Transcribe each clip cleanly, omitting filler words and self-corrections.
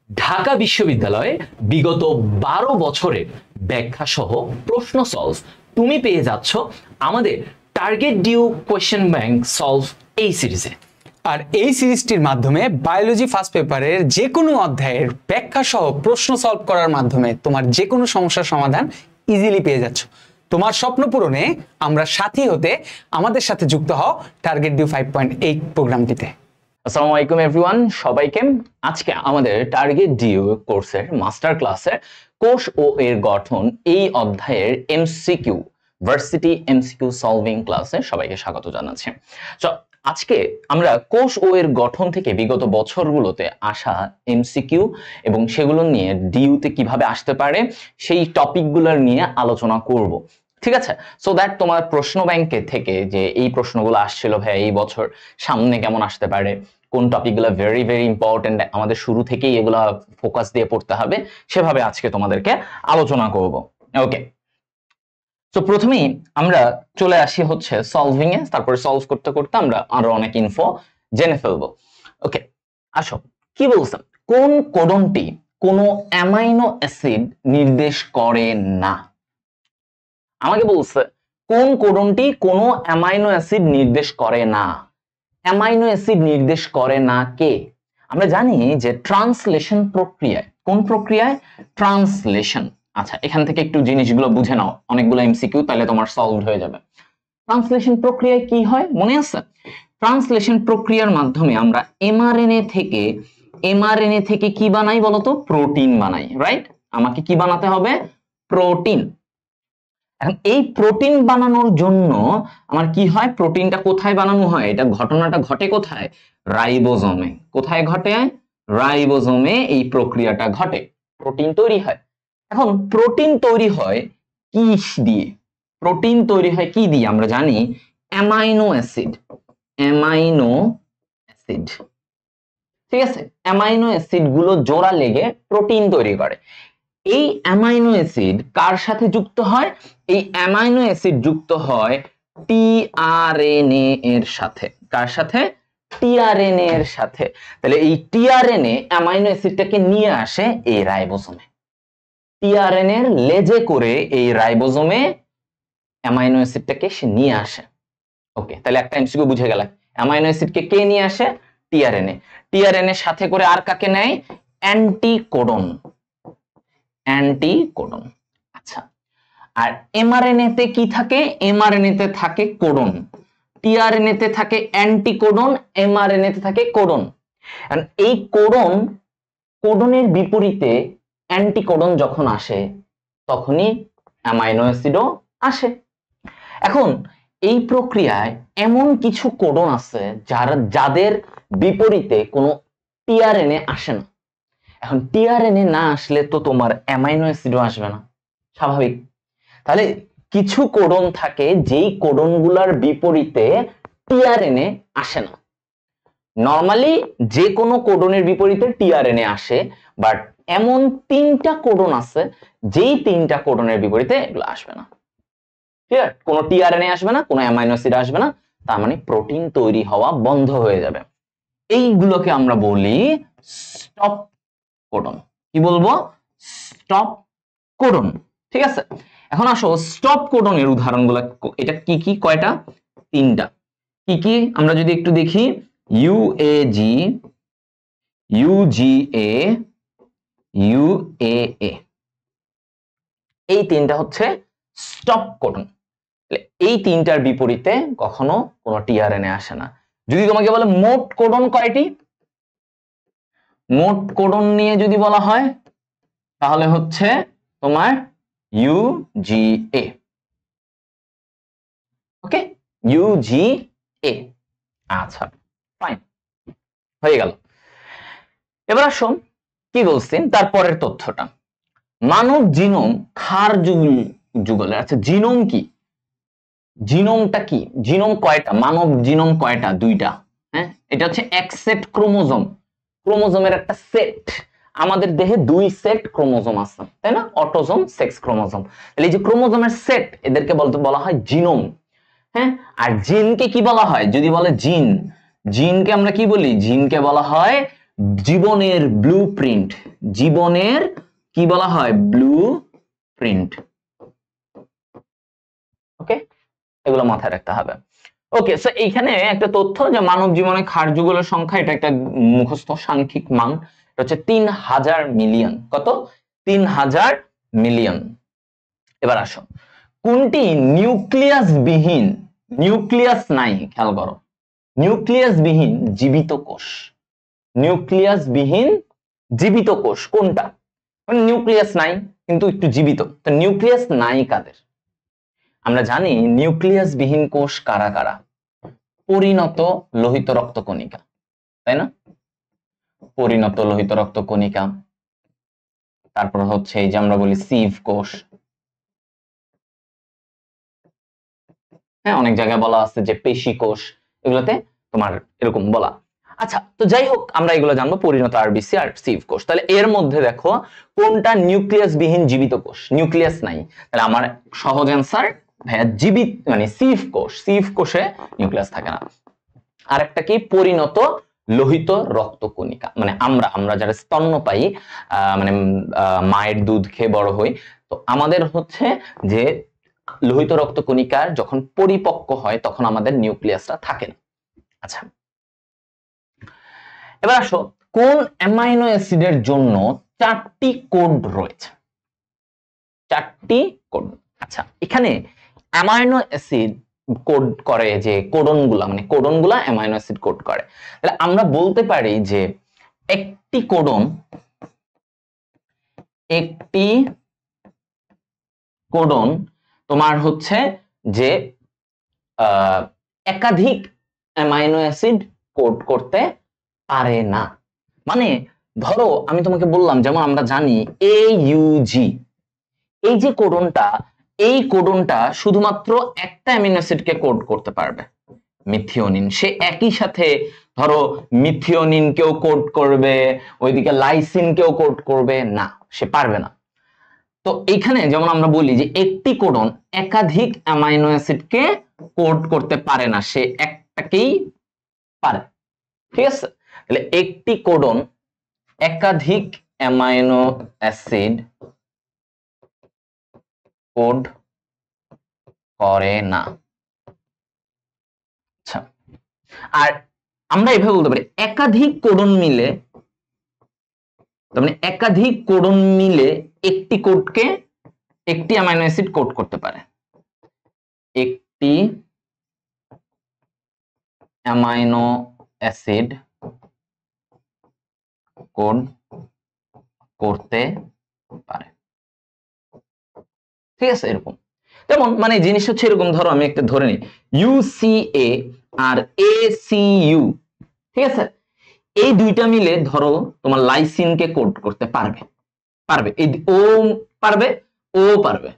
ঢাকা বিশ্ববিদ্যালয়ে বিগত 12 বছরের ব্যাখ্যা সহ প্রশ্ন সলভ তুমি পেয়ে যাচ্ছ আমাদের target due question bank solve এই সিরিজে। আর এই সিরিজটির মাধ্যমে বায়োলজি ফার্স্ট পেপারের যে কোনো অধ্যায়ের ব্যাখ্যা সহ প্রশ্ন সলভ করার মাধ্যমে তোমার যে কোনো সমস্যার সমাধান ইজিলি পেয়ে যাচ্ছ। তোমার স্বপ্ন পূরণে আমরা সাথী হতে আমাদের সাথে যুক্ত হও টার্গেট ডিউ 5.8 প্রোগ্রামটিতে। আসসালামু আলাইকুম এভরিওয়ান, সবাইকে আজকে আমাদের টার্গেট ডিউ কোর্সের মাস্টার ক্লাসের কোষ ও এর গঠন এই অধ্যায়ের এমসিকিউ ভার্সিটি এমসিকিউ সলভিং ক্লাসে সবাইকে স্বাগত জানাচ্ছি। তো আজকে আমরা কোষ ও এর গঠন থেকে বিগত বছরগুলোতে আসা এমসিকিউ এবং সেগুলো নিয়ে ডিউতে কিভাবে আসতে পারে সেই টপিকগুলোর নিয়ে আলোচনা করব। ঠিক আছে, সো দ্যাট তোমার প্রশ্ন ব্যাংকে থেকে যে এই প্রশ্নগুলো আসছিল ভাই এই বছর সামনে কেমন আসতে পারে, কোন টপিকগুলো ভেরি ভেরি ইম্পর্টেন্ট, আমাদের শুরু থেকেই এগুলা ফোকাস দিয়ে পড়তে হবে, সেভাবে আজকে তোমাদেরকে আলোচনা করব। ওকে, তো প্রথমেই আমরা চলে আসি হচ্ছে সলভিং এ, তারপরে সলভ করতে করতে আমরা আরো অনেক ইনফো জেনে ফেলবো। ওকে, আসো কি বলছেন, কোন কোডনটি কোনো অ্যামাইনো অ্যাসিড নির্দেশ করে না? আমাকে বলছে কোন কোডনটি কোনো অ্যামাইনো অ্যাসিড নির্দেশ করে না। অ্যামাইনো অ্যাসিড নির্দেশ করে না কে? আমরা জানি যে ট্রান্সলেশন প্রক্রিয়ায়, কোন প্রক্রিয়ায়? ট্রান্সলেশন। আচ্ছা, এখান থেকে একটু জিনিসগুলো বুঝে নাও, অনেকগুলো এমসিকিউ, তাহলে তোমার সলভ হয়ে যাবে। ট্রান্সলেশন প্রক্রিয়ায় কি হয় মনে আছে? ট্রান্সলেশন প্রক্রিয়ার মাধ্যমে আমরা এমআরএনএ থেকে কি বানাই বলতো? প্রোটিন বানাই, রাইট? আমাকে কি বানাতে হবে? প্রোটিন। এখন এই প্রোটিন বানানোর জন্য আমার কি হয়? প্রোটিনটা কোথায় বানানো হয়? এটা ঘটনাটা ঘটে কোথায়? রাইবোজোমে। কোথায় ঘটে? রাইবোজোমে এই প্রক্রিয়াটা ঘটে, প্রোটিন তৈরি হয়। এখন প্রোটিন তৈরি হয় কি দিয়ে? প্রোটিন তৈরি হয় কি দিয়ে? আমরা জানি অ্যামাইনো অ্যাসিড। অ্যামাইনো অ্যাসিড, ঠিক আছে? অ্যামাইনো অ্যাসিড গুলো জোড়া লেগে প্রোটিন তৈরি করে। এই অ্যামাইনো অ্যাসিড কার সাথে যুক্ত হয়? এই অ্যামাইনো অ্যাসিড যুক্ত হয় টিআরএনএ এর সাথে। কার সাথে? টিআরএনএ এর সাথে। তাহলে এই টিআরএনএ অ্যামাইনো অ্যাসিডটাকে নিয়ে আসে এই রাইবোজোমে। টিআরএনএ এর লেজে করে এই রাইবোজোমে অ্যামাইনো অ্যাসিডটাকে সে নিয়ে আসে। ওকে, তাহলে একটা এমসিকিউ বুঝে গেল। অ্যামাইনো অ্যাসিডকে কে নিয়ে আসে? টিআরএনএ। টিআরএনএ এর সাথে করে আর কাকে নেয়? অ্যান্টিকোডন। অ্যান্টিকোডন। আচ্ছা, আর এমআরএনএ তে কি থাকে? এমআরএনএ তে থাকে কোডন। টিআরএনএ তে থাকে অ্যান্টিকোডন, এমআরএনএ তে থাকে কোডন। আর এই কোডনের বিপরীতে অ্যান্টিকোডন যখন আসে তখনই অ্যামাইনো অ্যাসিডও আসে। এখন এই প্রক্রিয়ায় এমন কিছু কোডন আছে যাদের বিপরীতে কোনো টিআরএনএ আসে না। এখন টিআরএনএ না আসলে তো তোমার অ্যামাইনো অ্যাসিডও আসবে না, স্বাভাবিক। তাহলে কিছু কোডন থাকে যেই কোডনগুলোর বিপরীতে টিআরএনএ আসে না। নরমালি যে কোনো কোডনের বিপরীতে টিআরএনএ আসে, বাট এমন 3টা কোডন আছে যেই 3টা কোডনের বিপরীতে এগুলো আসবে না। ক্লিয়ার? কোনো টিআরএনএ আসবে না, কোনো অ্যামাইনো অ্যাসিড আসবে না, তার মানে প্রোটিন তৈরি হওয়া বন্ধ হয়ে যাবে। এইগুলোকে আমরা বলি স্টপ কোডন। কি বলবো? Stop codon. ঠিক আছে, এখন আসো স্টপ কোডনের উদাহরণগুলো। এটা কি কি? কয়টা? 3টা। কি কি আমরা যদি একটু দেখি, ইউএজি, ইউজিএ, ইউএএ, এই 3টা হচ্ছে স্টপ কোডন। এই 3টার বিপরীতে কখনো কোনো টিআরএনএ আসে না। যদি তোমাকে বলে মোট কোডন কয়টি, মোট কোডন নিয়ে যদি বলা হয় তাহলে হচ্ছে তোমার ইউজিএ। ওকে, ইউজিএ। আচ্ছা, ফাইন, হয়ে গেল। এবার আসুন কি বলছেন তারপরের তথ্যটা। মানব জিনোম ক্ষার যুগলের। আচ্ছা, জিনোম কি? জিনোমটা কি? জিনোম কয়টা? মানব জিনোম কয়টা? 2টা। হ্যাঁ, এটা হচ্ছে এক সেট ক্রোমোজোম, ক্রোমোজোমের একটা সেট। আমাদের দেহে 2 সেট ক্রোমোজোম আছে, তাই না? Autosome, sex chromosome. তাহলে এই যে ক্রোমোজোমের সেট, এদেরকে বলা হয় জিনোম। হ্যাঁ, আর জিনকে কি বলা হয়? যদি বলে জিন, জিনকে আমরা কি বলি? জিনকে বলা হয় জীবনের ব্লুপ্রিন্ট, জীবনের কি বলা হয়? ব্লুপ্রিন্ট। ওকে, এগুলো মাথায় রাখতে হবে। ওকে, সো এইখানে একটা তথ্য যে মানব জীবনে ক্ষার যুগলের সংখ্যা, এটা একটা মুখস্থ সাংখ্যিক মান, এটা হচ্ছে 3000 মিলিয়ন। কত? 3000 মিলিয়ন। এবার আসো, কোনটি নিউক্লিয়াস বিহীন, নিউক্লিয়াস নাই, খেয়াল করো, নিউক্লিয়াস বিহীন জীবিত কোষ? নিউক্লিয়াস বিহীন জীবিত কোষ কোনটা? মানে নিউক্লিয়াস নাই কিন্তু একটু জীবিত, তো নিউক্লিয়াস নাই কাদের? আমরা জানি নিউক্লিয়াস বিহীন কোষ কারা কারা? পরিণত লোহিত রক্তকণিকা, তাই না? পরিণত লোহিত রক্তকণিকা, তারপর হচ্ছে এই যে আমরা বলি সিভ কোষ, হ্যাঁ, অনেক জায়গায় বলা আছে যে পেশি কোষ, এগুলোতে তোমার এরকম বলা। আচ্ছা, তো যাই হোক, আমরা এগুলো জানবো, পরিণত আরবিসি আর সিভ কোষ। তাহলে এর মধ্যে দেখো কোনটা নিউক্লিয়াস বিহীন জীবিত কোষ? নিউক্লিয়াস নাই, তাহলে আমার সহজ অ্যান্সার ভাইয়া জীবিত, মানে সিভ কোষ। সিভ কোষে নিউক্লিয়াস থাকে না। আরেকটা কি? পরিণত লোহিত রক্তকণিকা, মানে আমরা যারা স্তন্যপায়ী, মানে মায়ের দুধ খেয়ে বড় হই, তো আমাদের হচ্ছে যে লোহিত রক্তকণিকার যখন পরিপক্ক হয় তখন আমাদের নিউক্লিয়াসটা থাকে না। আচ্ছা, এবার আসো, কোন অ্যামাইনো অ্যাসিডের জন্য 4টি কোড রয়েছে? 4টি কোড। আচ্ছা, এখানে অ্যামাইনো অ্যাসিড কোড করে যে কোডনগুলা, মানে কোডনগুলা অ্যামাইনো অ্যাসিড কোড করে। তাহলে আমরা বলতে পারি যে একটি কোডন তোমার হচ্ছে যে একাধিক অ্যামাইনো অ্যাসিড কোড করতে পারে না। মানে ধরো আমি তোমাকে বললাম, যেমন আমরা জানি AUG, এই যে কোডনটা, এই কোডনটা শুধুমাত্র একটা অ্যামিনো অ্যাসিডকে কোড করতে পারবে, মিথিওনিন। সে একই সাথে ধরো মিথিওনিনকেও কোড করবে, ওইদিকে লাইসিনকেও কোড করবে না, সে পারবে না। তো এইখানে যেমন আমরা বলি যে একটি কোডন একাধিক অ্যামাইনো অ্যাসিডকে কোড করতে পারে না, সে একটাকেই পারে। ঠিক আছে, তাহলে একটি কোডন একাধিক অ্যামাইনো অ্যাসিড কোড করে না। আচ্ছা, আর আমরা এভাবে বলতে পারি একাধিক কোডন মিলে, তার মানে একাধিক কোডন মিলে একটি কোডকে, একটি অ্যামাইনো অ্যাসিড কোড করতে পারে, একটি অ্যামাইনো অ্যাসিড কোড করতে পারে। ঠিক আছে, এরকম। যেমন মানে জিনিস হচ্ছে এরকম, ধরো আমি একটা ধরে নিই UCA আর ACU, ঠিক আছে, এই দুইটা মিলে ধরো তোমার লাইসিনকে কোড করতে পারবে, এই ও পারবে, ও পারবে।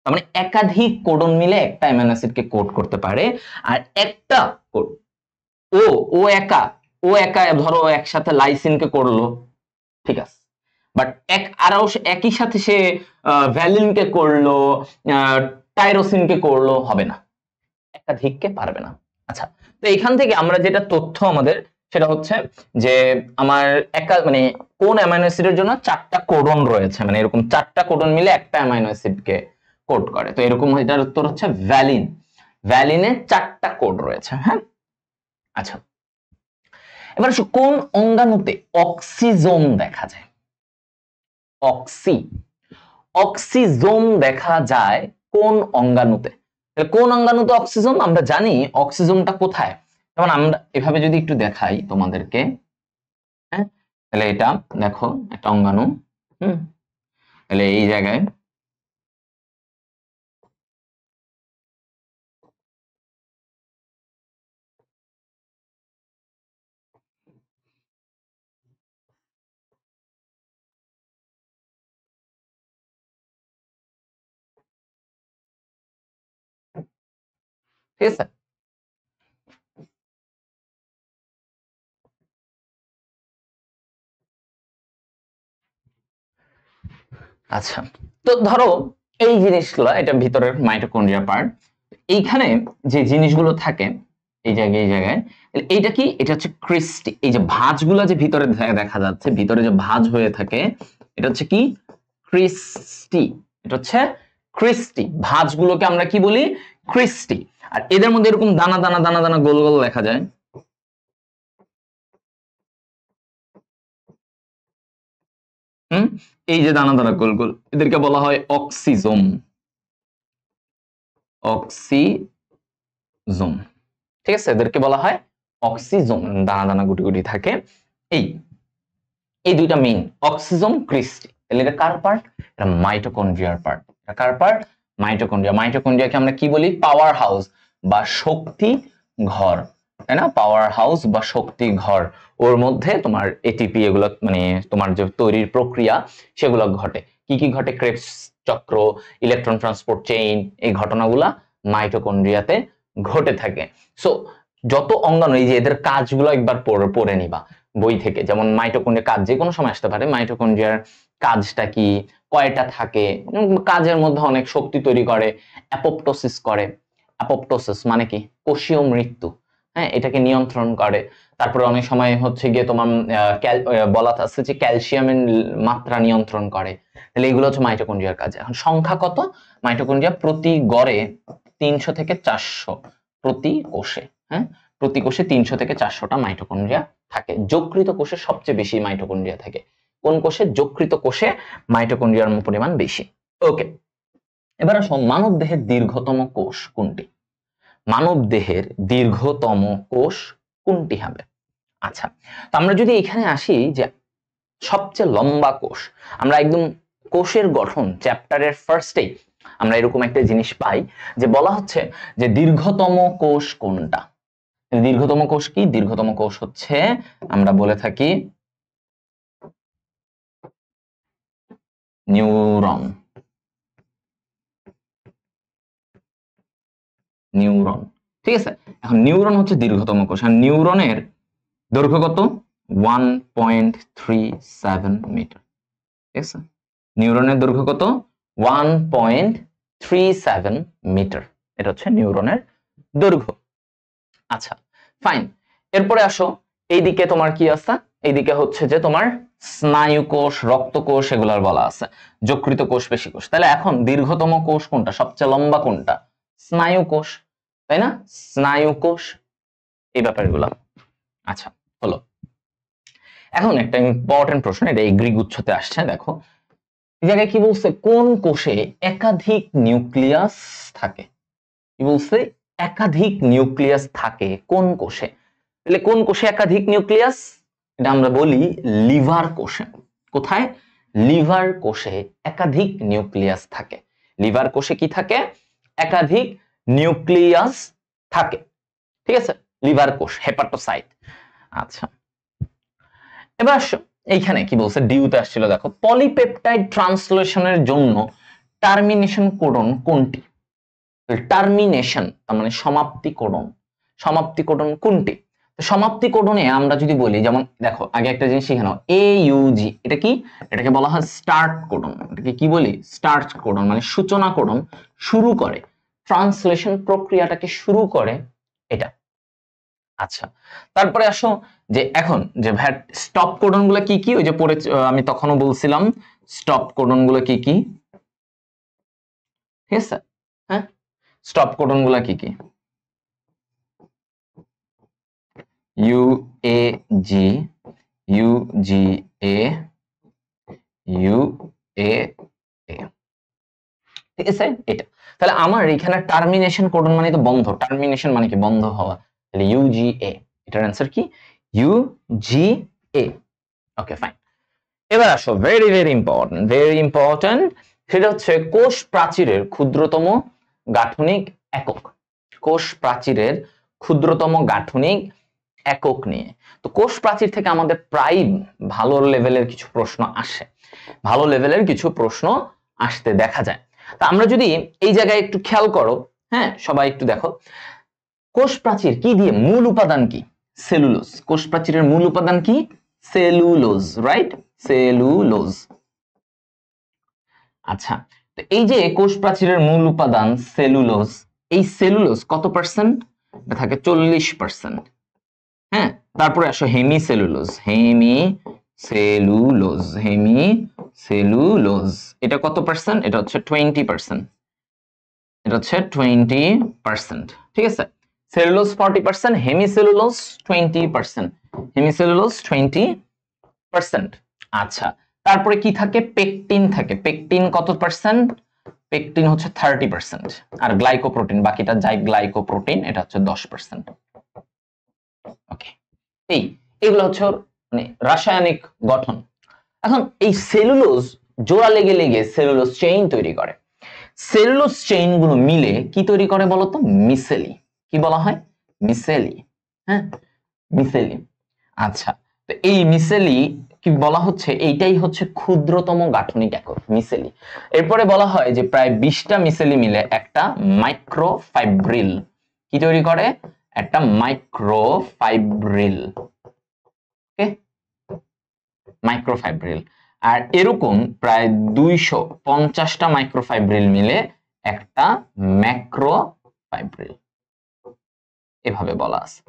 তার মানে একাধিক কোডন মিলে একটা অ্যামাইনো অ্যাসিডকে কোড করতে পারে। আর একটা কোড ও একা ধরো একসাথে লাইসিনকে করলো, ঠিক আছে, বাট আরো একই সাথে সে ভ্যালিনকে করলো, টাইরোসিনকে করলো, হবে না, একাধিককে পারবে না। আচ্ছা, তো এখান থেকে আমরা যেটা তথ্য আমাদের, সেটা হচ্ছে যে আমার মানে কোন অ্যামাইনো অ্যাসিডের জন্য 4টা কোডন রয়েছে, মানে এরকম 4টা কোডন মিলে একটা অ্যামাইনো অ্যাসিডকে কোড করে। তো এরকম এটার উত্তর হচ্ছে ভ্যালিন। ভ্যালিনে 4টা কোড রয়েছে। হ্যাঁ, আচ্ছা, এবার কোন অঙ্গাণুতে অক্সিজোম দেখা যায়? অক্সিজোম দেখা যায় কোন অঙ্গাণুতে? কোন অঙ্গাণুতে অক্সিজোম? আমরা জানি অক্সিজোমটা কোথায়, যেমন আমরা এভাবে যদি একটু দেখাই তোমাদেরকে, হ্যাঁ, তাহলে এটা দেখো একটা অঙ্গাণু, তাহলে এই জায়গায় ঠিক আছে, আচ্ছা, তো ধরো এই জিনিসগুলো, এটা ভিতরের মাইটোকন্ড্রিয়া পার্ট, এইখানে যে জিনিসগুলো থাকে এই জায়গায় এইটা কি, এটা হচ্ছে ক্রিস্টি। এই যে ভাঁজগুলা যে ভিতরে দেখা যাচ্ছে, ভিতরে যে ভাঁজ হয়ে থাকে, এটা হচ্ছে কি ক্রিস্টি। এটা হচ্ছে ক্রিস্টি। ভাঁজগুলোকে আমরা কি বলি, ক্রিস্টি। আর এদের মধ্যে এরকম দানা দানা দানা দানা গোল গোল দেখা যায়, এই যে দানা দানা গোল গোল, এদেরকে বলা হয় অক্সিজোম। অক্সিজোম, ঠিক আছে, এদেরকে বলা হয় অক্সিজোম। দানা দানা গুটি গুটি থাকে। এই দুইটা মেইন, অক্সিজোম, ক্রিস্টি। তাহলে এটা কার পার্ট? এটা মাইটোকন্ড্রিয়ার পার্ট। এটা কার পার্ট? মাইটোকন্ড্রিয়া। মাইটোকন্ড্রিয়াকে আমরা কি বলি? পাওয়ার হাউস বা শক্তি ঘর, তাই না? পাওয়ার হাউস বা শক্তি ঘর। ওর মধ্যে তোমার এটিপি এগুলো, মানে তোমার যে তৈরির প্রক্রিয়া সেগুলো ঘটে। কি কি ঘটে? ক্রেবস চক্র, ইলেকট্রন ট্রান্সপোর্ট চেইন, এই ঘটনাগুলা মাইটোকন্ড্রিয়াতে ঘটে থাকে। সো যত অঙ্গাণু, এই যে এদের কাজগুলো একবার পড়ে নিবা বই থেকে। যেমন মাইটোকন্ড্রিয়ার কাজ যে কোনো সময় আসতে পারে। মাইটোকন্ড্রিয়ার কাজটা কি, কয়টা থাকে, কাজের মধ্যে অনেক শক্তি তৈরি করে, অ্যাপোপ্টোসিস করে। অ্যাপোপ্টোসিস মানে কি? কোষীয় মৃত্যু, হ্যাঁ, এটাকে নিয়ন্ত্রণ করে। তারপরে অনেক সময় হচ্ছে গিয়ে তোমার বলা আছে যে ক্যালসিয়ামের মাত্রা নিয়ন্ত্রণ করে। তাহলে এগুলো হচ্ছে মাইটোকন্ড্রিয়ার কাজ। এখন সংখ্যা কত? মাইটোকন্ড্রিয়া প্রতি গড়ে 300 থেকে 400 প্রতি কোষে, হ্যাঁ, প্রতি কোষে 300 থেকে 400টা মাইটোকন্ড্রিয়া থাকে। যকৃত কোষে সবচেয়ে বেশি মাইটোকন্ড্রিয়া থাকে। কোন কোষে? যকৃত কোষে মাইটোকন্ড্রিয়ার পরিমাণ বেশি। ওকে, এবার আসো মানব দেহের দীর্ঘতম কোষ কোনটি? মানব দেহের দীর্ঘতম কোষ কোনটি হবে? আচ্ছা, তো আমরা যদি এখানে আসি যে সবচেয়ে লম্বা কোষ, আমরা একদম কোষের গঠন চ্যাপ্টারের ফার্স্টেই আমরা এরকম একটা জিনিস পাই যে বলা হচ্ছে যে দীর্ঘতম কোষ কোনটা। দীর্ঘতম কোষ কি? দীর্ঘতম কোষ হচ্ছে, আমরা বলে থাকি নিউরন। নিউরন, ঠিক আছে। এখন নিউরন হচ্ছে দীর্ঘতম কোষ। আর নিউরনের দৈর্ঘ্য কত? 1.37 মিটার, ঠিক আছে। নিউরনের দৈর্ঘ্য কত? 1.37 মিটার। এটা হচ্ছে নিউরনের দৈর্ঘ্য। আচ্ছা, ফাইন। এরপরে আসো, এইদিকে তোমার কি আছে? এইদিকে হচ্ছে যে তোমার স্নায়ু কোষ, রক্ত কোষ, এগুলার বলা আছে, যকৃত কোষ, পেশী কোষ। তাহলে এখন দীর্ঘতম কোষ কোনটা, সবচেয়ে লম্বা কোনটা? স্নায়ু কোষ, তাই না? স্নায়ু কোষ, এই ব্যাপারগুলো। আচ্ছা, হলো। এখন একটা ইম্পর্টেন্ট প্রশ্ন, এটা এগ্রি গুচ্ছতে আসছে, দেখো এই জায়গায় কি বলছে? কোন কোষে একাধিক নিউক্লিয়াস থাকে? কি বলছে? একাধিক নিউক্লিয়াস থাকে কোন কোষে? তাহলে কোন কোষে একাধিক নিউক্লিয়াস? এটা আমরা বলি লিভার কোষে। কোথায়? লিভার কোষে একাধিক নিউক্লিয়াস থাকে। লিভার কোষে কি থাকে? একাধিক নিউক্লিয়াস থাকে, ঠিক আছে। লিভার কোষ, হেপাটোসাইট। আচ্ছা, এবার এইখানে কি বলছে? ডিউতে আসছিল, দেখো পলিপেপটাইড ট্রান্সলেশনের জন্য টার্মিনেশন কোডন কোনটি? টার্মিনেশন তার মানে সমাপ্তি কোডন। সমাপ্তি কোডন কোনটি? সমাপ্তি কোডনে আমরা যদি বলি, যেমন দেখো আগে একটা জিনিস শিখে নাও, AUG, এটা কি? এটাকে বলা হয় স্টার্ট কোডন। এটাকে কি বলি? স্টার্ট কোডন, মানে সূচনা কোডন, শুরু করে ট্রান্সলেশন প্রক্রিয়াটাকে শুরু করে এটা। আচ্ছা, তারপরে আসো যে এখন যে ভ্যাট স্টপ কোডন গুলো কি কি? ওই যে পড়ে আমি তখনও বলছিলাম স্টপ কোডন গুলো কি কি, ঠিক আছে। হ্যাঁ, স্টপ কোডন গুলো কি কি? UAG, UGA, UAA, ঠিক আছে। এটা তাহলে আমার এখানে টার্মিনেশন কোডন মানে তো বন্ধ। টার্মিনেশন মানে কি? বন্ধ হওয়া। তাহলে UGA, এটার অ্যান্সার কি? UGA। ওকে, ফাইন। এবার আসো very very important, very important, সেটা হচ্ছে কোষ প্রাচীরের ক্ষুদ্রতম গাঠনিক একক। কোষ প্রাচীরের ক্ষুদ্রতম গাঠনিক একক নিয়ে। তো কোষ প্রাচীর থেকে আমাদের প্রায় ভালো লেভেলের কিছু প্রশ্ন আসে, ভালো লেভেলের কিছু প্রশ্ন আসতে দেখা যায়। তা আমরা যদি এই জায়গায় একটু খেয়াল করো, হ্যাঁ, সবাই একটু দেখো, কোষ প্রাচীর কি দিয়ে? মূল উপাদান কি? সেলুলোজ। কোষ প্রাচীরের মূল উপাদান কি? Cellulose, right? সেলুলোজ। আচ্ছা, তো এই যে কোষ প্রাচীরের মূল উপাদান সেলুলোজ, এই সেলুলোজ কত পার্সেন্ট? এটা থাকে 40%। হ্যাঁ, তারপরে আসো হেমিসেলুলোজ, হেমিসেলুলোজ এটা কত পার্সেন্ট? এটা হচ্ছে 20%। এটা হচ্ছে 20%, ঠিক আছে। Cellulose 40%, hemicellulose 20%, hemicellulose 20%। আচ্ছা, তারপরে কি থাকে? পেকটিন থাকে। পেকটিন কত পার্সেন্ট? পেকটিন হচ্ছে 30%। আর গ্লাইকোপ্রোটিন, বাকিটা যাই গ্লাইকোপ্রোটিন, এটা হচ্ছে 10%। ওকে, এইগুলো হচ্ছে মানে রাসায়নিক গঠন। এখন এই সেলুলোজ জোড়া লেগে লেগে সেলুলোজ চেইন তৈরি করে। সেলুলোজ চেইন গুলো মিলে কি তৈরি করে বলতো? মিসেলি। কি বলা হয়? মিসেলি। হ্যাঁ, মিসেলি। আচ্ছা, তো এই মিসেলি কি বলা হচ্ছে? এইটাই হচ্ছে ক্ষুদ্রতম গাঠনিক একক, মিসেলি। এরপরে বলা হয় যে প্রায় 20টা মিসেলি মিলে একটা মাইক্রোফাইব্রিল কি তৈরি করে? একটা মাইক্রোফাইব্রিল। ওকে, মাইক্রোফাইব্রিল। আর এরকম প্রায় 250টা মাইক্রোফাইব্রিল মিলে একটা ম্যাক্রোফাইব্রিল, এভাবে বলা আছে।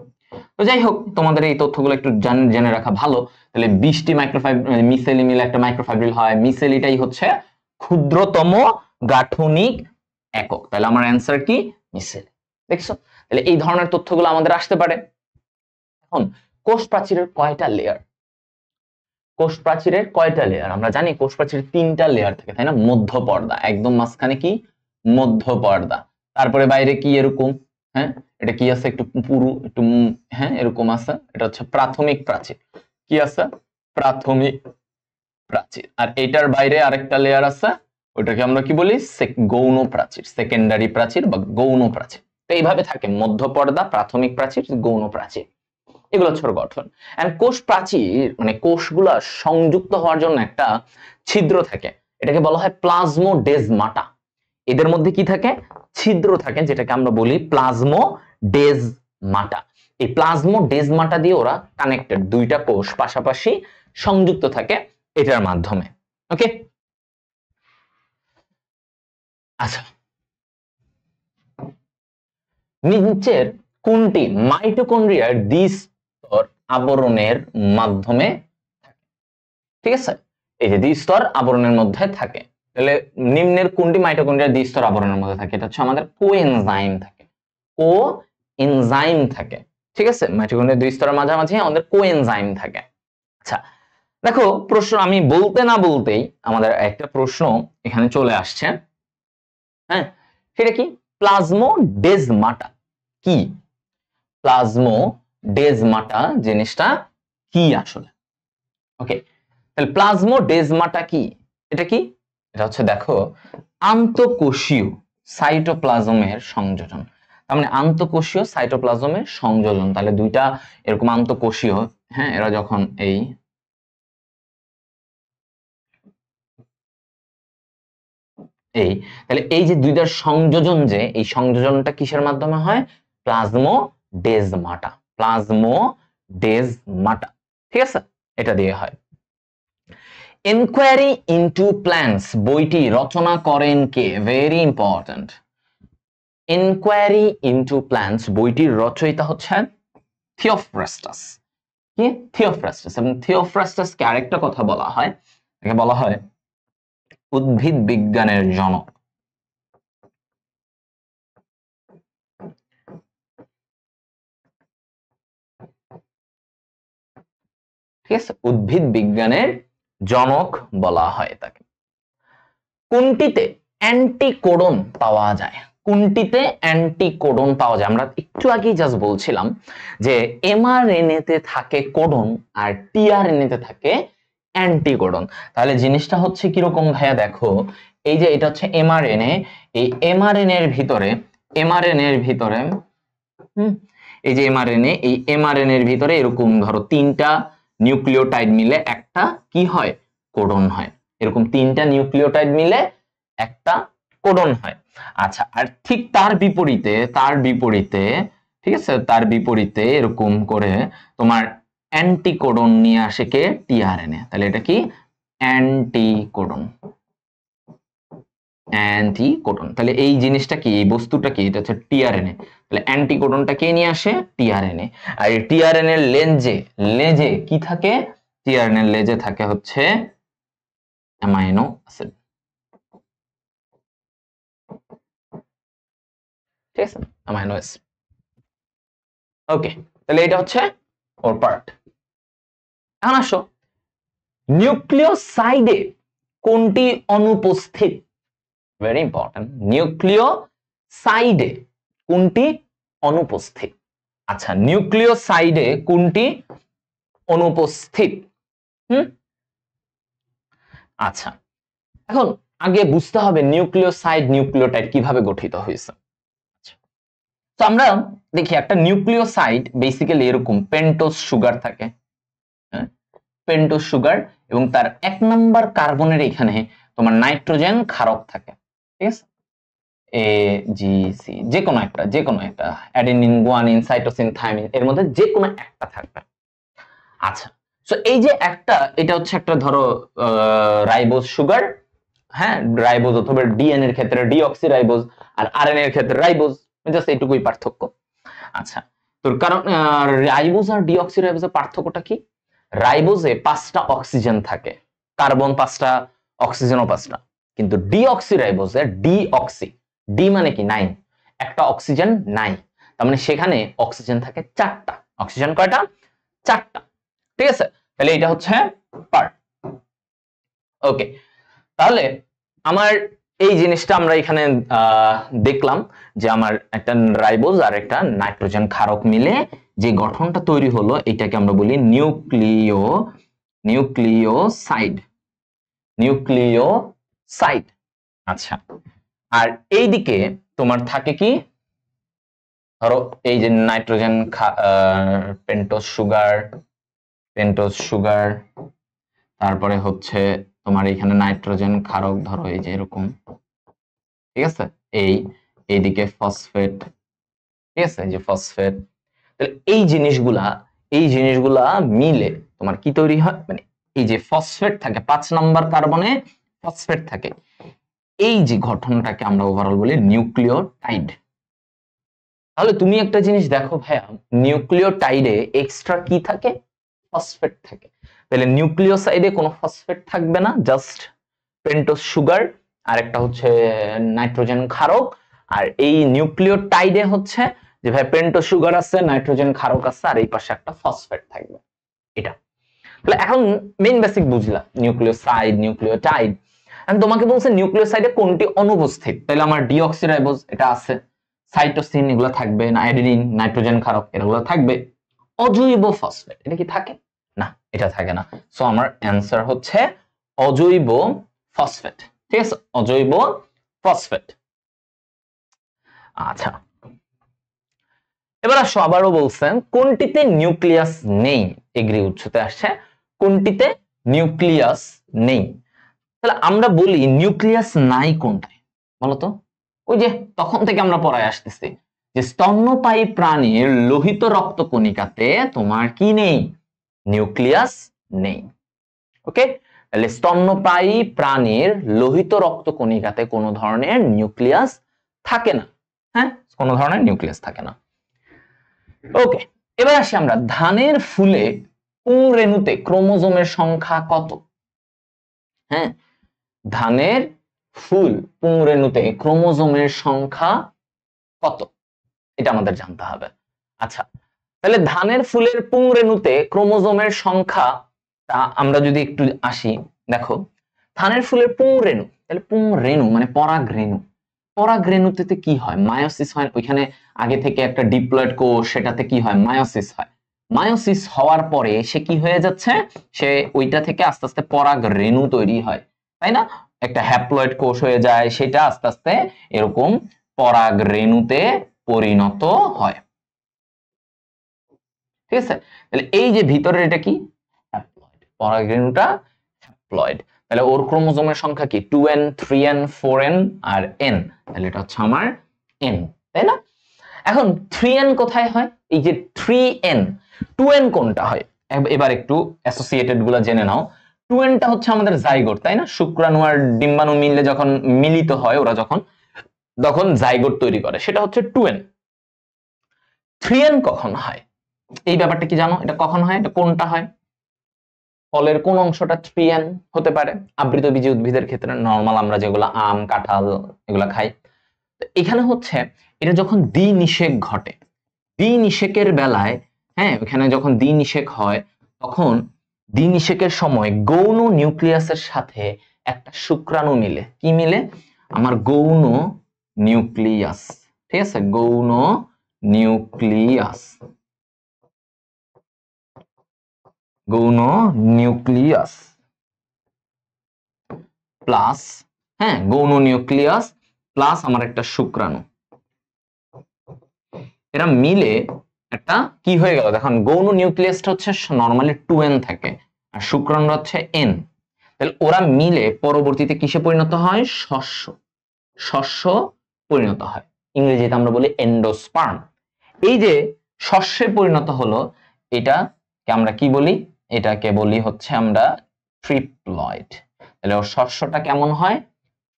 তো যাই হোক, তোমাদের এই তথ্যগুলো একটু জেনে রাখা ভালো। তাহলে 20টি মিসেলি মিলে একটা মাইক্রোফাইব্রিল হয়। মিসেলিটাই হচ্ছে ক্ষুদ্রতম গাঠনিক একক। তাহলে আমার অ্যান্সার কি? মিসেলি। দেখছো, তাহলে এই ধরনের তথ্যগুলো আমাদের আসতে পারে। এখন কোষ প্রাচীরের কয়টা লেয়ার? কোষ প্রাচীরের কয়টা লেয়ার? আমরা জানি কোষ প্রাচীরের 3টা লেয়ার থাকে, তাই না? মধ্য পর্দা, একদম মাঝখানে কি? মধ্য পর্দা। তারপরে বাইরে কি এরকম, হ্যাঁ, এটা কি আছে? একটু পুরু, একটু হ্যাঁ এরকম আছে। এটা হচ্ছে প্রাথমিক প্রাচীর। কি আছে? প্রাথমিক প্রাচীর। আর এটার বাইরে আরেকটা লেয়ার আছে, ওটাকে আমরা কি বলি? গৌণ প্রাচীর, সেকেন্ডারি প্রাচীর বা গৌণ প্রাচীর। তো এইভাবে থাকে মধ্য পর্দা, প্রাথমিক প্রাচীর, গৌণ প্রাচীর। এগুলো হচ্ছে গঠন। এন্ড কোষ প্রাচীর মানে কোষগুলা সংযুক্ত হওয়ার জন্য একটা ছিদ্র থাকে, এটাকে বলা হয় প্লাজমোডেজমাটা। এদের মধ্যে কি থাকে? ছিদ্র থাকে, যেটাকে আমরা বলি প্লাজমোডেজমাটা। এই প্লাজমোডেজমাটা দিয়ে ওরা কানেক্টেড, দুইটা কোষ পাশাপাশি সংযুক্ত থাকে এটার মাধ্যমে। ওকে, আচ্ছা, নিচের কোনটি মাইটোকন্ড্রিয়ার দ্বিস্তর আবরণের মাধ্যমে? ঠিক আছে, এই যে দ্বিস্তর আবরণের মধ্যে থাকে, তাহলে নিম্নের কোনটি মাইটোকন্ড্রিয়ার দ্বিস্তর আবরণের মধ্যে থাকে? এটা হচ্ছে আমাদের কোএনজাইম থাকে, কোএনজাইম থাকে। ঠিক আছে, মাইটোকন্ড্রিয়ার দ্বিস্তরের মাঝামাঝি আমাদের কোএনজাইম থাকে। আচ্ছা, দেখো প্রশ্ন আমি বলতে না বলতেই আমাদের একটা প্রশ্ন এখানে চলে আসছে। হ্যাঁ, সেটা কি? প্লাজমোডেজমাটা কি? প্লাজমোডেজমাটা জিনিসটা কি আসলে? ওকে, তাহলে প্লাজমোডেজমাটা কি? এটা কি? এটা হচ্ছে দেখো আন্তঃকোষীয় সাইটোপ্লাজমের সংযোজন। তার মানে আন্তঃকোষীয় সাইটোপ্লাজমের সংযোজন। তাহলে দুইটা এরকম আন্তঃকোষীয়, হ্যাঁ, এরা যখন তাহলে এই যে দুইটার সংযোজন, যে এই সংযোজনটা কিসের মাধ্যমে হয়? প্লাজমোডেজমাটা, প্লাজমোডেজমাটা। ঠিক আছে, এটা দিয়ে হয়। ইনকোয়ারি ইনটু প্ল্যান্টস বইটি রচনা করেন কে? Very important. Inquiry into plants বইটির রচয়িতা হচ্ছেন থিওফ্রাস্টাস। কি? থিওফ্রাস্টাস। এবং থিওফ্রাস্টাসকে আরেকটা কথা বলা হয়, একে বলা হয় উদ্ভিদ বিজ্ঞানের জনক। ঠিক আছে, উদ্ভিদ বিজ্ঞানের জনক বলা হয় তাকে। কোনটিতে অ্যান্টিকোডন পাওয়া যায়? কোনটিতে অ্যান্টিকোডন পাওয়া যায়? আমরা একটু আগেই জাস্ট বলছিলাম যে এমআরএনএ তে থাকে কোডন আর টিআরএনএ তে থাকে অ্যান্টিকোডন। তাহলে জিনিসটা হচ্ছে কিরকম ভাইয়া? দেখো, এই যে এটা হচ্ছে এমআরএনএ, এই এমআরএনএ এর ভিতরে, এই যে এমআরএনএ, এই এমআরএনএ এর ভিতরে এরকম ধরো 3টা নিউক্লিওটাইড মিলে একটা কি হয়? কোডন হয়। এরকম 3টা নিউক্লিওটাইড মিলে একটা কোডন হয়। আচ্ছা, আর ঠিক তার বিপরীতে, ঠিক আছে, তার বিপরীতে এরকম করে তোমার অ্যান্টিকোডন নিয়ে আসে কে? টিআরএনএ। তাহলে এটা কি? অ্যান্টিকোডন। অ্যান্টিকোডন। তাহলে এই জিনিসটা কি, এই বস্তুটা কি, এটা হচ্ছে টিআরএনএ। তাহলে অ্যান্টিকোডনটা কে নিয়ে আসে, টিআরএনএ। আর এই টিআরএনএ এর লেজে কি থাকে, টিআরএনএ এর লেজে থাকে হচ্ছে অ্যামাইনো অ্যাসিড। ঠিক আছে, অ্যামাইনো অ্যাসিড। ওকে, তাহলে এটা হচ্ছে ওর পার্ট। এখন আসো, নিউক্লিওসাইডে কোনটি অনুপস্থিত? ভেরি ইম্পর্টেন্ট, নিউক্লিওসাইডে কোনটি অনুপস্থিত? আচ্ছা, নিউক্লিওসাইডে কোনটি অনুপস্থিত? আচ্ছা, এখন আগে বুঝতে হবে নিউক্লিওসাইড নিউক্লিওটাইড কিভাবে গঠিত হয়েছে। তো আমরা দেখি একটা নিউক্লিওসাইড বেসিক্যালি এরকম পেন্টোজ সুগার থাকে, পেন্টোজ সুগার, এবং তার 1 নম্বর কার্বনের এখানে তোমার নাইট্রোজেন ক্ষারক থাকে। ঠিক আছে, AGC, যে কোনো একটা অ্যাডেনিন, গুয়ানিন, সাইটোসিন, থাইমিন, এর মধ্যে যে কোনো একটা থাকবে। আচ্ছা, সো এই যে একটা, এটা হচ্ছে একটা ধরো রাইবোজ সুগার, হ্যাঁ, রাইবোজ অথবা ডিএন এর ক্ষেত্রে ডিঅক্সি রাইবোজ, আর আরএনএ এর ক্ষেত্রে রাইবোজ, জাস্ট এইটুকুই পার্থক্য। আচ্ছা, তো কারণ রাইবোজ আর ডিঅক্সি রাইবোজের পার্থক্যটা কি, রাইবোজে 5টা অক্সিজেন থাকে, কার্বন 5টা, অক্সিজেনও 5টা, কিন্তু ডিঅক্সি রাইবোজে ডিঅক্সি, ডি মানে কি 9, একটা অক্সিজেন নাই, তার মানে সেখানে অক্সিজেন থাকে 4টা। অক্সিজেন কয়টা, 4টা। ঠিক আছে, তাহলে এটা হচ্ছে পার্ট। ওকে, তাহলে আমার এই জিনিসটা আমরা এখানে দেখলাম যে আমার একটা রাইবোজ আর একটা নাইট্রোজেন ক্ষারক মিলে যে গঠনটা তৈরি হলো, এটাকে আমরা বলি নিউক্লিওসাইড। আচ্ছা, আর এইদিকে তোমার থাকে কি, ধরো এই যে নাইট্রোজেন, পেন্টোজ সুগার, তারপরে হচ্ছে তোমার এখানে নাইট্রোজেন ক্ষারক, ধরো এই যে এরকম, ঠিক আছে, এইদিকে ফসফেট, ঠিক আছে, এই যে ফসফেট। তাহলে এই জিনিসগুলা মিলে তোমার কি তৈরি হয়, মানে এই যে ফসফেট থাকে, 5 নম্বর কার্বনে ফসফেট থাকে, এই যে গঠনটাকে আমরা ওভারঅল বলি নিউক্লিওটাইড। তাহলে তুমি একটা জিনিস দেখো ভাইয়া, নিউক্লিওটাইডে এক্সট্রা কি থাকে, ফসফেট থাকে। তাহলে নিউক্লিওসাইডে কোনো ফসফেট থাকবে না, জাস্ট পেন্টোজ সুগার আর একটা হচ্ছে নাইট্রোজেন ক্ষারক। আর এই নিউক্লিওটাইডে হচ্ছে যে ভাই পেন্টোজ সুগার আছে, নাইট্রোজেন ক্ষারক আছে, আর এই পাশে একটা ফসফেট থাকবে। এটা তাহলে এখন মেইন বেসিক বুঝলা, নিউক্লিওসাইড নিউক্লিওটাইড। আমি তোমাকে বলছি নিউক্লিওসাইডে কোনটি অনুপস্থিত, তাহলে আমার ডিঅক্সিরাইবোজ এটা আছে, সাইটোসিন এগুলো থাকবে, না অ্যাডেনিন, নাইট্রোজেন ক্ষারক এগুলো থাকবে। অজৈব ফসফেট এটা কি থাকে, না এটা থাকে না। সো আমার অ্যান্সার হচ্ছে অজৈব ফসফেট। ঠিক আছে, অজৈব ফসফেট। আচ্ছা, এবার আসো, আবারও বলছেন কোনটিতে নিউক্লিয়াস নেই, এগ্রি উচ্চতে আসছে, কোনটিতে নিউক্লিয়াস নেই। তাহলে আমরা বলি নিউক্লিয়াস নাই কোনটায় বলতো, ওই যে তখন থেকে আমরা পড়ায় আসতেছি যে স্তন্যপায়ী প্রাণীর লোহিত রক্তকণিকাতে তোমার কি নেই, নিউক্লিয়াস নেই। ওকে, তাহলে স্তন্যপায়ী প্রাণীর লোহিত রক্তকণিকাতে কোনো ধরনের নিউক্লিয়াস থাকে না, হ্যাঁ, কোনো ধরনের নিউক্লিয়াস থাকে না। ওকে, এবার আসি আমরা, ধানের ফুলে পুংরেণুতে ক্রোমোজোমের সংখ্যা কত? হ্যাঁ, ধানের ফুল পুংরেণুতে ক্রোমোজোমের সংখ্যা কত, এটা আমাদের জানতে হবে। আচ্ছা, তাহলে ধানের ফুলের পুংরেণুতে ক্রোমোজোমের সংখ্যা আমরা যদি একটু আসি, দেখো ধানের ফুলের পুংরেণু, তাহলে পুংরেণু মানে পরাগরেণু, পরাগরেণুতে কি হয়, মায়োসিস হয়। ওইখানে আগে থেকে একটা ডিপ্লয়েড কোষ, সেটাতে কি হয়, মায়োসিস হয়। মায়োসিস হওয়ার পরে সে কি হয়ে যাচ্ছে, সে ওইটা থেকে আস্তে আস্তে পরাগরেণু তৈরি হয়, তাই না, একটা হ্যাপ্লয়েড কোষ হয়ে যায়, সেটা আস্তে আস্তে এরকম পরাগরেণুতে পরিণত হয়। ঠিক আছে, তাহলে এই যে ভিতরে এটা কি, হ্যাপ্লয়েড, পরাগরেণুটা হ্যাপ্লয়েড। তাহলে ওর ক্রোমোজোমের সংখ্যা কি, 2n 3n 4n আর n, তাহলে এটা হচ্ছে আমার n, তাই না। এখন 3n কোথায় হয়, এই যে 3n, 2n কোনটা হয়, এবার একটু অ্যাসোসিয়েটেড গুলা জেনে নাও। টুয়েনটা হচ্ছে আমাদের জাইগোট, তাই না? শুক্রাণু আর ডিম্বাণু মিললে যখন মিলিত হয় ওরা তখন জাইগোট তৈরি করে, সেটা হচ্ছে টুয়েন। থ্রিয়েন কখন হয় এই ব্যাপারটা কি জানো? এটা কখন হয়, এটা কোনটা হয়? ফলের কোন অংশটা থ্রিয়েন হতে পারে? আবৃতবীজী উদ্ভিদের ক্ষেত্রে নরমাল আমরা যেগুলো আম কাঁঠাল এগুলা খাই। এখানে হচ্ছে এটা যখন দ্বিনিষেক ঘটে, দ্বিনিষেকের বেলায়, হ্যাঁ, এখানে যখন দ্বিনিষেক হয় তখন দ্বিনিষেকের সময় গৌণ নিউক্লিয়াসের সাথে একটা শুক্রাণু মিলে, কি মিলে? আমার গৌণ নিউক্লিয়াস, ঠিক আছে, গৌণ নিউক্লিয়াস, গৌণ নিউক্লিয়াস প্লাস, হ্যাঁ, গৌণ নিউক্লিয়াস প্লাস আমার একটা শুক্রাণু, এরা মিলে একটা কি হয়ে গেল দেখুন, গৌণ নিউক্লিয়াসটা হচ্ছে নরমালি 2n থাকে আর শুক্রাণু হচ্ছে n, তাহলে ওরা মিলে পরবর্তীতে কিসে পরিণত হয়? শস্য পরিণত হয়, ইংরেজিতে আমরা বলি এন্ডোস্পার্ম। এই যে শস্যে পরিণত হলো, এটাকে আমরা কি বলি? এটাকে বলি হচ্ছে আমরা ট্রিপ্লয়েড। তাহলে ওর শস্যটা কেমন হয়?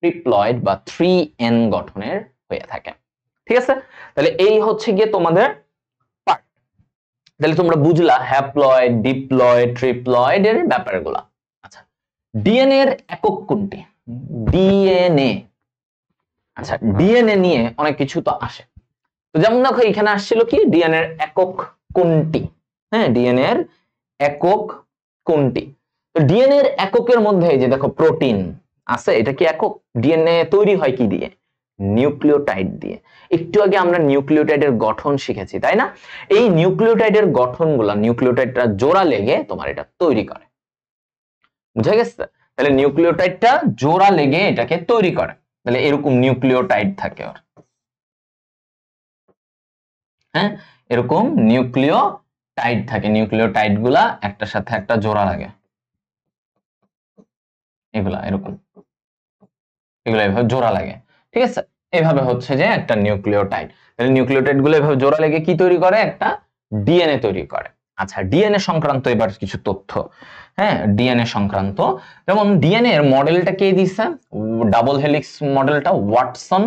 ট্রিপ্লয়েড বা 3n গঠনের হয়ে থাকে, ঠিক আছে? তাহলে এই হচ্ছে গিয়ে তোমাদের পার্ট। তাহলে তোমরা বুঝলা হ্যাপ্লয়েড, ডিপ্লয়েড, ট্রিপ্লয়েড এর ব্যাপারগুলো। আচ্ছা, ডিএনএ এর একক কোনটি? ডিএনএ, আচ্ছা, ডিএনএ নিয়ে অনেক কিছু তো আসে। তো যেমন দেখো এখানে আসছিল কি, ডিএনএ এর একক কোনটি? হ্যাঁ, ডিএনএ এর একক কোনটি? তো ডিএনএ এর এককের মধ্যে এই যে দেখো প্রোটিন আছে, এটা কি একক? ডিএনএ তৈরি হয় কি দিয়ে? নিউক্লিওটাইড দিয়ে। একটু আগে আমরা নিউক্লিওটাইডের গঠন শিখেছি, তাই না? এই নিউক্লিওটাইডের গঠনগুলা, নিউক্লিওটাইডটা জোড়া লেগে তোমার এটা তৈরি করে, বুঝা গেছে? তাহলে নিউক্লিওটাইডটা জোড়া লেগে এটাকে তৈরি করে, তাহলে এরকম নিউক্লিওটাইড থাকে ওর, হ্যাঁ, এরকম নিউক্লিওটাইড থাকে। নিউক্লিওটাইড গুলা একটার সাথে একটা জোড়া লাগে, এগুলা এরকম, এগুলো এভাবে জোড়া লাগে, ঠিক আছে? এইভাবে হচ্ছে যে একটা নিউক্লিওটাইড, তাহলে নিউক্লিওটাইড গুলো এভাবে জোড়া লেগে কি তৈরি করে? একটা ডিএনএ তৈরি করে। আচ্ছা, ডিএনএ সংক্রান্ত এবার কিছু তথ্য, হ্যাঁ, ডিএনএ সংক্রান্ত। যেমন ডিএনএ এর মডেলটা কে দিছে? ডাবল হেলিক্স মডেলটা ওয়াটসন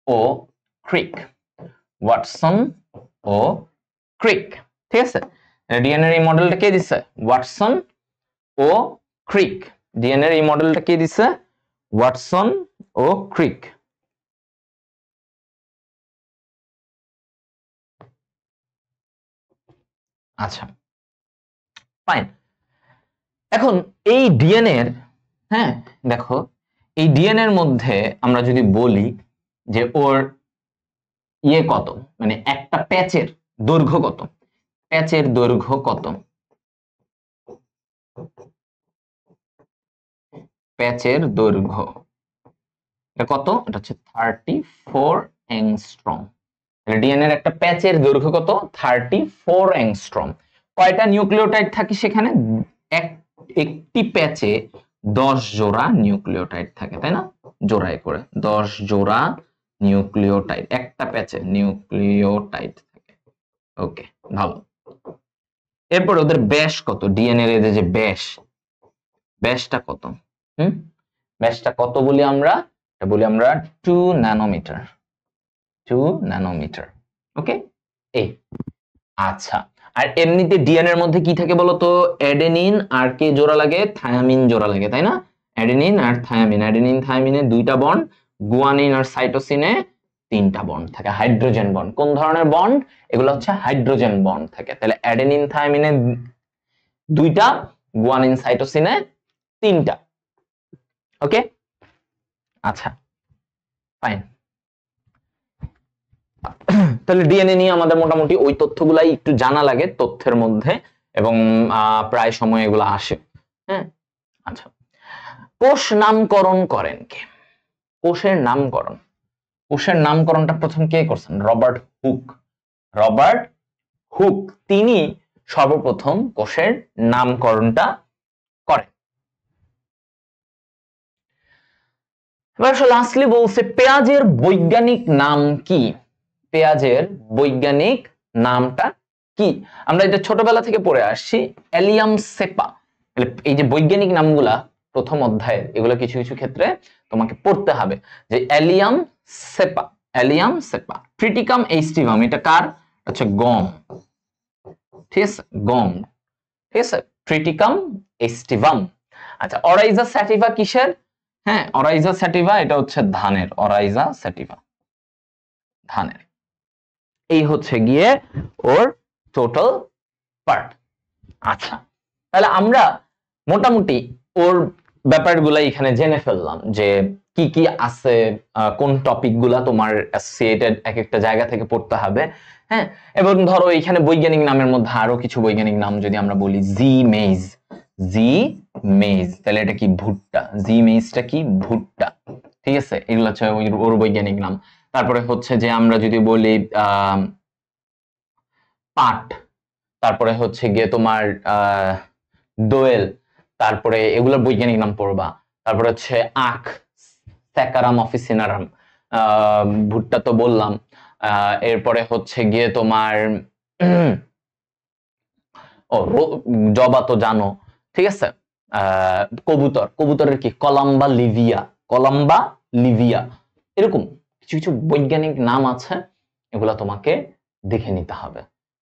ও ক্রিক, ওয়াটসন ও ক্রিক, ঠিক আছে? ডিএনএ এর এই মডেলটা কে দিছে? ওয়াটসন ও ক্রিক। ডিএনএ এর এই মডেলটা কে দিছে? ওয়াটসন ও ক্রিক। আচ্ছা, ফাইন। এখন এই ডিএনএ এর, হ্যাঁ, দেখো এই ডিএনএ এর মধ্যে আমরা যদি বলি যে ওর ইয়ে কত, মানে একটা প্যাচের দৈর্ঘ্য কত? প্যাচের দৈর্ঘ্য কত? প্যাচের দৈর্ঘ্য এটা কত? এটা হচ্ছে 34 অ্যাংস্ট্রম। ডিএনএ এর একটা প্যাচের দৈর্ঘ্য কত? 34 অ্যাংস্ট্রম। কয়টা নিউক্লিওটাইড থাকে সেখানে? একটি প্যাচে 10 জোড়া নিউক্লিওটাইড থাকে, তাই না? জোড়ায় করে 10 জোড়া নিউক্লিওটাইড একটা প্যাচে নিউক্লিওটাইড থাকে। ওকে, ভালো। এরপর ওদের ব্যাস কত? ডিএনএ এর যে ব্যাসটা কত? ব্যাসটা কত বলি আমরা? এটা বলি আমরা 2 ন্যানোমিটার, 2 ন্যানোমিটার। ওকে, এই আচ্ছা। আর এমনিতে ডিএনএ এর মধ্যে কি থাকে বলতো? অ্যাডেনিন আর কে জোড়া লাগে? থায়ামিন জোড়া লাগে, তাই না? অ্যাডেনিন আর থায়ামিন, অ্যাডেনিন থায়ামিনে 2টা বন্ড, গুয়ানিন আর সাইটোসিনে 3টা বন্ড থাকে, হাইড্রোজেন বন্ড। কোন ধরনের বন্ড এগুলো? হচ্ছে হাইড্রোজেন বন্ড থাকে। তাহলে অ্যাডেনিন থায়ামিনে 2টা, গুয়ানিন সাইটোসিনে 3টা। ওকে, আচ্ছা, ফাইন। তাহলে ডিএনএ নিয়ে আমাদের মোটামুটি ওই তথ্যগুলাই একটু জানা লাগে তথ্যের মধ্যে, এবং প্রায় সময় এগুলো আসে, হ্যাঁ। আচ্ছা, কোষ নামকরণ করেন কে? কোষের নামকরণটা প্রথম কে করছেন? Robert Hooke. রবার্ট হুক তিনি সর্বপ্রথম কোষের নামকরণটা করেন। এবার লাস্টলি বলছে পেঁয়াজের বৈজ্ঞানিক নাম কি? পেঁয়াজের বৈজ্ঞানিক নামটা কি? আমরা এটা ছোটবেলা থেকে পড়ে আসছি, অ্যালিয়াম সেপা। এই যে বৈজ্ঞানিক নামগুলা প্রথম অধ্যায়ে, এগুলো কিছু কিছু ক্ষেত্রে তোমাকে পড়তে হবে। যে অ্যালিয়াম সেপা, অ্যালিয়াম সেপা, ট্রিটিকাম এস্টিভাম, এটা কার? আচ্ছা গম, ঠিক আছে, গম, ঠিক আছে, ট্রিটিকাম এস্টিভাম। আচ্ছা অরাইজা স্যাটিভা কিসের? হ্যাঁ অরাইজা স্যাটিভা এটা হচ্ছে ধানের, অরাইজা স্যাটিভা ধানের। এই হচ্ছে গিয়ে ওর টোটাল পার্ট। আচ্ছা তাহলে আমরা মোটামুটি ওর ব্যাপারগুলো এখানে জেনে ফেললাম যে কি কি আছে, কোন টপিক গুলা তোমার অ্যাসোসিয়েটেড এক একটা জায়গা থেকে পড়তে হবে। হ্যাঁ, এবং ধরো এখানে বৈজ্ঞানিক নামের মধ্যে আরো কিছু বৈজ্ঞানিক নাম যদি আমরা বলি, জি মেজ, জি মেজ, তাহলে এটা কি? ভুট্টা। জি মেজটা কি? ভুট্টা, ঠিক আছে, এগুলো হচ্ছে ওর বৈজ্ঞানিক নাম। তারপরে হচ্ছে যে আমরা যদি বলি পাট, তারপরে হচ্ছে গিয়ে তোমার দোয়েল, তারপরে এগুলোর বৈজ্ঞানিক নাম পড়বা। তারপরে হচ্ছে আখ, স্যাকারাম অফিসিনারাম, ভুট্টা তো বললাম। এরপরে হচ্ছে গিয়ে তোমার ও জবা তো জানো, ঠিক আছে। কবুতর, কবুতরের কি? কলাম্বা লিভিয়া, কলাম্বা লিভিয়া, এরকম কিছু কিছু বৈজ্ঞানিক নাম আছে, এগুলা তোমাকে দেখে নিতে হবে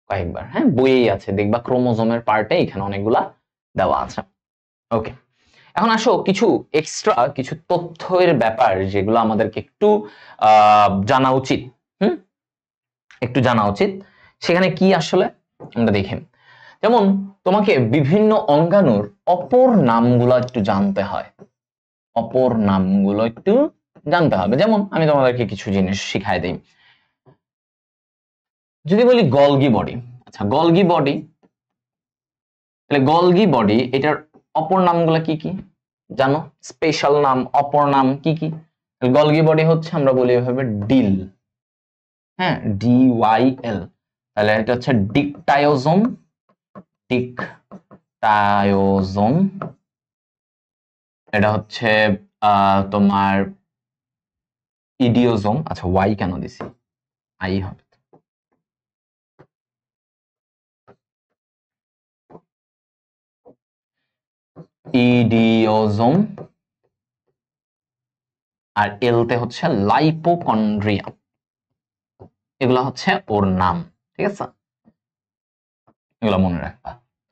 কয়েকবার। হ্যাঁ বইয়েই আছে, দেখবা ক্রোমোজোমের পার্টে এখানে অনেকগুলা দেওয়া আছে। ওকে, এখন আসো কিছু এক্সট্রা কিছু তথ্যের ব্যাপার যেগুলো আমাদেরকে একটু জানা উচিত। একটু জানা উচিত, সেখানে কি আসলে আমরা দেখি। যেমন তোমাকে বিভিন্ন অঙ্গাণুর অপর নামগুলো একটু জানতে হয়, অপর নামগুলো একটু জানতে হবে। যেমন আমি তোমাদেরকে কিছু জিনিস শিখাই দিই। যদি বলি গলগি বডি, আচ্ছা গলগি বডি, তাহলে গলগি বডি এটার অপর নামগুলো কি কি জানো? স্পেশাল নাম, অপর নাম কি কি? গলগি বডি হচ্ছে আমরা বলি এভাবে ডিল, হ্যাঁ DYL, তাহলে এটা হচ্ছে ডিকটায়োজোম, ডিকটায়োজোম, এটা হচ্ছে তোমার ইডিওজোম। আচ্ছা ওয়াই কেন দিছি, আই হবে। ইডিওজোম, আর এলতে হচ্ছে লাইপোকন্ড্রিয়া, এগুলা হচ্ছে ওর নাম, ঠিক আছে, এগুলো মনে রাখবা।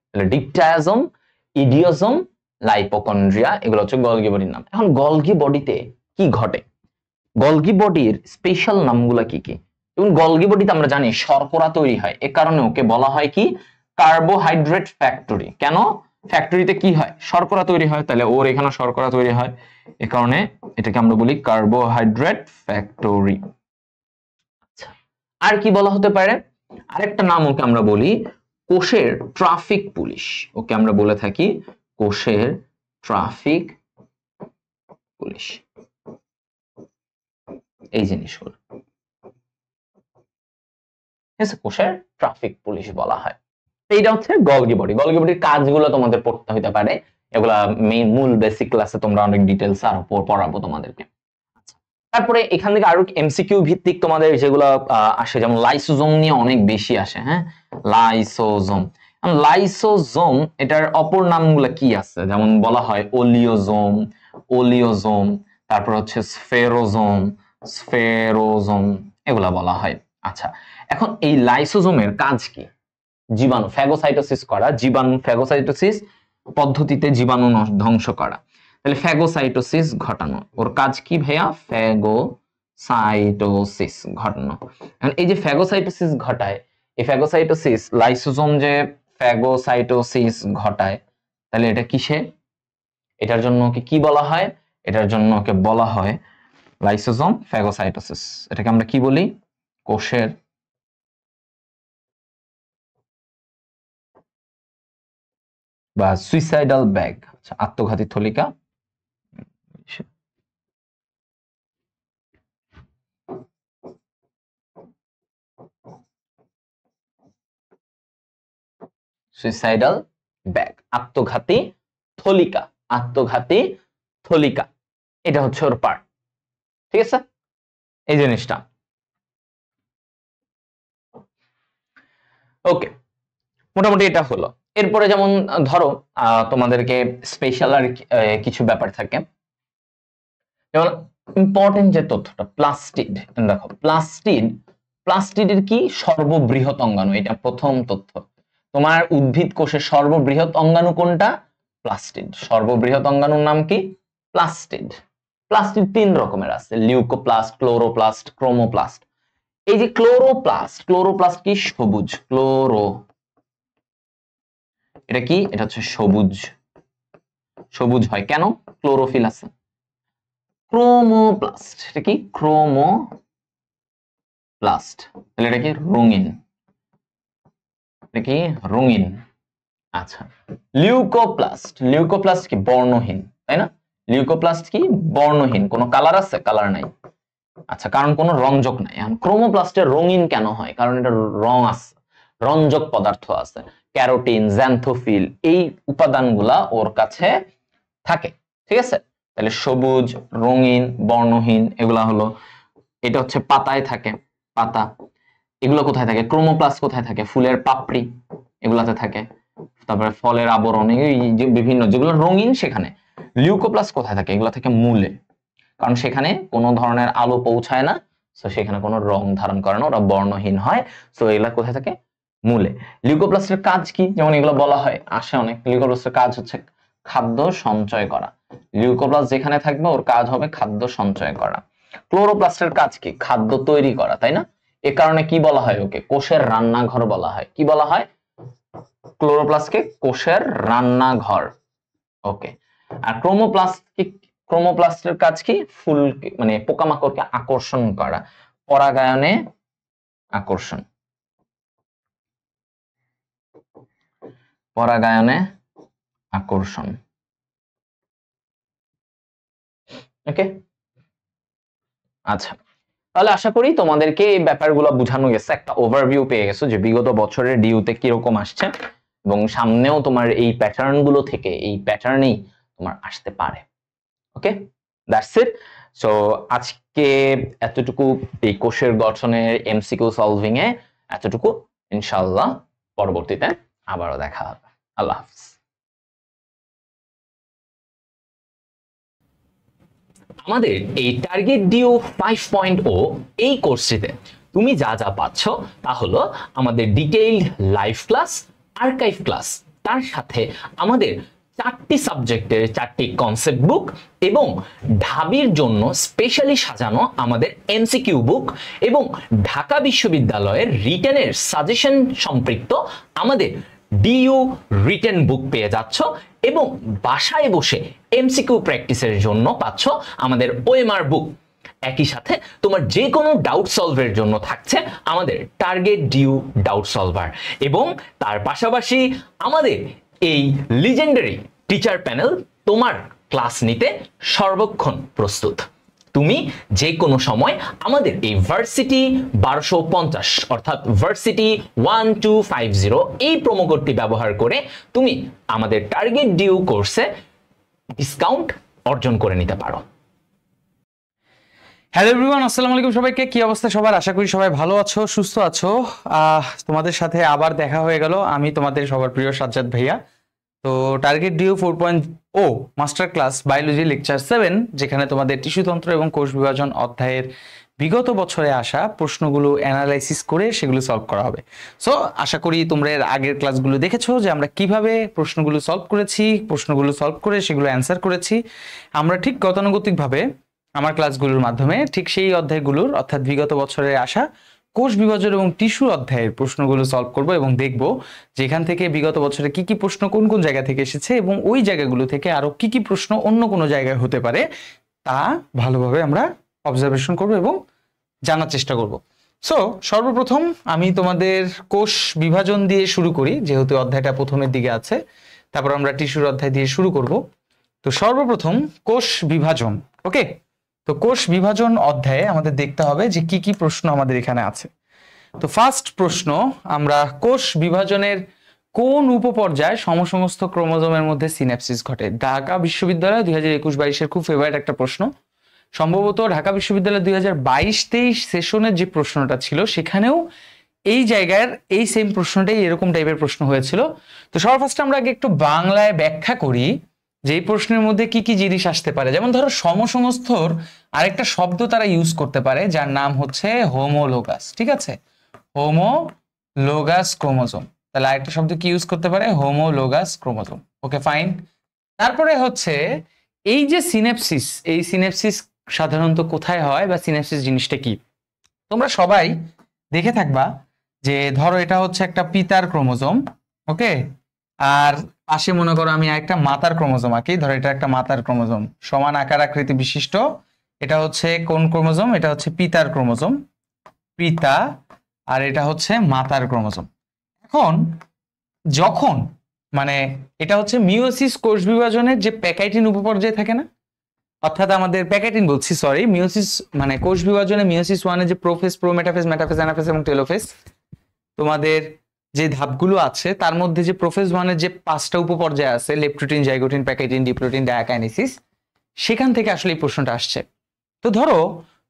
তাহলে ডিকটায়োজোম, ইডিওজোম, লাইপোকন্ড্রিয়া, এগুলো হচ্ছে গলগি বডির নাম। এখন গলগি বডিতে কি ঘটে, গলগি বডির স্পেশাল নামগুলো কি কি? এবং গলগি বডিতে আমরা জানি শর্করা তৈরি হয়, এ কারণে ওকে বলা হয় কি? Carbohydrate factory. কেন? ফ্যাক্টরিতে কি হয়? শর্করা তৈরি হয়, তাহলে ওর এখানে শর্করা তৈরি হয়, এ কারণে এটাকে আমরা বলি কার্বোহাইড্রেট ফ্যাক্টরি। আচ্ছা, আর কি বলা হতে পারে? আরেকটা নাম ওকে আমরা বলি কোষের ট্রাফিক পুলিশ, ওকে আমরা বলে থাকি কোষের ট্রাফিক পুলিশ। এই জিনিসগুলো কোষের ট্রাফিক পুলিশ বলা হয়। এইটা হচ্ছে গলগি বডি। গলগি বডির কাজগুলো তোমাদের পড়তে হতে পারে, এগুলা মেইন মূল বেসিক ক্লাসে তোমরা অনেক ডিটেইলস আর পড়াবো তোমাদেরকে। তারপরে এখান থেকে আরো এমসিকিউ ভিত্তিক তোমাদের যেগুলো আসে, যেমন লাইসোজোম নিয়ে অনেক বেশি আসে। হ্যাঁ লাইসোজোম, লাইসোজোম এটার অপর নামগুলো কি আছে? যেমন বলা হয় ওলিওজোম, ওলিওজোম, তারপর হচ্ছে স্ফেরোজোম, স্ফেরোজোম, এগুলা বলা হয়। আচ্ছা এখন এই লাইসোজোমের কাজ কি? জীবাণু ফ্যাগোসাইটোসিস করা, জীবাণু ফ্যাগোসাইটোসিস পদ্ধতিতে জীবাণু ধ্বংস করা, তাহলে ফ্যাগোসাইটোসিস ঘটানো, ওর কাজ কি ভাইয়া? ফ্যাগোসাইটোসিস ঘটানো। এখন এই যে ফ্যাগোসাইটোসিস ঘটায়, এই ফ্যাগোসাইটোসিস লাইসোজোম যে ফ্যাগোসাইটোসিস ঘটায়, তাহলে এটা কিসে? এটার জন্য ওকে কি বলা হয়? এটার জন্য ওকে বলা হয় লাইসোজোম ফ্যাগোসাইটোসিস। এটাকে আমরা কি বলি? কোষের বা সুইসাইডাল ব্যাগ, আত্মঘাতী থলিকা। সুইসাইডাল ব্যাগ, আত্মঘাতী থলিকা, আত্মঘাতী থলিকা, এটা হচ্ছে ওর পার্ট। ঠিক আছে, এই জিনিসটা ওকে, মোটামুটি এটা হলো। এরপরে যেমন ধরো তোমাদেরকে স্পেশাল আর কিছু ব্যাপার থাকে, যেমন ইম্পর্টেন্ট যে তথ্যটা প্লাস্টিড। দেখো প্লাস্টিডের কি সর্ববৃহৎ অঙ্গাণু, এটা প্রথম তথ্য। তোমার উদ্ভিদ কোষের সর্ববৃহৎ অঙ্গাণু কোনটা? প্লাস্টিড। সর্ববৃহৎ অঙ্গাণুর নাম কি? প্লাস্টিড। প্লাস্টিড 3 রকমের আছে, লিউকোপ্লাস্ট, ক্লোরোপ্লাস্ট, ক্রোমোপ্লাস্ট। এই যে ক্লোরোপ্লাস্ট কি? সবুজ। এটা কি? এটা হচ্ছে সবুজ হয় কেন? ক্লোরোফিল আছে। ক্রোমোপ্লাস্ট, এটা কি? ক্রোমোপ্লাস্ট, তাহলে এটা কি? রঙিন। এটা কি? রঙিন। আচ্ছা, লিউকোপ্লাস্ট কি? বর্ণহীন, তাই না? লিউকোপ্লাস্ট কি? বর্ণহীন, কোনো কালার আছে? কালার নাই। আচ্ছা, কারণ কোনো রঞ্জক নাই। এখন ক্রোমোপ্লাস্টের রঙিন কেন হয়? কারণ এটা রং আছে, রঞ্জক পদার্থ আছে, ক্যারোটিন, জ্যান্থোফিল, এই উপাদানগুলা ওর কাছে থাকে। ঠিক আছে, তাহলে সবুজ, রঙিন, বর্ণহীন এগুলা হলো। এটা হচ্ছে পাতায় থাকে, পাতা। এগুলো কোথায় থাকে? ক্রোমোপ্লাস্ট কোথায় থাকে? ফুলের পাপড়ি এগুলাতে থাকে। তারপরে ফলের আবরণ, এই যে বিভিন্ন যেগুলো রঙিন সেখানে। লিউকোপ্লাস্ট কোথায় থাকে? এগুলো থাকে মূলে, কারণ সেখানে কোনো ধরনের আলো পৌঁছায় না, তো সেখানে কোনো রং ধারণ করে না, ওরা বর্ণহীন হয়। তো এগুলা কোথায় থাকে? মূলে। লিউকোপ্লাস্টের কাজ কি? যেমন এগুলো বলা হয়, আসে অনেক। লিউকোপ্লাস্টের কাজ হচ্ছে খাদ্য সঞ্চয় করা। লিউকোপ্লাস্ট যেখানে থাকবে ওর কাজ হবে খাদ্য সঞ্চয় করা। ক্লোরোপ্লাস্টের কাজ কি? খাদ্য তৈরি করা, তাই না? এ কারণে কি বলা হয় ওকে? কোষের রান্নাঘর বলা হয়। কি বলা হয়? ক্লোরোপ্লাস্টকে কোষের রান্নাঘর। ওকে। আর ক্রোমোপ্লাস্টের কাজ কি? ফুল মানে পোকামাকড়কে আকর্ষণ করা, পরাগায়নে আকর্ষণ। ওকে। আচ্ছা, তাহলে আশা করি তোমাদেরকে এই ব্যাপারগুলো বোঝানো গেছে, একটা ওভারভিউ পেয়ে গেছো যে বিগত বছরের ডিউতে কিরকম আসছে, এবং সামনেও তোমার এই প্যাটার্ন গুলো থেকে এই প্যাটার্নেই তোমার আসতে পারে। ওকে, দ্যাটস ইট। সো আজকে এতটুকু এই কোষের গঠনের এমসিকিউ সলভিং এ এতটুকু। ইনশাআল্লাহ পরবর্তীতে আবারও দেখা হবে। আল্লাহ হাফেজ। আমাদের এই টার্গেট ডিও 5.0 এই কোর্সটিতে তুমি যা যা পাচ্ছ তা হলো আমাদের detailed live class, archive class, তার সাথে আমাদের 4টি সাবজেক্টের 4টি কনসেপ্ট বুক এবং ঢাবির জন্য স্পেশালি সাজানো আমাদের এমসিকিউ বুক এবং ঢাকা বিশ্ববিদ্যালয়ের রিটেনের সাজেশন সম্পৃক্ত আমাদের ডিইউ রিটেন বুক পেয়ে যাচ্ছ, এবং বাসায় বসে এমসিকিউ প্র্যাকটিসের জন্য পাচ্ছ আমাদের ওএমআর বুক। একই সাথে তোমার যে কোনো ডাউট সলভের জন্য থাকছে আমাদের টার্গেট ডিউ ডাউট সলভার, এবং তার পাশাপাশি আমাদের এই লিজেন্ডারি টিচার প্যানেল তোমার ক্লাস নিতে সর্বক্ষণ প্রস্তুত। তুমি যে কোনো সময় আমাদের এই ভার্সিটি 1250 অর্থাৎ ভার্সিটি 1250 এই প্রোমো কোডটি ব্যবহার করে তুমি আমাদের টার্গেট ডিউ কোর্সে ডিসকাউন্ট অর্জন করে নিতে পারো। হ্যালো এভরিওয়ান, আসসালামু আলাইকুম সবাইকে। কি অবস্থা সবার? আশা করি সবাই ভালো আছো, সুস্থ আছো। তোমাদের সাথে আবার দেখা হয়ে গেল। আমি তোমাদের সবার প্রিয় সাজ্জাদ ভাইয়া। তো target due 4.0 master class biology lecture 7, যেখানে তোমাদের টিস্যুতন্ত্র এবং কোষ বিভাজন অধ্যায়ের বিগত বছরে আসা প্রশ্নগুলো অ্যানালাইসিস করে সেগুলো সলভ করা হবে। সো আশা করি তোমরা এর আগের ক্লাসগুলো দেখেছো যে আমরা কিভাবে প্রশ্নগুলো সলভ করেছি, প্রশ্নগুলো সলভ করে সেগুলো অ্যান্সার করেছি। আমরা ঠিক গতানুগতিকভাবে আমার ক্লাসগুলোর মাধ্যমে ঠিক সেই অধ্যায়গুলোর অর্থাৎ বিগত বছরে আসা কোষ বিভাজন এবং টিস্যু অধ্যায়ের প্রশ্নগুলো সলভ করব এবং দেখব যে এখান থেকে বিগত বছরে কি কি প্রশ্ন কোন কোন জায়গা থেকে এসেছে এবং ওই জায়গাগুলো থেকে আরো কি কি প্রশ্ন অন্য কোনো জায়গায় হতে পারে তা ভালোভাবে আমরা অবজারভেশন করব এবং জানার চেষ্টা করব। সো সর্বপ্রথম আমি তোমাদের কোষ বিভাজন দিয়ে শুরু করি, যেহেতু অধ্যায়টা প্রথমের দিকে আছে। তারপর আমরা টিস্যুর অধ্যায় দিয়ে শুরু করব। তো সর্বপ্রথম কোষ বিভাজন। ওকে, তো কোষ বিভাজন অধ্যায়ে আমাদের দেখতে হবে যে কি কি প্রশ্ন আমাদের এখানে আছে। তো ফার্স্ট প্রশ্ন, আমরা কোষ বিভাজনের কোন উপপর্যায়ে সমসমস্ত ক্রোমোজোমের মধ্যে সিন্যাপসিস ঘটে? ঢাকা বিশ্ববিদ্যালয় 2021-22 খুব ফেভারিট একটা প্রশ্ন। সম্ভবত ঢাকা বিশ্ববিদ্যালয় 2022-23 সেশনের যে প্রশ্নটা ছিল সেখানেও এই জায়গার এই সেম প্রশ্নটাই এরকম টাইপের প্রশ্ন হয়েছিল। তো সবার ফার্স্টে আমরা আগে একটু বাংলায় ব্যাখ্যা করি যে এই প্রশ্নের মধ্যে কি কি জিনিস আসতে পারে। যেমন ধরো সমসংস্থর আরেকটা শব্দ তারা ইউজ করতে পারে যার নাম হচ্ছে হোমোলোগাস, ঠিক আছে, হোমোলোগাস ক্রোমোজোম। তাহলে আরেকটা শব্দ কি ইউজ করতে পারে, হোমোলোগাস ক্রোমোজোম। Okay fine. তারপরে হচ্ছে এই যে সিনেপসিস, এই সিনেপসিস সাধারণত কোথায় হয় বা সিনেপসিস জিনিসটা কি, তোমরা সবাই দেখে থাকবা যে ধরো এটা হচ্ছে একটা পিতার ক্রোমোজোম, ওকে, আর পাশে মনে করো আমি একটা মাতার ক্রোমোজোম আঁকি, ধরো এটা একটা মাতার ক্রোমোজোম, সমান আকার আকৃতি বিশিষ্ট। এটা হচ্ছে কোন ক্রোমোজোম, এটা হচ্ছে পিতার ক্রোমোজোম, পিতা, আর এটা হচ্ছে মাতার ক্রোমোজোম। এখন যখন মানে এটা হচ্ছে মিওসিস কোষ বিভাজনের যে প্যাকাইটিন উপপর্যায়ে থাকে না, অর্থাৎ আমাদের প্যাকাইটিন বলছি সরি, মিওসিস মানে কোষ বিভাজনে মিওসিস ওয়ানে যে প্রোফেজ, প্রোমেটাফেজ, মেটাফেজ, অ্যানাফেজ এবং টেলোফেজ তোমাদের যে ধাপগুলো আছে তার মধ্যে যে প্রোফেজ ওয়ানের যে 5টা উপপর্যায় আছে, leptotene, zygotene, pachytene, diplotene, diakinesis, সেখান থেকে আসলে এই প্রশ্নটা আসছে। তো ধরো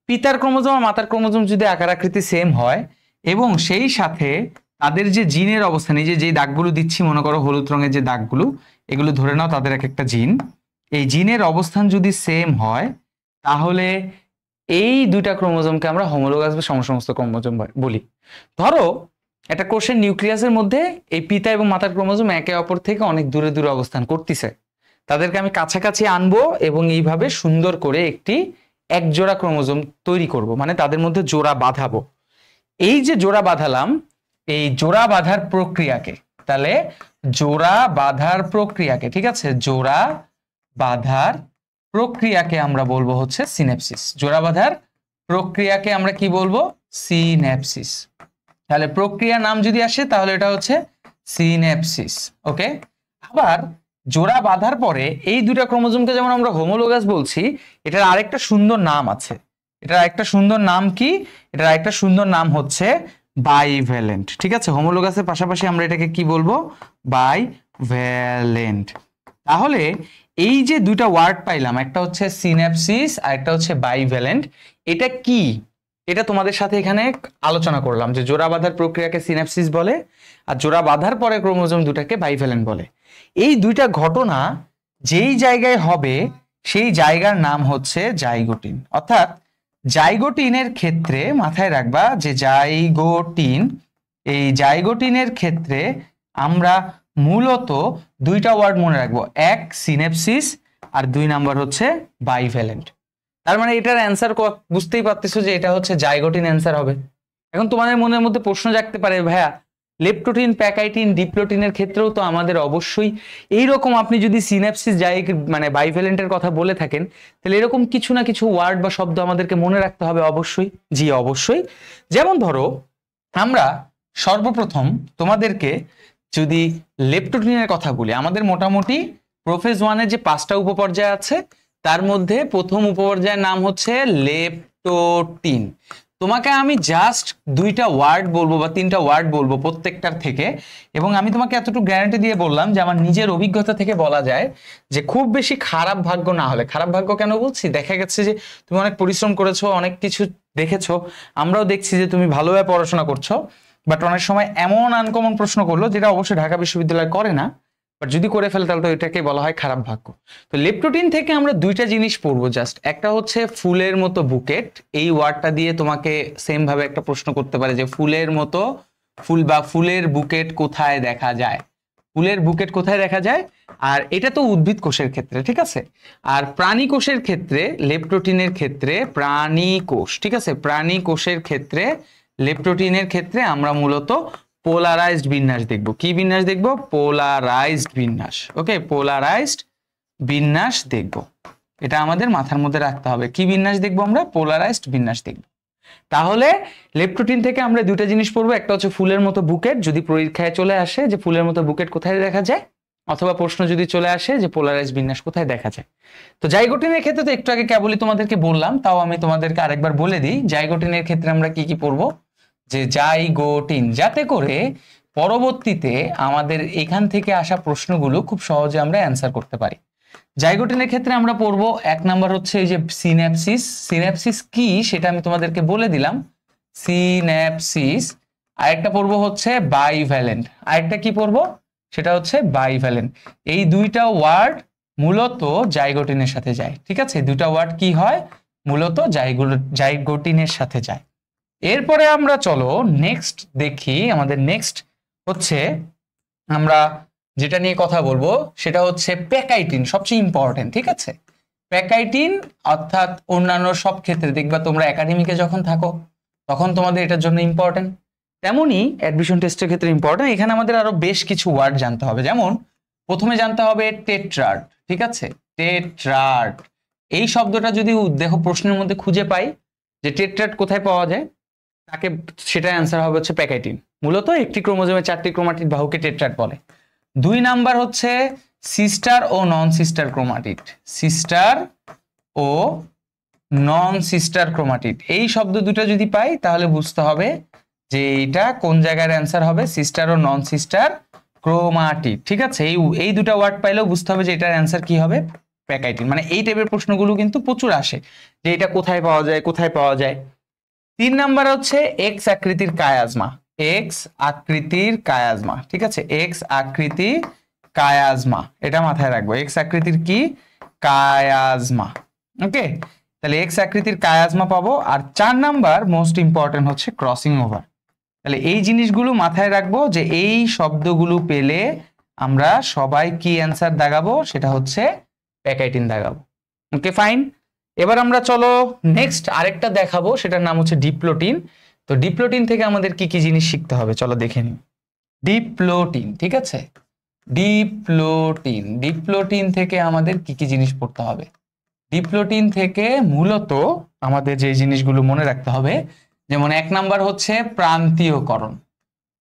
পিতার ক্রোমোজোম আর মাতার ক্রোমোজোম যদি আকার আকৃতি সেম হয় এবং সেই সাথে তাদের যে জিনের অবস্থান, এই যে দাগগুলো দিচ্ছি মনে করো হলুদ রঙের যে দাগগুলো, এগুলো ধরে নাও তাদের এক একটা জিন, এই জিনের অবস্থান যদি সেম হয় তাহলে এই দুইটা ক্রোমোজোমকে আমরা হোমোলোগাস বা সমসমস্ত ক্রোমোজোম বলি। ধরো একটা কোষের নিউক্লিয়াসের মধ্যে এই পিতা এবং মাতার ক্রোমোজোম একে অপর থেকে অনেক দূরে দূরে অবস্থান করতেছে, তাদেরকে আমি কাছাকাছি আনবো এবং এইভাবে সুন্দর করে একটি একজোড়া ক্রোমোজোম তৈরি করব, মানে তাদের মধ্যে জোড়া বাঁধাবো। এই যে জোড়া বাঁধালাম, এই জোড়া বাঁধার প্রক্রিয়াকে, তাহলে জোড়া বাঁধার প্রক্রিয়াকে, ঠিক আছে, জোড়া বাঁধার প্রক্রিয়াকে আমরা বলবো হচ্ছে সিনেপসিস। জোড়া বাঁধার প্রক্রিয়াকে আমরা কি বলবো, সিনেপসিস। তাহলে প্রক্রিয়া নাম যদি আসে তাহলে এটা হচ্ছে সিনেপসিস। ওকে, আবার জোড়া বাঁধার পরে এই দুটা ক্রোমোজোমকে যেমন আমরা হোমোলোগাস বলছি, এটার আরেকটা সুন্দর নাম আছে। এটার একটা সুন্দর নাম কি, এটার আরেকটা সুন্দর নাম হচ্ছে বাইভ্যালেন্ট, ঠিক আছে। হোমোলোগাসের পাশাপাশি আমরা এটাকে কি বলবো, বাইভ্যালেন্ট। তাহলে এই যে দুইটা ওয়ার্ড পাইলাম, একটা হচ্ছে সিনেপসিস আর একটা হচ্ছে বাইভ্যালেন্ট, এটা কি, এটা তোমাদের সাথে এখানে আলোচনা করলাম যে জোড়া বাঁধার প্রক্রিয়াকে সিনেপসিস বলে আর জোড়া বাঁধার পরে ক্রোমোজোম দুটাকে বাইভ্যালেন্ট বলে। এই দুইটা ঘটনা যেই জায়গায় হবে সেই জায়গার নাম হচ্ছে জাইগোটিন। অর্থাৎ জাইগোটিনের ক্ষেত্রে মাথায় রাখবা যে জাইগোটিন, এই জাইগোটিনের ক্ষেত্রে আমরা মূলত দুইটা ওয়ার্ড মনে রাখবো, এক সিনেপসিস আর 2 নাম্বার হচ্ছে বাইভ্যালেন্ট। তার মানে এটার অ্যান্সার বুঝতেই পারতেছো যে এটা হচ্ছে জাইগোটিন অ্যান্সার হবে। এখন তোমাদের মনের মধ্যে প্রশ্ন জাগতে পারে, ভাইয়া লেপ্টোটিন, প্যাকাইটিন, ডিপ্লোটিনের ক্ষেত্রেও তো আমাদের অবশ্যই এইরকম, আপনি যদি সিনেপসিস মানে বাইভ্যালেন্টের কথা বলে থাকেন তাহলে এরকম কিছু না কিছু ওয়ার্ড বা শব্দ আমাদেরকে মনে রাখতে হবে অবশ্যই। জি অবশ্যই। যেমন ধরো আমরা সর্বপ্রথম তোমাদেরকে যদি লেপ্টোটিনের কথা বলি, আমাদের মোটামুটি প্রোফেজ ওয়ানের যে 5টা উপপর্যায় আছে তার মধ্যে প্রথম উপপর্যায়ের নাম হচ্ছে লেপ্টোটিন। তোমাকে আমি জাস্ট 2টা ওয়ার্ড বলবো বা 3টা ওয়ার্ড বলবো প্রত্যেকটার থেকে, এবং আমি তোমাকে এতটুকু গ্যারান্টি দিয়ে বললাম যে আমার নিজের অভিজ্ঞতা থেকে বলা যায় যে খুব বেশি খারাপ ভাগ্য না হলে, খারাপ ভাগ্য কেন বলছি, দেখা গেছে যে তুমি অনেক পরিশ্রম করেছো, অনেক কিছু দেখেছো, আমরাও দেখছি যে তুমি ভালোভাবে পড়াশোনা করছো, বাট অনেক সময় এমন আনকমন প্রশ্ন করলো যেটা অবশ্যই ঢাকা বিশ্ববিদ্যালয় করে না, বাট যদি করে ফেলে তাহলে তো এটাকে বলা হয় খারাপ ভাগ্য। তো লেপ্টোটিন থেকে আমরা 2টা জিনিস পড়বো জাস্ট, একটা হচ্ছে ফুলের মতো বুকেট। এই ওয়ার্ডটা দিয়ে তোমাকে সেম ভাবে একটা প্রশ্ন করতে পারে যে ফুলের মতো, ফুল বা ফুলের বুকেট কোথায় দেখা যায়, ফুলের বুকেট কোথায় দেখা যায়। আর এটা তো উদ্ভিদ কোষের ক্ষেত্রে, ঠিক আছে। আর প্রাণী কোষের ক্ষেত্রে লেপ্টোটিনের ক্ষেত্রে, প্রাণী কোষ, ঠিক আছে, প্রাণী কোষের ক্ষেত্রে লেপ্টোটিনের ক্ষেত্রে আমরা মূলত পোলারাইজড বিন্যাস দেখব। কি বিন্যাস দেখব, পোলারাইজড বিন্যাস। ওকে, পোলারাইজড বিন্যাস দেখব, এটা আমাদের মাথার মধ্যে রাখতে হবে। কি বিন্যাস দেখব আমরা, পোলারাইজড বিন্যাস দেখব। তাহলে লেপ্টোটিন থেকে আমরা 2টা জিনিস পড়বো, একটা হচ্ছে ফুলের মতো বুকেট, যদি পরীক্ষায় চলে আসে যে ফুলের মতো বুকেট কোথায় দেখা যায়, অথবা প্রশ্ন যদি চলে আসে যে পোলারাইজড বিন্যাস কোথায় দেখা যায়। তো জাইগোটিনের ক্ষেত্রে তো একটু আগে কেবলই তোমাদেরকে বললাম, তাও আমি তোমাদেরকে আরেকবার বলে দিই জাইগোটিনের ক্ষেত্রে আমরা কি কি পড়বো, যে জাইগোটিন, যাতে করে পরবর্তীতে আমাদের এখান থেকে আসা প্রশ্নগুলো খুব সহজে আমরা অ্যান্সার করতে পারি। জাইগোটিনের ক্ষেত্রে আমরা পড়বো 1 নাম্বার হচ্ছে এই যে সিনেপসিস। সিনেপসিস কি সেটা আমি তোমাদেরকে বলে দিলাম। সিনেপসিস আরেকটা পড়বো হচ্ছে বাইভ্যালেন্ট। আরেকটা কি পড়বো, সেটা হচ্ছে বাইভ্যালেন্ট। এই দুইটা ওয়ার্ড মূলত জাইগোটিনের সাথে যায়, ঠিক আছে? দুইটা ওয়ার্ড কি হয়, মূলত জাইগোটিনের সাথে যায়। এরপরে আমরা চলো নেক্সট দেখি, আমাদের নেক্সট হচ্ছে আমরা যেটা নিয়ে কথা বলবো সেটা হচ্ছে প্যাকাইটিন, সবচেয়ে ইম্পর্টেন্ট, ঠিক আছে? প্যাকাইটিন অর্থাৎ অন্যান্য সব ক্ষেত্রে দেখবা তোমরা একাডেমিকে যখন থাকো তখন তোমাদের এটার জন্য ইম্পর্টেন্ট, তেমনি অ্যাডমিশন টেস্টের ক্ষেত্রে ইম্পর্টেন্ট। এখানে আমাদের আরো বেশ কিছু ওয়ার্ড জানতে হবে, যেমন প্রথমে জানতে হবে টেট্রাড, ঠিক আছে? টেট্রাড এই শব্দটা যদি দেখো প্রশ্নের মধ্যে খুঁজে পাই যে টেট্রাড কোথায় পাওয়া যায়, তাকে সেটা অ্যান্সার হবে হচ্ছে প্যাকাইটিন। মূলত একটি ক্রোমোজোমে 4টি ক্রোমাটিড বাহুকে টেট্রাড বলে। 2 নাম্বার হচ্ছে সিস্টার ও নন সিস্টার ক্রোমাটিড। সিস্টার ও নন সিস্টার ক্রোমাটিড এই শব্দ দুটো যদি পাই তাহলে বুঝতে হবে যে এটা কোন জায়গার অ্যান্সার হবে, সিস্টার ও নন সিস্টার ক্রোমাটিড, ঠিক আছে? এই দুটো ওয়ার্ড পাইলেও বুঝতে হবে যে এটার অ্যান্সার কি হবে, প্যাকাইটিন। মানে এই টাইপের প্রশ্নগুলো কিন্তু প্রচুর আসে যে এটা কোথায় পাওয়া যায়, কোথায় পাওয়া যায়। 3 নাম্বার হচ্ছে এক্স আকৃতির কায়াজমা। এক্স আকৃতির কায়াজমা, ঠিক আছে? এক্স আকৃতির কায়াজমা, এটা মাথায় রাখবো। এক্স আকৃতির কি, কায়াজমা। ওকে, তাহলে এক্স আকৃতির কায়াজমা পাবো। আর 4 নাম্বার মোস্ট ইম্পর্টেন্ট হচ্ছে ক্রসিং ওভার। তাহলে এই জিনিসগুলো মাথায় রাখবো যে এই শব্দগুলো পেলে আমরা সবাই কি অ্যান্সার দাগাবো, সেটা হচ্ছে প্যাকাইটিন দাগাবো। Okay fine. এবার আমরা চলো নেক্সট আরেকটা দেখাবো, সেটার নাম হচ্ছে ডিপ্লোটিন। তো ডিপ্লোটিন থেকে আমাদের কি কি জিনিস শিখতে হবে চলো দেখে নিই। ডিপ্লোটিন, ঠিক আছে? ডিপ্লোটিন, ডিপ্লোটিন থেকে আমাদের কি কি জিনিস পড়তে হবে? ডিপ্লোটিন থেকে মূলত আমাদের যে জিনিসগুলো মনে রাখতে হবে, যেমন 1 নাম্বার হচ্ছে প্রান্তীয়করণ।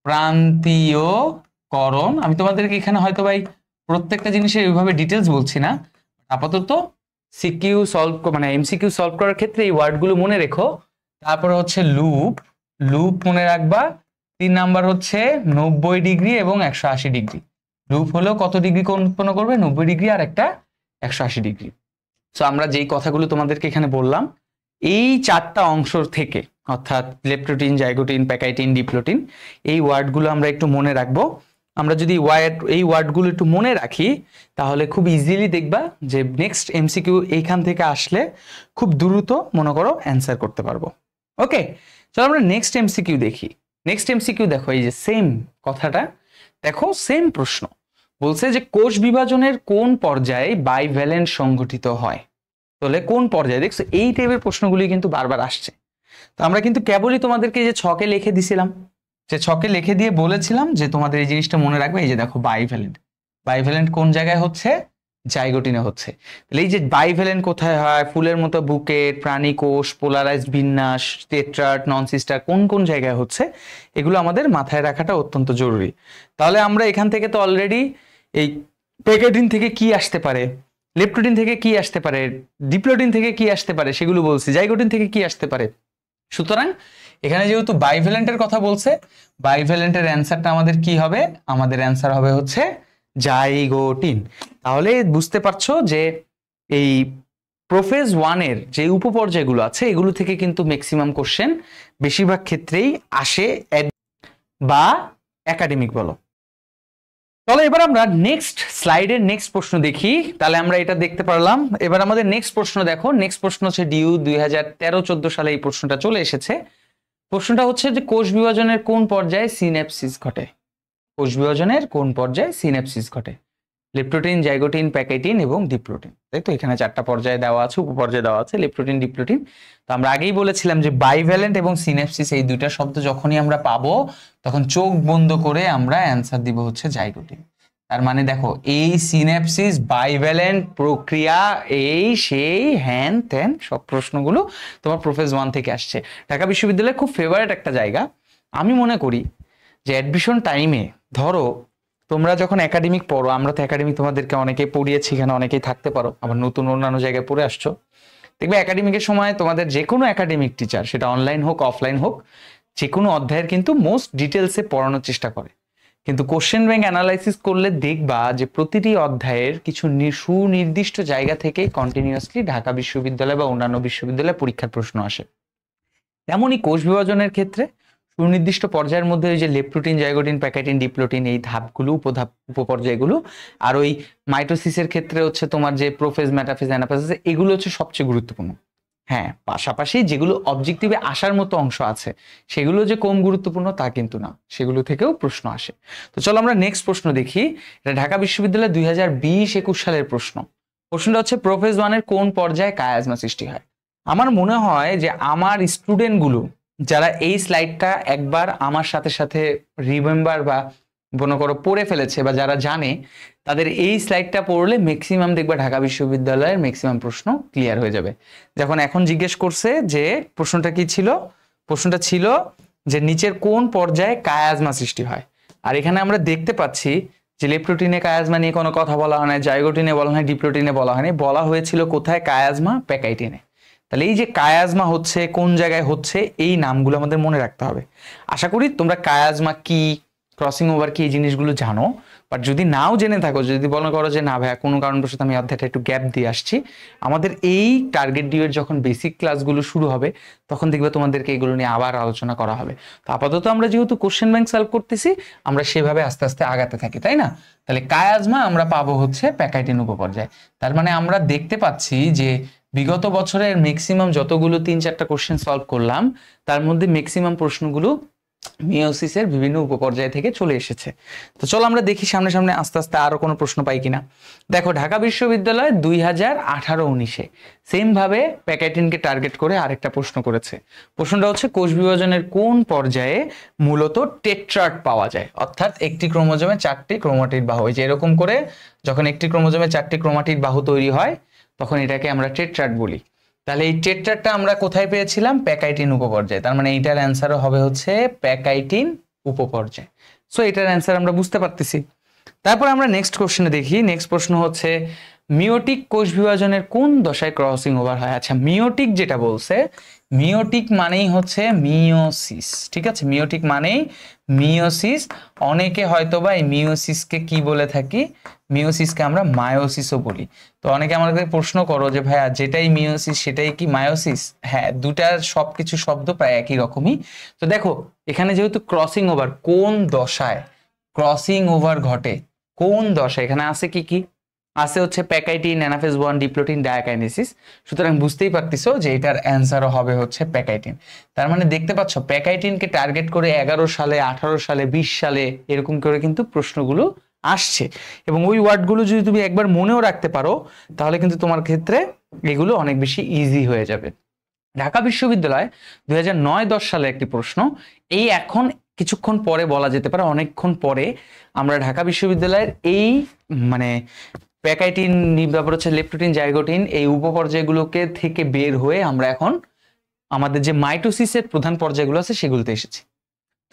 প্রান্তীয়করণ আমি তোমাদেরকে এখানে হয়তো ভাই প্রত্যেকটা জিনিসের এইভাবে ডিটেলস বলছি না, আপাতত সিকিউ সলভ মানে এমসিকিউ সলভ করার ক্ষেত্রে এই ওয়ার্ডগুলো মনে রেখো। তারপর হচ্ছে লুপ, লুপ মনে রাখবা। 3 নাম্বার হচ্ছে 90 ডিগ্রি এবং 180 ডিগ্রি। লুপ হলো কত ডিগ্রি কোণ উৎপন্ন করবে, 90 ডিগ্রি আর একটা 180 ডিগ্রি। সো আমরা যেই কথাগুলো তোমাদেরকে এখানে বললাম এই 4টা অংশ থেকে, অর্থাৎ লেপ্টোটিন, জাইগোটিন, প্যাকাইটিন, ডিপ্লোটিন, এই ওয়ার্ডগুলো আমরা একটু মনে রাখবো। আমরা যদি এই ওয়ার্ডগুলো একটু মনে রাখি তাহলে খুব ইজিলি দেখবা যে নেক্সট এমসিকিউ এইখান থেকে আসলে খুব দ্রুত মনে করো অ্যান্সার করতে পারবো। ওকে, চলো আমরা নেক্সট এমসিকিউ দেখি। নেক্সট এমসিকিউ দেখো, এই যে সেম কথাটা দেখো, সেম প্রশ্ন বলছে যে কোষ বিভাজনের কোন পর্যায়ে বাইভ্যালেন্ট সংঘটিত হয়। তাহলে কোন পর্যায়ে, দেখছো এই টাইপের প্রশ্নগুলি কিন্তু বারবার আসছে। তো আমরা কিন্তু কেবলই তোমাদেরকে যে ছকে লিখে দিছিলাম, যে ছকে লিখে দিয়ে বলেছিলাম যে তোমাদের এই জিনিসটা মনে রাখবে। এই যে দেখো বাইভ্যালেন্ট, বাইভ্যালেন্ট কোন জায়গায় হচ্ছে, জাইগোটিনে হচ্ছে। তাহলে এই যে বাইভ্যালেন্ট কোথায় হয়, ফুলের মতো বুকেট, প্রাণী কোষ, পোলারাইজড বিন্যাস, টেট্রাড, নন সিস্টার কোন কোন জায়গায় হচ্ছে, এগুলো আমাদের মাথায় রাখাটা অত্যন্ত জরুরি। তাহলে আমরা এখান থেকে তো অলরেডি এই প্যাকাইটিন থেকে কি আসতে পারে, লেপ্টোটিন থেকে কি আসতে পারে, ডিপ্লোটিন থেকে কি আসতে পারে সেগুলো বলছি, জাইগোটিন থেকে কি আসতে পারে। সুতরাং এখানে যেহেতু বাইভ্যালেন্টের কথা বলছে, বাইভ্যালেন্টের অ্যান্সারটা আমাদের কি হবে, আমাদের অ্যান্সার হবে হচ্ছে জাইগোটিন। তাহলে বুঝতে পারছো যে এই প্রোফেজ 1 এর যে উপপর্যায়গুলো আছে এগুলো থেকে কিন্তু ম্যাক্সিমাম কোশ্চেন বেশিরভাগ ক্ষেত্রেই আসে বা একাডেমিক বলো। চলো এবার আমরা নেক্সট স্লাইডের নেক্সট প্রশ্ন দেখি। তাহলে আমরা এটা দেখতে পারলাম। এবার আমাদের নেক্সট প্রশ্ন দেখো, নেক্সট প্রশ্ন হচ্ছে ডিউ 2013-14 সালে এই প্রশ্নটা চলে এসেছে। প্রশ্নটা হচ্ছে যে কোষ বিভাজনের কোন পর্যায়ে সিন্যাপসিস ঘটে। কোষ বিভাজনের কোন পর্যায়ে সিন্যাপসিস ঘটে, লেপ্টোটিন, জাইগোটিন, প্যাকাইটিন এবং ডিপ্লোটিন। তাই তো এখানে 4টা পর্যায়ে দেওয়া আছে, উপপর্যায়ে দেওয়া আছে লেপ্টোটিন, ডিপ্লোটিন। তো আমরা আগেই বলেছিলাম যে বাইভ্যালেন্ট এবং সিন্যাপসিস এই দুইটা শব্দ যখনই আমরা পাবো তখন চোখ বন্ধ করে আমরা অ্যান্সার দিব হচ্ছে জাইগোটিন। তার মানে দেখো এই সিন্যাপসিস, বাইভ্যালেন্ট প্রক্রিয়া, এই সেই হ্যান ত্যান সব প্রশ্নগুলো তোমার প্রোফেজ 1 থেকে আসছে। ঢাকা বিশ্ববিদ্যালয়ের খুব ফেভারিট একটা জায়গা। আমি মনে করি যে অ্যাডমিশন টাইমে ধরো তোমরা যখন একাডেমিক পড়ো, আমরা তো একাডেমিক তোমাদেরকে অনেকেই পড়িয়েছি, এখানে অনেকেই থাকতে পারো, আবার নতুন অন্যান্য জায়গায় পড়ে আসছো। দেখবে একাডেমিকের সময় তোমাদের যে কোনো একাডেমিক টিচার, সেটা অনলাইন হোক অফলাইন হোক, যে কোনো অধ্যায়ের কিন্তু মোস্ট ডিটেলসে পড়ানোর চেষ্টা করে। কিন্তু কোশ্চেন ব্যাংক অ্যানালাইসিস করলে দেখবা যে প্রতিটি অধ্যায়ের কিছু সুনির্দিষ্ট জায়গা থেকে কন্টিনিউয়াসলি ঢাকা বিশ্ববিদ্যালয় বা অন্যান্য বিশ্ববিদ্যালয়ে পরীক্ষার প্রশ্ন আসে। তেমনই কোষ বিভাজনের ক্ষেত্রে সুনির্দিষ্ট পর্যায়ের মধ্যে ওই যে লেপ্টোটিন, জাইগোটিন, প্যাকাইটিন, ডিপ্লোটিন, এই ধাপগুলো, উপধাপ, উপপর্যায়গুলো। আর ওই মাইটোসিসের ক্ষেত্রে হচ্ছে তোমার যে প্রোফেজ, মেটাফেজ, অ্যানাফেজ, এগুলো হচ্ছে সবচেয়ে গুরুত্বপূর্ণ। হ্যাঁ, পাশাপাশি যেগুলো অবজেক্টিভে আসার মতো অংশ আছে সেগুলো যে কম গুরুত্বপূর্ণ তা কিন্তু না, সেগুলো থেকেও প্রশ্ন আসে। তো চলো আমরা নেক্সট প্রশ্ন দেখি। এটা ঢাকা বিশ্ববিদ্যালয় 2020-21 সালের প্রশ্ন। প্রশ্নটা হচ্ছে প্রোফেজ 1-এর কোন পর্যায়ে কায়াজমা সৃষ্টি হয়? আমার মনে হয় যে আমার স্টুডেন্টগুলো যারা এই স্লাইডটা একবার আমার সাথে সাথে রিমেম্বার বা মনে করো পড়ে ফেলেছে বা যারা জানে, তাদের এই স্লাইডটা পড়লে ম্যাক্সিমাম দেখবা ঢাকা বিশ্ববিদ্যালয়ের ম্যাক্সিমাম প্রশ্ন ক্লিয়ার হয়ে যাবে। যখন এখন জিজ্ঞেস করছে যে প্রশ্নটা কি ছিল, প্রশ্নটা ছিল যে নিচের কোন পর্যায়ে কায়াজমা সৃষ্টি হয়। আর এখানে আমরা দেখতে পাচ্ছি যে লেপ্টোটিনে কায়াজমা নিয়ে কোনো কথা বলা হয় না, জাইগোটিনে বলা হয়, ডিপ্লোটিনে বলা হয়নি, বলা হয়েছিল কোথায়? Chiasma, pachytene. তাহলে এই যে কায়াজমা হচ্ছে, কোন জায়গায় হচ্ছে, এই নামগুলো আমাদের মনে রাখতে হবে। আশা করি তোমরা কায়াজমা কি, ক্রসিং ওভার কি, এই জিনিসগুলো জানো। বাট যদি নাও জেনে থাকো, যদি মনে করো যে না ভাইয়া কোনো কারণবশত আমি অধ্যায়টা একটু গ্যাপ দিয়ে আসছি, আমাদের এই টার্গেট ডিউ এর যখন বেসিক ক্লাসগুলো শুরু হবে তখন দেখবে তোমাদেরকে এগুলো নিয়ে আবার আলোচনা করা হবে। তো আপাতত আমরা যেহেতু কোশ্চেন ব্যাংক সলভ করতেছি, আমরা সেভাবে আস্তে আস্তে আগাতে থাকি, তাই না? তাহলে কায়াজমা আমরা পাবো হচ্ছে প্যাকাইটিন উপপর্যায়। তার মানে আমরা দেখতে পাচ্ছি যে বিগত বছরের ম্যাক্সিমাম যতগুলো 3-4টা কোশ্চেন সলভ করলাম, তার মধ্যে ম্যাক্সিমাম প্রশ্নগুলো মিওসিসের বিভিন্ন উপপর্যায় থেকে চলে এসেছে। তো চলো আমরা দেখি সামনে সামনে আস্তে আস্তে আরো কোনো প্রশ্ন পাই কিনা। দেখো ঢাকা বিশ্ববিদ্যালয় 2018-19-এ সেম ভাবে প্যাকাইটিনকে টার্গেট করে আরেকটা প্রশ্ন করেছে। প্রশ্নটা হচ্ছে কোষ বিভাজনের কোন পর্যায়ে মূলত টেট্রাড পাওয়া যায়, অর্থাৎ একটি ক্রোমোজোমে 4টি ক্রোমাটিড বাহু। এই যে এরকম করে যখন একটি ক্রোমোজোমে 4টি ক্রোমাটিড বাহু তৈরি হয় তখন এটাকে আমরা টেট্রাড বলি। তাহলে এই টেট্রাডটা আমরা কোথায় পেয়েছিলাম? প্যাকাইটিন উপপর্যায়ে। তার মানে এইটার অ্যান্সারও হবে হচ্ছে প্যাকাইটিন উপপর্যায়। সো এটার অ্যান্সার আমরা বুঝতে পারতেছি। তারপর আমরা নেক্সট কোশ্চেনে দেখি। নেক্সট প্রশ্ন হচ্ছে মিওটিক কোষ বিভাজনের কোন দশায় ক্রসিং ওভার হয়? আচ্ছা, মিওটিক যেটা বলছে, মিওটিক মানেই হচ্ছে মিওসিস। ঠিক আছে, মিওটিক মানেই মিওসিস। অনেকে হয়তোবা এই মিওসিসকে কি বলে থাকি, মিওসিসকে আমরা মায়োসিসও বলি। তো অনেকে আমাদের প্রশ্ন করো যে ভাইয়া যেটাই মিওসিস সেটাই কি মায়োসিস? হ্যাঁ, দুটার সবকিছু শব্দ প্রায় একই রকমই। তো দেখো এখানে যেহেতু ক্রসিং ওভার, কোন দশায় ক্রসিং ওভার ঘটে, কোন দশায়, এখানে আছে কি কি আছে হচ্ছে প্যাকাইটিন, অ্যানাফেজ 1, ডিপ্লোটিন, ডায়াকাইনেসিস। সুতরাং বুঝতেই পারতেছো যে এটার অ্যান্সারও হবে হচ্ছে প্যাকাইটিন। তার মানে দেখতে পাচ্ছ প্যাকাইটিনকে টার্গেট করে 11 সালে, 18 সালে, 20 সালে এরকম করে কিন্তু প্রশ্নগুলো আসছে। এবং ওই ওয়ার্ডগুলো যদি তুমি একবার মনেও রাখতে পারো তাহলে কিন্তু তোমার ক্ষেত্রে এগুলো অনেক বেশি ইজি হয়ে যাবে। ঢাকা বিশ্ববিদ্যালয় 2009-10 সালে একটি প্রশ্ন, এই এখন কিছুক্ষণ পরে বলা যেতে পারে অনেকক্ষণ পরে আমরা ঢাকা বিশ্ববিদ্যালয়ের এই মানে প্যাকাইটিন, তারপর হচ্ছে লেপ্টোটিন, জাইগোটিন, এই উপপর্যায়গুলোকে থেকে বের হয়ে আমরা এখন আমাদের যে মাইটোসিসের প্রধান পর্যায়গুলো আছে সেগুলোতে এসেছি।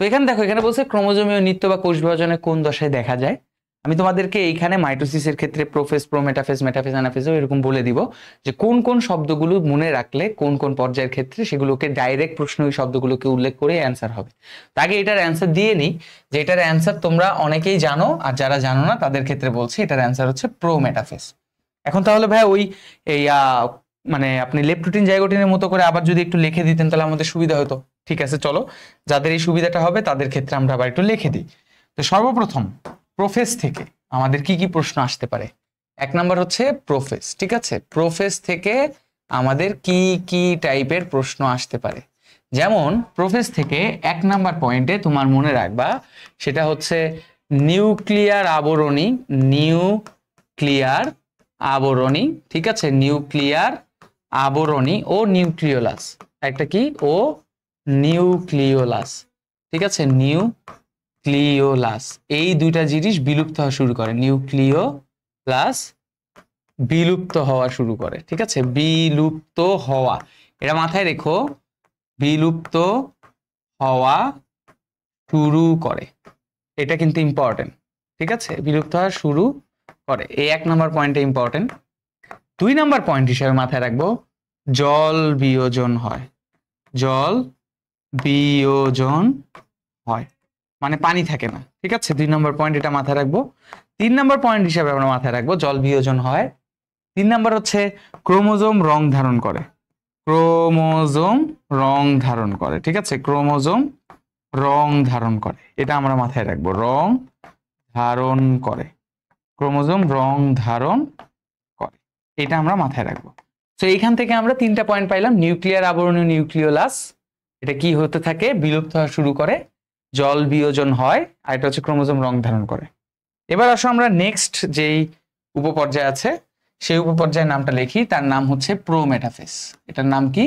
তো এখানে দেখো, এখানে বলছে ক্রোমোজোমীয় নৃত্য বা কোষ বিভাজনের কোন দশায় দেখা যায়। আমি তোমাদেরকে এইখানে মাইটোসিসের ক্ষেত্রে প্রোফেজ, প্রোমেটাফেজ, মেটাফেজ, অ্যানাফেজও এরকম বলে দিব যে কোন কোন শব্দগুলো মনে রাখলে কোন কোন পর্যায়ের ক্ষেত্রে সেগুলোকে ডাইরেক্ট প্রশ্ন ওই শব্দগুলোকে উল্লেখ করে অ্যান্সার হবে। আগে এটার অ্যান্সার দিয়ে নিই যে এটার অ্যান্সার তোমরা অনেকেই জানো, আর যারা জানো না তাদের ক্ষেত্রে বলছি এটার অ্যান্সার হচ্ছে প্রোমেটাফেজ। এখন তাহলে ভাই ওই এই মানে আপনি লেপ্টোটিন, জাইগোটিনের মতো করে আবার যদি একটু লিখে দিতেন তাহলে আমাদের সুবিধা হতো। ঠিক আছে, চলো যাদের এই সুবিধাটা হবে তাদের ক্ষেত্রে আমরা আবার একটু লিখে দিই। তো সর্বপ্রথম প্রোফেজ থেকে আমাদের কি কি প্রশ্ন আসতে পারে? 1 নাম্বার হচ্ছে প্রোফেজ। ঠিক আছে, প্রোফেজ থেকে আমাদের কি কি টাইপের প্রশ্ন আসতে পারে? যেমন প্রোফেজ থেকে 1 নাম্বার পয়েন্টে তোমার মনে রাখবা সেটা হচ্ছে নিউক্লিয়ার আবরণী, নিউক্লিয়ার আবরণী। ঠিক আছে, নিউক্লিয়ার আবরণী ও নিউক্লিওলাস, একটা কি ও নিউক্লিওলাস। ঠিক আছে, নিউক্লিওলাস, এই দুইটা জিনিস বিলুপ্ত হওয়া শুরু করে। নিউক্লিওলাস বিলুপ্ত হওয়া শুরু করে। ঠিক আছে, বিলুপ্ত হওয়া, এটা মাথায় রেখো, বিলুপ্ত হওয়া শুরু করে, এটা কিন্তু ইম্পর্টেন্ট। ঠিক আছে, বিলুপ্ত হওয়া শুরু করে, এই 1 নাম্বার পয়েন্টে ইম্পর্টেন্ট। 2 নাম্বার পয়েন্ট হিসেবে মাথায় রাখবো জল বিয়োজন হয়, জল বিয়োজন হয় মানে পানি থাকে না। ঠিক আছে, 2 নম্বর পয়েন্ট, এটা মাথায় রাখবো। 3 নম্বর পয়েন্ট হিসেবে আমরা মাথায় রাখবো জল বিয়োজন হয়। 3 নম্বর হচ্ছে ক্রোমোজোম রং ধারণ করে, ক্রোমোজোম রং ধারণ করে। ঠিক আছে, ক্রোমোজোম রং ধারণ করে, এটা আমরা মাথায় রাখবো, রং ধারণ করে, ক্রোমোজোম রং ধারণ করে, এটা আমরা মাথায় রাখবো। তো এইখান থেকে আমরা 3টা পয়েন্ট পাইলাম। নিউক্লিয়ার আবরণীয় নিউক্লিওলাস, এটা কি হতে থাকে, বিলুপ্ত হওয়া শুরু করে, জল বিয়োজন হয়, আর এটা হচ্ছে ক্রোমোজোম রং ধারণ করে। এবার আসো আমরা নেক্সট যেই উপপর্যায় আছে সেই উপপর্যায়ের নামটা লিখি, তার নাম হচ্ছে প্রোমেটাফেজ। এটার নাম কি,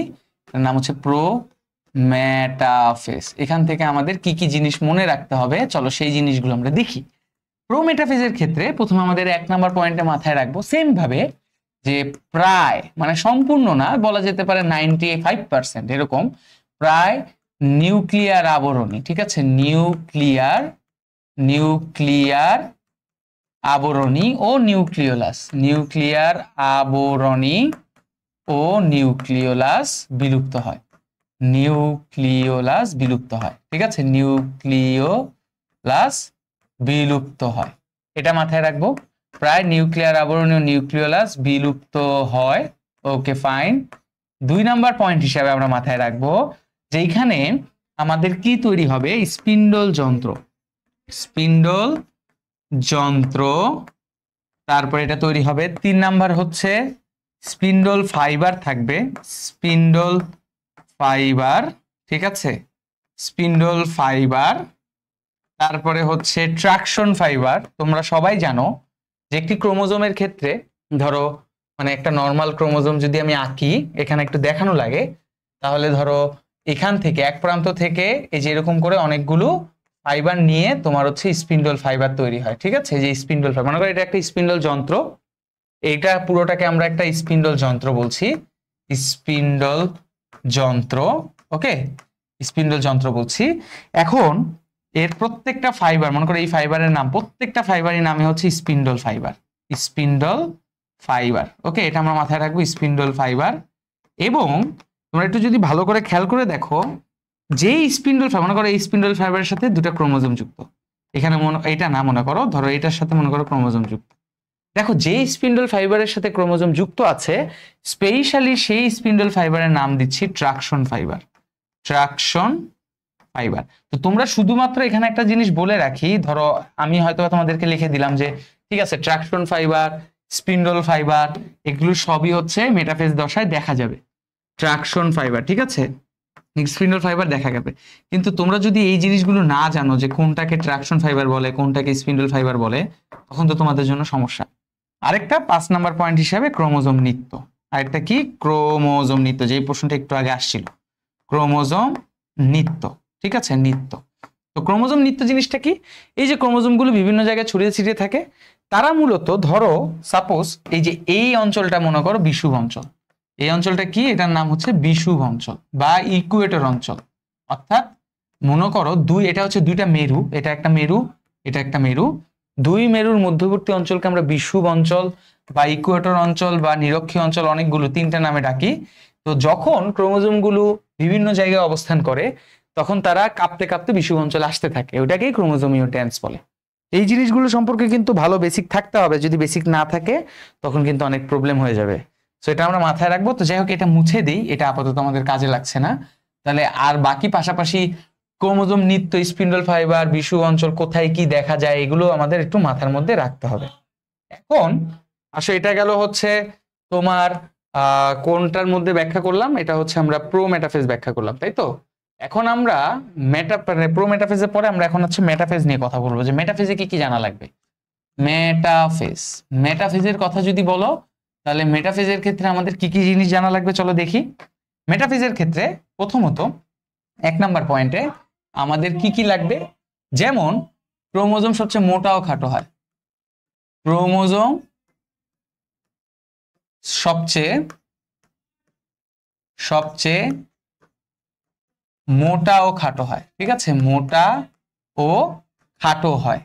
এটার নাম হচ্ছে প্রোমেটাফেজ। এখান থেকে আমাদের কি কি জিনিস মনে রাখতে হবে, চলো সেই জিনিসগুলো আমরা দেখি। প্রোমেটাফেজের ক্ষেত্রে প্রথমে আমাদের 1 নাম্বার পয়েন্টে মাথায় রাখবো সেম ভাবে যে প্রায়, মানে সম্পূর্ণ না, বলা যেতে পারে 95% এরকম প্রায় নিউক্লিয়ার আবরণী, ঠিক আছে, নিউক্লিয়ার আবরণী ও নিউক্লিওলাস, নিউক্লিয়ার আবরণী ও নিউক্লিওলাস বিলুপ্ত হয়, নিউক্লিওলাস বিলুপ্ত হয়, ঠিক আছে, নিউক্লিওলাস বিলুপ্ত হয়, এটা মাথায় রাখবো। প্রায় নিউক্লিয়ার আবরণীয় নিউক্লিওলাস বিলুপ্ত হয়, ওকে ফাইন। 2 নাম্বার পয়েন্ট হিসাবে আমরা মাথায় রাখবো যে এইখানে আমাদের কি তৈরি হবে, স্পিন্ডল যন্ত্র, স্পিন্ডল যন্ত্র, তারপর এটা তৈরি হবে। 3 নাম্বার হচ্ছে স্পিন্ডল ফাইবার থাকবে, স্পিন্ডল ফাইবার, ঠিক আছে, স্পিন্ডল ফাইবার। তারপরে হচ্ছে ট্রাকশন ফাইবার। তোমরা সবাই জানো যে একটি ক্রোমোজোমের ক্ষেত্রে ধরো, মানে একটা নর্মাল ক্রোমোজোম যদি আমি আঁকি, এখানে একটু দেখানো লাগে, তাহলে ধরো এখান থেকে এক প্রান্ত থেকে এই যে এরকম করে অনেকগুলো ফাইবার নিয়ে তোমার হচ্ছে স্পিন্ডল ফাইবার তৈরি হয়, ঠিক আছে, যে স্পিন্ডল ফাইবার, মনে করো এটা একটা স্পিন্ডল যন্ত্র, এইটা পুরোটাকে আমরা একটা স্পিন্ডল যন্ত্র বলছি, স্পিন্ডল যন্ত্র, ওকে, স্পিন্ডল যন্ত্র বলছি। এখন এর প্রত্যেকটা ফাইবার, মনে করো এই ফাইবারের নাম, প্রত্যেকটা ফাইবারের নামে হচ্ছে স্পিন্ডল ফাইবার, স্পিন্ডল ফাইবার, ওকে, এটা আমরা মাথায় রাখবো, স্পিন্ডল ফাইবার। এবং তোমরা একটু যদি ভালো করে খেয়াল করে দেখো, যে স্পিন্ডল ফাইবার, মনে করো এই স্পিন্ডল ফাইবারের সাথে 2টা ক্রোমোজোম যুক্ত, এখানে এটা না, মনে করো ধরো এটার সাথে মনে করো ক্রোমোজোম যুক্ত, দেখো যে স্পিন্ডল ফাইবারের সাথে ক্রোমোজোম যুক্ত আছে, স্পেশালি সেই স্পিন্ডল ফাইবারের নাম দিচ্ছি ট্রাকশন ফাইবার, ট্রাকশন ফাইবার। তো তোমরা শুধুমাত্র এখানে একটা জিনিস বলে রাখি, ধরো আমি হয়তো তোমাদেরকে লিখে দিলাম যে ঠিক আছে, ট্রাকশন ফাইবার, স্পিন্ডল ফাইবার, এগুলো সবই হচ্ছে মেটাফেজ দশায় দেখা যাবে, ট্রাকশন ফাইবার, ঠিক আছে, স্পিন্ডল ফাইবার দেখা যাবে। কিন্তু তোমরা যদি এই জিনিসগুলো না জানো যে কোনটাকে ট্রাকশন ফাইবার বলে, কোনটাকে স্পিন্ডল ফাইবার বলে, তখন তো তোমাদের জন্য সমস্যা। আরেকটা 5 নাম্বার পয়েন্ট হিসাবে ক্রোমোজোম নিত্য, আরেকটা কি, ক্রোমোজোম নিত্য, যে প্রশ্নটা একটু আগে আসছিল, ক্রোমোজোম নিত্য, ঠিক আছে, নিত্য। তো ক্রোমোজোম নিত্য জিনিসটা কি, এই যে ক্রোমোজোমগুলো বিভিন্ন জায়গায় ছড়িয়ে ছিটিয়ে থাকে, তারা মূলত ধরো সাপোজ এই যে এই অঞ্চলটা মনে করো বিষুব অঞ্চল, এই অঞ্চলটা কি, এটার নাম হচ্ছে বিষুব অঞ্চল বা ইকুয়েটর অঞ্চল, অর্থাৎ মনে করো এটা হচ্ছে 2টা মেরু, এটা একটা মেরু, এটা একটা মেরু, 2 মেরুর মধ্যবর্তী অঞ্চলকে আমরা বিষুব অঞ্চল বা ইকুয়েটর অঞ্চল বা নিরক্ষীয় অঞ্চল, অনেকগুলো 3টা নামে ডাকি। তো যখন ক্রোমোজোমগুলো বিভিন্ন জায়গায় অবস্থান করে, তখন তারা কাঁপতে কাঁপতে বিষুব অঞ্চলে আসতে থাকে, ওটাকেই ক্রোমোজোমীয় টেন্স বলে। এই জিনিসগুলো সম্পর্কে কিন্তু ভালো বেসিক থাকতে হবে, যদি বেসিক না থাকে তখন কিন্তু অনেক প্রবলেম হয়ে যাবে। তো এটা আমরা মাথায় রাখবো। তো যাই হোক, এটা মুছে দিই, এটা আপাতত আমাদের কাজে লাগছে না। তাহলে আর বাকি পাশাপাশি ক্রোমোজোম নিত্য, স্পিন্ডল ফাইবার, বিষুব অঞ্চল কোথায় কি দেখা যায়, এগুলো আমাদের একটু মাথার মধ্যে রাখতে হবে। এখন আসলে এটা গেল হচ্ছে তোমার কোনটার মধ্যে ব্যাখ্যা করলাম, এটা হচ্ছে আমরা প্রোমেটাফেজ ব্যাখ্যা করলাম, তাই তো। এখন আমরা প্রোমেটাফেজের পরে আমরা এখন হচ্ছে মেটাফেজ নিয়ে কথা বলবো, যে মেটাফেজে কি কি জানা লাগবে। মেটাফেজের কথা যদি বলো, তাহলে মেটাফেজের ক্ষেত্রে আমাদের কি কি জিনিস জানা লাগবে, চলো দেখি। মেটাফেজের ক্ষেত্রে প্রথমত 1 নাম্বার পয়েন্টে আমাদের কি কি লাগবে, যেমন ক্রোমোজোম সবচেয়ে মোটা ও খাটো হয়, ক্রোমোজোম সবচেয়ে মোটা ও খাটো হয়, ঠিক আছে, মোটা ও খাটো হয়,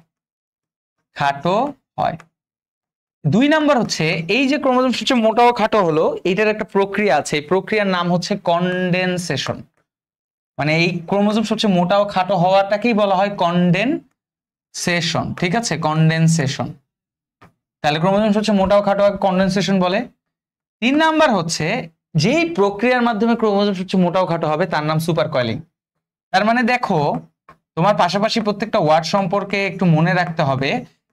2 নাম্বার হচ্ছে এই যে ক্রোমোজোম সবচেয়ে মোটা ও খাটো হলো, এইটার একটা প্রক্রিয়া আছে, এই প্রক্রিয়ার নাম হচ্ছে কনডেনসেশন। মানে এই ক্রোমোজোম সবচেয়ে মোটা ও খাটো হওয়াটাকেই বলা হয় কনডেনসেশন, ঠিক আছে, কনডেনসেশন। তাহলে ক্রোমোজোম সবচেয়ে মোটা ও খাটো কনডেনসেশন বলে। 3 নাম্বার হচ্ছে যেই প্রক্রিয়ার মাধ্যমে ক্রোমোজোম সবচেয়ে মোটা ও খাটো হবে তার নাম সুপার কয়েলিং। তার মানে দেখো তোমার পাশাপাশি প্রত্যেকটা ওয়ার্ড সম্পর্কে একটু মনে রাখতে হবে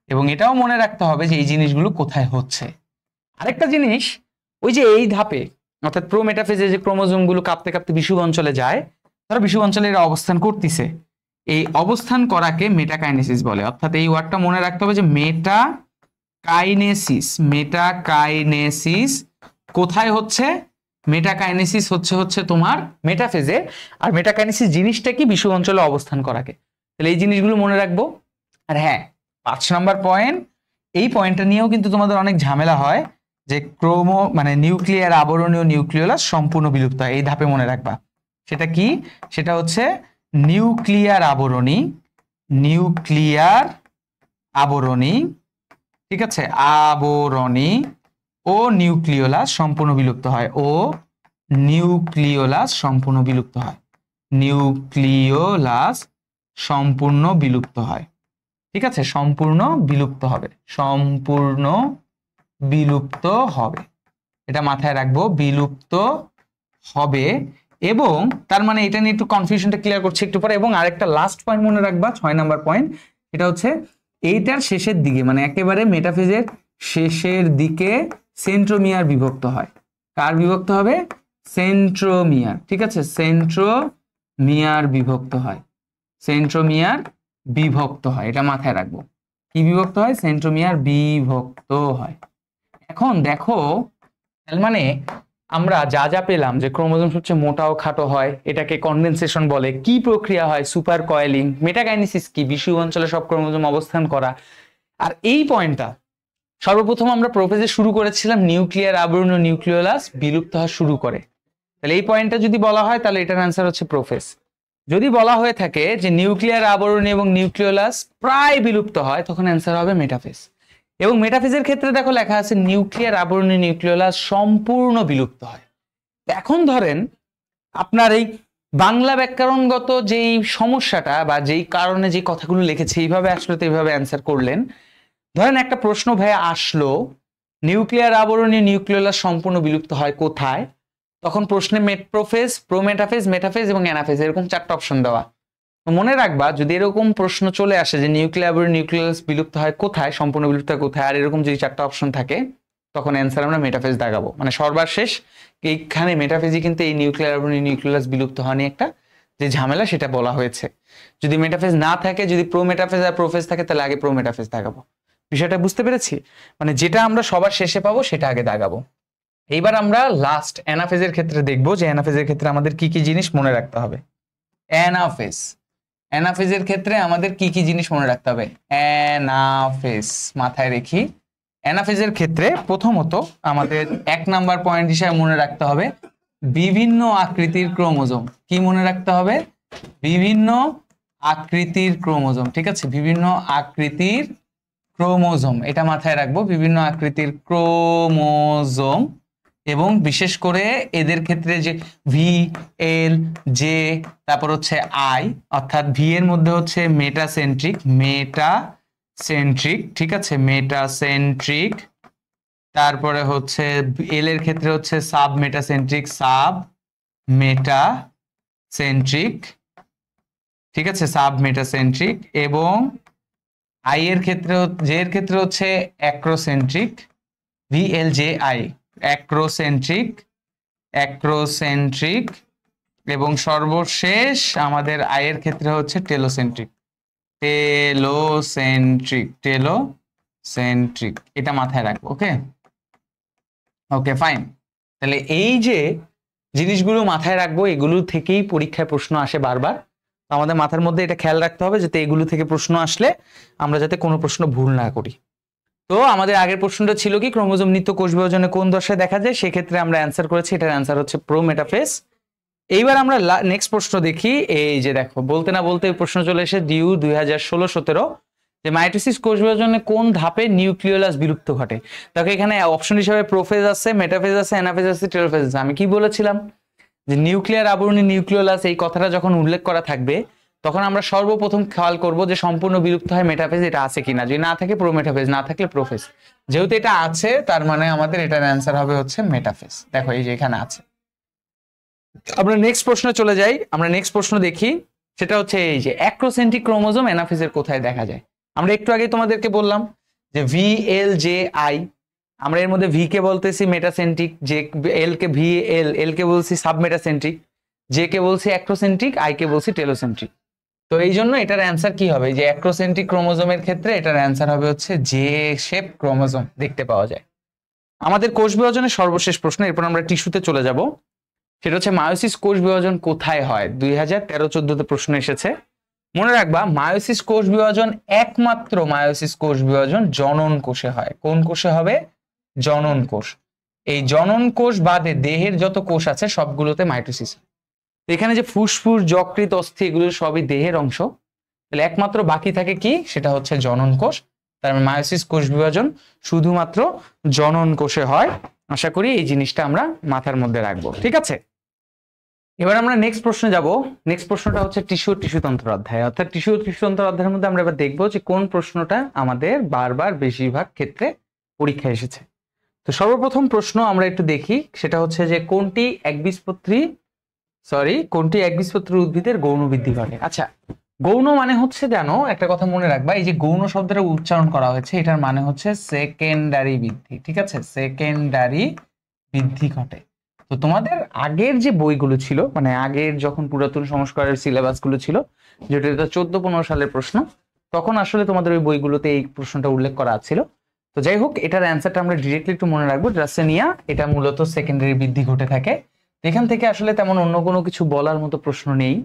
এবং এটাও মনে রাখতে হবে যে এই জিনিসগুলো কোথায় হচ্ছে। আরেকটা জিনিস, ওই যে এই ধাপে অর্থাৎ প্রোমেটাফেজে যে ক্রোমোজোমগুলো কাঁপতে কাঁপতে বিষুব অঞ্চলে যায়, ধরো বিষুব অঞ্চলে এরা অবস্থান করতেছে, এই অবস্থান করাকে মেটাকাইনেসিস বলে। অর্থাৎ এই ওয়ার্ডটা মনে রাখতে হবে যে মেটাকাইনেসিস কোথায় হচ্ছে? মেটাকাইনেসিস হচ্ছে তোমার মেটাফেজে। আর মেটাকাইনেসিস জিনিসটা কি? বিষুব অঞ্চলে অবস্থান করাকে। তাহলে এই জিনিসগুলো মনে রাখবো। আর হ্যাঁ, 5 নাম্বার পয়েন্ট, এই পয়েন্টটা নিয়েও কিন্তু তোমাদের অনেক ঝামেলা হয় যে মানে নিউক্লিয়ার আবরণী ও নিউক্লিওলাস সম্পূর্ণ বিলুপ্ত হয়। এই ধাপে মনে রাখবা। সেটা কি? সেটা হচ্ছে নিউক্লিয়ার আবরণী, ঠিক আছে, আবরণী ও নিউক্লিওলাস সম্পূর্ণ বিলুপ্ত হয়, নিউক্লিওলাস সম্পূর্ণ বিলুপ্ত হয়, ঠিক আছে, সম্পূর্ণ বিলুপ্ত হবে, এটা মাথায় রাখবো, বিলুপ্ত হবে। এবং তার মানে এটা নিয়ে একটু কনফিউশনটা ক্লিয়ার করছি একটু পরে। এবং আরেকটা লাস্ট পয়েন্ট মনে রাখবা, 6 নাম্বার পয়েন্ট, এটা হচ্ছে এইটার শেষের দিকে, মানে একেবারে মেটাফেজের শেষের দিকে সেন্ট্রোমিয়ার বিভক্ত হয়। কার বিভক্ত হবে? সেন্ট্রোমিয়ার, ঠিক আছে, সেন্ট্রোমিয়ার বিভক্ত হয়, এটা মাথায় রাখবো। কি বিভক্ত হয়? সেন্ট্রোমিয়ার বিভক্ত হয়। এখন দেখো, তার মানে আমরা যা যা পেলাম যে ক্রোমোজোম সবচেয়ে মোটা ও খাটো হয়, এটাকে কনডেনসেশন বলে, কি প্রক্রিয়া হয়? Super coiling. মেটাকাইনেসিস কি? বিষুব অঞ্চলে সব ক্রোমোজোম অবস্থান করা। আর এই পয়েন্টটা সর্বপ্রথম আমরা প্রোফেজে শুরু করেছিলাম, নিউক্লিয়ার আবরণী ও নিউক্লিওলাস বিলুপ্ত হওয়া শুরু করে। তাহলে এই পয়েন্টটা যদি বলা হয় তাহলে এটার অ্যান্সার হচ্ছে প্রোফেজ। যদি বলা হয়ে থাকে যে নিউক্লিয়ার আবরণী এবং নিউক্লিওলাস প্রায় বিলুপ্ত হয়, তখন অ্যান্সার হবে মেটাফেজ। এবং মেটাফেজের ক্ষেত্রে দেখো লেখা আছে নিউক্লিয়ার আবরণী নিউক্লিওলাস সম্পূর্ণ বিলুপ্ত হয়। এখন ধরেন আপনার এই বাংলা ব্যাকরণগত যেই সমস্যাটা বা যেই কারণে যে কথাগুলো লিখেছে এইভাবে আসলে তো এইভাবে অ্যান্সার করলেন। ধরেন একটা প্রশ্ন ভাইয়া আসলো, নিউক্লিয়ার আবরণী নিউক্লিওলাস সম্পূর্ণ বিলুপ্ত হয় কোথায়? তখন প্রশ্নে প্রোফেজ, প্রোমেটাফেজ, মেটাফেজ এবং অ্যানাফেজ এরকম 4টা অপশন দেওয়া। মনে রাখবা, যদি এরকম প্রশ্ন চলে আসে যে নিউক্লিয়ার আবরণী নিউক্লিওলাস বিলুপ্ত হয় কোথায়, সম্পূর্ণ বিলুপ্ত হয় কোথায়, আর এরকম যদি 4টা অপশন থাকে, তখন অ্যান্সার আমরা মেটাফেজ দাগাবো। মানে সর্বশেষ এইখানে মেটাফেজই কিন্তু এই নিউক্লিয়ার আবরণী নিউক্লিওলাস বিলুপ্ত হওয়া নিয়ে একটা যে ঝামেলা সেটা বলা হয়েছে। যদি মেটাফেজ না থাকে, যদি প্রোমেটাফেজ আর প্রোফেজ থাকে, তাহলে আগে প্রোমেটাফেজ দাগাবো। বিষয়টা বুঝতে পেরেছি? মানে যেটা আমরা সবার শেষে পাবো সেটা আগে দাগাবো। এইবার আমরা লাস্ট অ্যানাফেজের ক্ষেত্রে দেখবো যে অ্যানাফেজের ক্ষেত্রে আমাদের কি কি জিনিস মনে রাখতে হবে। অ্যানাফেজের ক্ষেত্রে আমাদের কি কি জিনিস মনে রাখতে হবে? অ্যানাফেজ মাথায় রেখি। অ্যানাফেজের ক্ষেত্রে প্রথমত আমাদের 1 নাম্বার পয়েন্ট হিসেবে মনে রাখতে হবে বিভিন্ন আকৃতির ক্রোমোজোম। কি মনে রাখতে হবে? বিভিন্ন আকৃতির ক্রোমোজোম, ঠিক আছে, বিভিন্ন আকৃতির ক্রোমোজোম, এটা মাথায় রাখবো, বিভিন্ন আকৃতির ক্রোমোজোম। এবং বিশেষ করে এদের ক্ষেত্রে যে ভি, এল, জে, তারপর হচ্ছে আই, অর্থাৎ ভি এর মধ্যে হচ্ছে মেটাসেন্ট্রিক, ঠিক আছে, মেটাসেন্ট্রিক। তারপরে হচ্ছে এল এর ক্ষেত্রে হচ্ছে সাব মেটাসেন্ট্রিক, ঠিক আছে, সাব মেটাসেন্ট্রিক। এবং আই এর ক্ষেত্রে, জে এর ক্ষেত্রে হচ্ছে অ্যাক্রোসেন্ট্রিক, VLJI, অ্যাক্রোসেন্ট্রিক। এবং সর্বশেষ আমাদের আই এর ক্ষেত্রে হচ্ছে টেলোসেন্ট্রিক, এটা মাথায় রাখবো। Okay fine. তাহলে এই যে জিনিসগুলো মাথায় রাখবো, এগুলো থেকেই পরীক্ষায় প্রশ্ন আসে বারবার। আমাদের মাথার মধ্যে এটা খেয়াল রাখতে হবে যাতে এগুলো থেকে প্রশ্ন আসলে আমরা যাতে কোনো প্রশ্ন ভুল না করি। তো আমাদের আগের প্রশ্নটা ছিল কি, ক্রোমোজোম নিত্য কোষ বিভাজনে কোন দশায় দেখা যায়? সেক্ষেত্রে আমরা অ্যান্সার করেছি, এটার অ্যান্সার হচ্ছে প্রোমেটাফেজ। এইবার আমরা নেক্সট প্রশ্ন দেখি। এই যে দেখো, বলতে না বলতে প্রশ্ন চলে এসে ডিউ 2016-17 যে মাইটোসিস কোষ বিভাজনে কোন ধাপে নিউক্লিওলাস বিলুপ্ত ঘটে। দেখো এখানে অপশন হিসেবে প্রোফেজ আছে, মেটাফেজ আছে, অ্যানাফেজ আছে, টেলোফেজ আছে। আমি কি বলেছিলাম যে নিউক্লিয়ার আবরণী নিউক্লিওলাস এই কথাটা যখন উল্লেখ করা থাকবে, তখন আমরা সর্বপ্রথম খেয়াল করব যে সম্পূর্ণ বিলুপ্ত হয় মেটাফেজ এটা আছে কিনা। যদি না থাকে প্রোমেটাফেজ, না থাকলে প্রোফেজ। যেহেতু এটা আছে তার মানে আমাদের এটার অ্যান্সার হবে হচ্ছে মেটাফেজ। দেখো এই যে এখানে আছে। আমরা নেক্সট প্রশ্নে চলে যাই। আমরা নেক্সট প্রশ্ন দেখি সেটা হচ্ছে এই যে অ্যাক্রোসেন্ট্রিক ক্রোমোজোম অ্যানাফেজের কোথায় দেখা যায়। আমরা একটু আগে তোমাদেরকে বললাম যে VLJI, আমরা এর মধ্যে ভি কে বলতেছি মেটাসেন্ট্রিক, যে এল কে এল কে বলছি সাবমেটাসেন্ট্রিক, জে কে বলছি অ্যাক্রোসেন্ট্রিক, আই কে বলছি টেলোসেন্ট্রিক। তো এই জন্য এটার অ্যান্সার কি হবে, যে অ্যাক্রোসেন্ট্রিক ক্রোমোজোমের ক্ষেত্রে এটার অ্যান্সার হবে হচ্ছে জে শেপ ক্রোমোজোম দেখতে পাওয়া যায়। আমাদের কোষ বিভাজনের সর্বশেষ প্রশ্ন, এরপর আমরা টিস্যুতে চলে যাব। সেটা হচ্ছে মায়োসিস কোষ বিভাজন কোথায় হয়। 2013-14 প্রশ্ন এসেছে। মনে রাখবা মায়োসিস কোষ বিভাজন, একমাত্র মায়োসিস কোষ বিভাজন জনন কোষে হয়। কোন কোষে হবে? জনন কোষ। এই জনন কোষ বাদে দেহের যত কোষ আছে সবগুলোতে মাইটোসিস। এখানে যে ফুসফুস, যকৃৎ, অস্থি এগুলো সবই দেহের অংশ। তাহলে একমাত্র বাকি থাকে কি, সেটা হচ্ছে জনন কোষ। তার মানে মায়োসিস কোষ বিভাজন শুধুমাত্র জনন কোষে হয়। আশা করি এই জিনিসটা আমরা মাথার মধ্যে রাখবো, ঠিক আছে। এবার আমরা নেক্সট প্রশ্নে যাব। নেক্সট প্রশ্নটা হচ্ছে টিস্যুতন্ত্র অধ্যায়, অর্থাৎ টিস্যুতন্ত্র অধ্যায়ের মধ্যে আমরা এবার দেখবো যে কোন প্রশ্নটা আমাদের বারবার বেশিরভাগ ক্ষেত্রে পরীক্ষা এসেছে। তো সর্বপ্রথম প্রশ্ন আমরা একটু দেখি, সেটা হচ্ছে যে কোনটি একবীজপত্রী উদ্ভিদের গৌণ বৃদ্ধি ঘটে। আচ্ছা, গৌণ মানে হচ্ছে, জানো একটা কথা মনে রাখবা, এই যে গৌণ শব্দটা উচ্চারণ করা হয়েছে এটার মানে হচ্ছে সেকেন্ডারি বৃদ্ধি, ঠিক আছে, সেকেন্ডারি বৃদ্ধি ঘটে। তো তোমাদের আগের যে বইগুলো ছিল, মানে আগের যখন পুরাতন সংস্কারের সিলেবাসগুলো ছিল, যেটা 14-15 সালের প্রশ্ন, তখন আসলে তোমাদের ওই বইগুলোতে এই প্রশ্নটা উল্লেখ করা ছিল। তো যাই হোক, এটার অ্যান্সারটা আমরা ডিরেক্টলি একটু মনে রাখবো। ড্রাসেনিয়া এটা মূলত সেকেন্ডারি বৃদ্ধি ঘটে থাকে। এখান থেকে আসলে তেমন অন্য কোনো কিছু বলার মতো প্রশ্ন নেই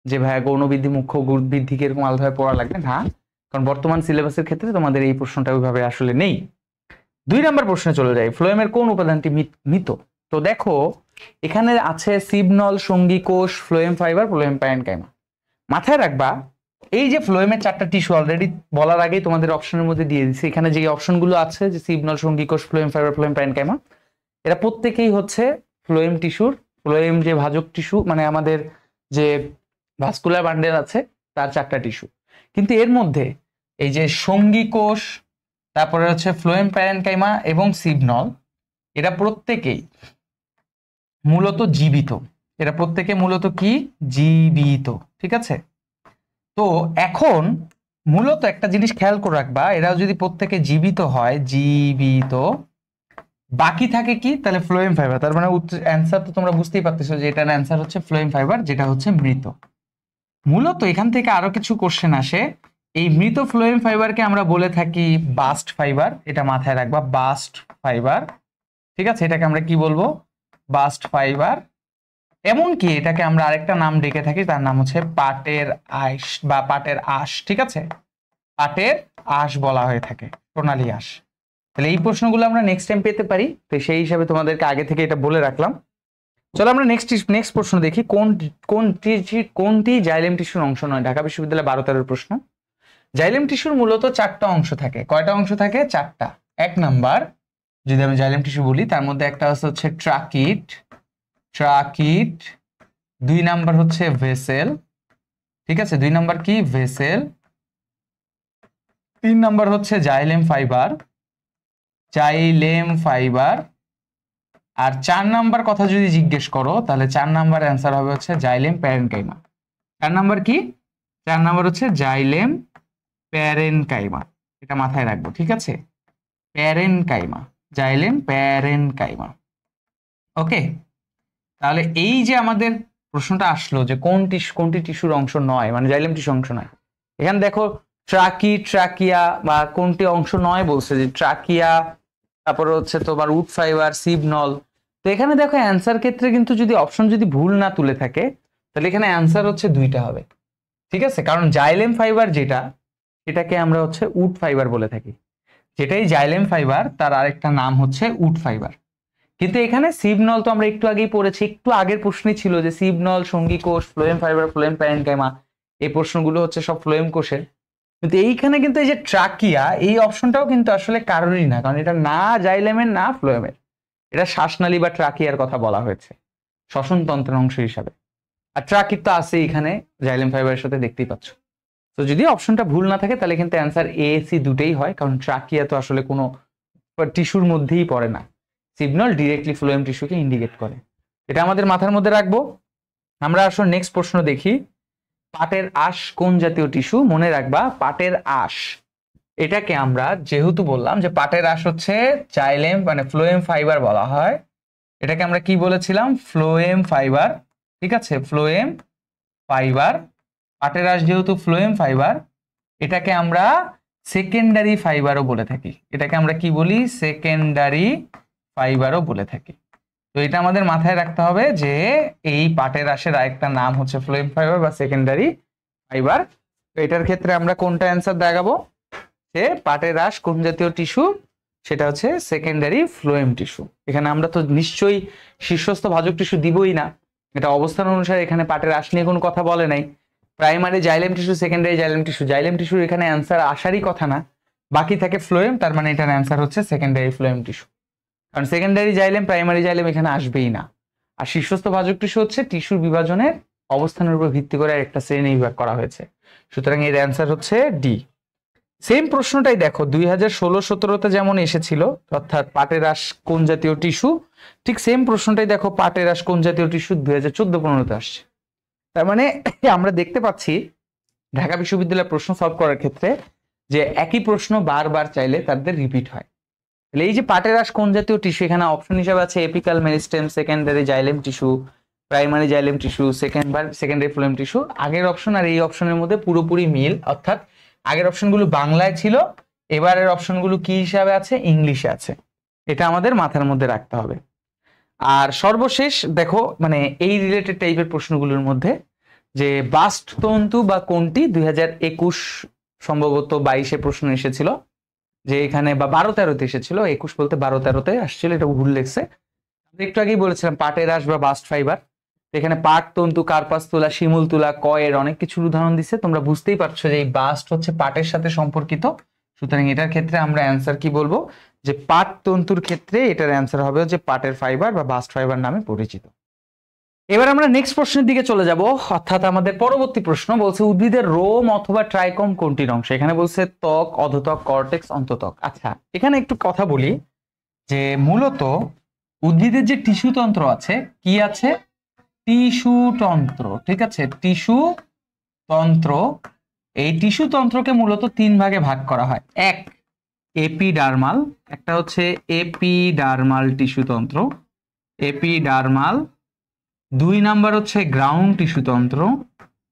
যে ভাইয়া গৌণ বৃদ্ধি মুখ্য বৃদ্ধিকে এরকম আলাদাভাবে পড়া লাগবে না, কারণ বর্তমান সিলেবাসের ক্ষেত্রে তোমাদের এই প্রশ্নটা ওইভাবে আসলে নেই। 2 নম্বর প্রশ্নে চলে যাই, ফ্লোয়েমের কোন উপাদানটি মৃত। তো দেখো এখানে আছে সিবনল, সঙ্গী কোষ, ফ্লোয়েম ফাইবার, ফ্লোয়েম প্যারেনকাইমা। মাথায় রাখবা এই যে ফ্লোয়েমের 4টা টিস্যু অলরেডি বলার আগেই তোমাদের অপশনের মধ্যে দিয়ে দিচ্ছি। এখানে যে অপশনগুলো আছে যে সিবনল, সঙ্গী কোষ, ফ্লোয়েম ফাইবার, ফ্লোয়েম প্যারেনকাইমা, এরা প্রত্যেকেই হচ্ছে ফ্লোয়েম টিস্যুর, ফ্লোয়েম যে ভাজক টিস্যু, মানে আমাদের যে ভাস্কুলার বান্ডেল আছে তার 4টা টিস্যু। কিন্তু এর মধ্যে এই যে সঙ্গী কোষ, তারপরে হচ্ছে ফ্লোয়েম প্যারেনকাইমা এবং সিবনল, এরা প্রত্যেকেই মূলত জীবিত। এরা প্রত্যেকে মূলত কি? জীবিত, ঠিক আছে। তো এখন মূলত একটা জিনিস খেয়াল করে রাখবা, এরা যদি প্রত্যেকে জীবিত হয়, জীবিত, বাকি থাকে কি? তাহলে ফ্লোয়েম ফাইবার। তার মানে অ্যান্সার তো তোমরা বুঝতেই পারতেছো যে এটার অ্যান্সার হচ্ছে ফ্লোয়েম ফাইবার, যেটা হচ্ছে মৃত। মূলত এখান থেকে আরো কিছু কোশ্চেন আসে। এই মৃত ফ্লোয়েম ফাইবারকে আমরা বলে থাকি বাস্ট ফাইবার, এটা মাথায় রাখবা, বাস্ট ফাইবার, ঠিক আছে। এটাকে আমরা কি বলবো? Bast fibre. এমনকি এটাকে আমরা আরেকটা নাম ডেকে থাকি, তার নাম হচ্ছে পাটের আঁশ বা পাটের আঁশ, ঠিক আছে, পাটের আঁশ বলা হয়ে থাকে, প্রণালী আঁশ। তাহলে এই প্রশ্নগুলো আমরা নেক্সট টাইম পেতে পারি, তো সেই হিসাবে তোমাদেরকে আগে থেকে এটা বলে রাখলাম। চলো আমরা নেক্সট প্রশ্ন দেখি, কোনটি জাইলেম টিস্যুর অংশ নয়। ঢাকা বিশ্ববিদ্যালয় 12-13 প্রশ্ন। জাইলেম টিস্যুর মূলত 4টা অংশ থাকে। কয়টা অংশ থাকে? 4টা। 1 নাম্বার যদি আমি জাইলেম টিস্যু বলি, তার মধ্যে একটা হচ্ছে ট্রাকিট, 2 নাম্বার হচ্ছে ভেসেল, ঠিক আছে, 2 নাম্বার কি? ভেসেল। 3 নাম্বার হচ্ছে জাইলেম ফাইবার, আর 4 নাম্বার কথা যদি জিজ্ঞেস করো, তাহলে 4 নাম্বার অ্যান্সার হবে হচ্ছে জাইলেম প্যারেনকাইমা। 4 নাম্বার কি? 4 নাম্বার হচ্ছে জাইলেম প্যারেনকাইমা, এটা মাথায় রাখবো, ঠিক আছে, প্যারেনকাইমা, জাইলেম প্যারেনকাইমা। ওকে, তাহলে এই যে আমাদের প্রশ্নটা আসলো যে কোনটি টিস্যুর অংশ নয়, মানে জাইলেম টিস্যু অংশ নয়। এখানে দেখো ট্রাকিয়া বা কোনটি অংশ নয় বলছে, যে ট্রাকিয়া, তারপরে হচ্ছে তোমার উড ফাইবার, সিবনল। তো এখানে দেখো অ্যান্সার ক্ষেত্রে কিন্তু যদি অপশন যদি ভুল না তুলে থাকে, তাহলে এখানে অ্যান্সার হচ্ছে 2টা হবে, ঠিক আছে। কারণ জাইলেম ফাইবার যেটা, এটাকে আমরা হচ্ছে উড ফাইবার বলে থাকি, যেটাই জাইলেম ফাইবার তার আরেকটা নাম হচ্ছে উড ফাইবার। কিন্তু এখানে সিবনল তো আমরা একটু আগেই পড়েছি, একটু আগের প্রশ্নই ছিল যে সিবনল, সঙ্গী কোষ, ফ্লোয়েম ফাইবার, ফ্লোয়েম প্যারেনকাইমা, এই প্রশ্নগুলো হচ্ছে সব ফ্লোয়েম কোষের। কিন্তু এইখানে কিন্তু এই যে ট্রাকিয়া, এই অপশনটাও কিন্তু আসলে কারোরই না, কারণ এটা না জাইলেমের না ফ্লোয়েমের, এটা শ্বাসনালী বা ট্রাকিয়ার কথা বলা হয়েছে শ্বসন তন্ত্রের অংশ হিসাবে। আর ট্রাকিট তো আছে এখানে জাইলেম ফাইবারের সাথে, দেখতেই পাচ্ছ। তো যদি অপশনটা ভুল না থাকে তাহলে কিন্তু অ্যান্সার এ, সি দুটেই হয়, কারণ ট্রাকিয়া তো আসলে কোনো টিস্যুর মধ্যেই পড়ে না, সিগন্যাল ডিরেক্টলি ফ্লোয়েম টিস্যুকে ইন্ডিকেট করে। এটা আমাদের মাথার মধ্যে রাখবো। আমরা আসলে নেক্সট প্রশ্ন দেখি। পাটের আঁশ কোন জাতীয় টিস্যু? মনে রাখবা পাটের আঁশ এটাকে আমরা যেহেতু বললাম যে পাটের আঁশ হচ্ছে জাইলেম মানে ফ্লোয়েম ফাইবার বলা হয়, এটাকে আমরা কি বলেছিলাম? Phloem fibre. ঠিক আছে, ফ্লোয়েম ফাইবার। পাটের আঁশ যেহেতু ফ্লোয়েম ফাইবার, এটাকে আমরা সেকেন্ডারি ফাইবারও বলে থাকি। এটাকে আমরা কি বলি? সেকেন্ডারি ফাইবারও বলে থাকি। তো এটা আমাদের মাথায় রাখতে হবে যে এই পাটের আঁশের আরেকটা নাম হচ্ছে ফ্লোয়েম ফাইবার বা সেকেন্ডারি ফাইবার। তো এটার ক্ষেত্রে আমরা কোনটা অ্যান্সার দেখাবো? যে পাটের আঁশ কোন জাতীয় টিস্যু? সেটা হচ্ছে সেকেন্ডারি ফ্লোয়েম টিস্যু। এখানে আমরা তো নিশ্চয়ই শীর্ষস্থ ভাজক টিস্যু দিবই না, এটা অবস্থান অনুসারে এখানে পাটের আঁশ নিয়ে কোনো কথা বলে নাই। Primary xylem tissue, secondary xylem tissue, xylem টিস্যুর এখানে অ্যান্সার আসারই কথা না, বাকি থাকে ফ্লোয়েম, তার মানে এটার অ্যান্সার হচ্ছে সেকেন্ডারি ফ্লোয়েম টিস্যু। কারণ সেকেন্ডারি জাইলেম প্রাইমারি জাইলেম এখানে আসবেই না। আর শীর্ষস্থ ভাজক টিস্যু হচ্ছে টিস্যুর বিভাজনের অবস্থানের উপর ভিত্তি করে একটা শ্রেণী বিভাগ করা হয়েছে, সুতরাং এর অ্যান্সার হচ্ছে ডি। সেম প্রশ্নটাই দেখো 2016-17 যেমন এসেছিল, অর্থাৎ পাটের আঁশ কোন জাতীয় টিস্যু, ঠিক সেম প্রশ্নটাই দেখো পাটের আঁশ কোন জাতীয় টিস্যু 2014-15 আসছে। তার মানে আমরা দেখতে পাচ্ছি ঢাকা বিশ্ববিদ্যালয়ের প্রশ্ন সলভ করার ক্ষেত্রে যে একই প্রশ্ন বারবার চাইলে তাদের রিপিট হয়। তাহলে এই যে পাটের আঁশ কোন জাতীয় টিস্যু, এখানে অপশন হিসেবে আছে apical meristem, secondary xylem tissue, primary xylem tissue, secondary phloem tissue. আগের অপশন আর এই অপশনের মধ্যে পুরোপুরি মিল, অর্থাৎ আগের অপশনগুলো বাংলায় ছিল, এবারের অপশনগুলো কি হিসাবে আছে? ইংলিশে আছে। এটা আমাদের মাথার মধ্যে রাখতে হবে। আর সর্বশেষ দেখো মানে এই রিলেটেড টাইপের প্রশ্নগুলোর মধ্যে যে বাস্ট তন্তু বা কোনটি 2021 সম্ভবত 22-এ প্রশ্ন এসেছিল, যে এখানে বা 12-13-তে এসেছিল, 21 বলতে 12-13-তে আসছিল, এটা ভুল লেগছে। একটু আগেই বলেছিলাম পাটের আঁশ বা বাস্ট ফাইবার, এখানে পাট তন্তু, কার্পাস তুলা, শিমুল তুলা, কয়ের অনেক কিছুর উদাহরণ দিচ্ছে। তোমরা বুঝতেই পারছো যে এই বাস্ট হচ্ছে পাটের সাথে সম্পর্কিত, সুতরাং এটার ক্ষেত্রে আমরা অ্যান্সার কি বলবো? যে পাট তন্তুর ক্ষেত্রে এটার অ্যান্সার হবে যে পাটের ফাইবার বা বাস্ট ফাইবার নামে পরিচিত। এবার আমরা নেক্সট প্রশ্নের দিকে চলে যাব, অর্থাৎ আমাদের পরবর্তী প্রশ্ন বলছে উদ্ভিদের রোম অথবা ট্রাইকম কোনটির অংশ? এখানে বলছে ত্বক, অধত্বক, কর্টেক্স, অন্তত্বক। আচ্ছা, এখানে একটু কথা বলি যে মূলত উদ্ভিদের যে টিস্যু তন্ত্র আছে, কি আছে? টিস্যু তন্ত্র। ঠিক আছে, টিস্যু তন্ত্র। এই টিস্যু তন্ত্রকে মূলত 3 ভাগে ভাগ করা হয়। এক এপিডার্মাল, একটা হচ্ছে এপিডার্মাল টিস্যু তন্ত্র, এপিডার্মাল। 2 নাম্বার হচ্ছে গ্রাউন্ড টিস্যু তন্ত্র,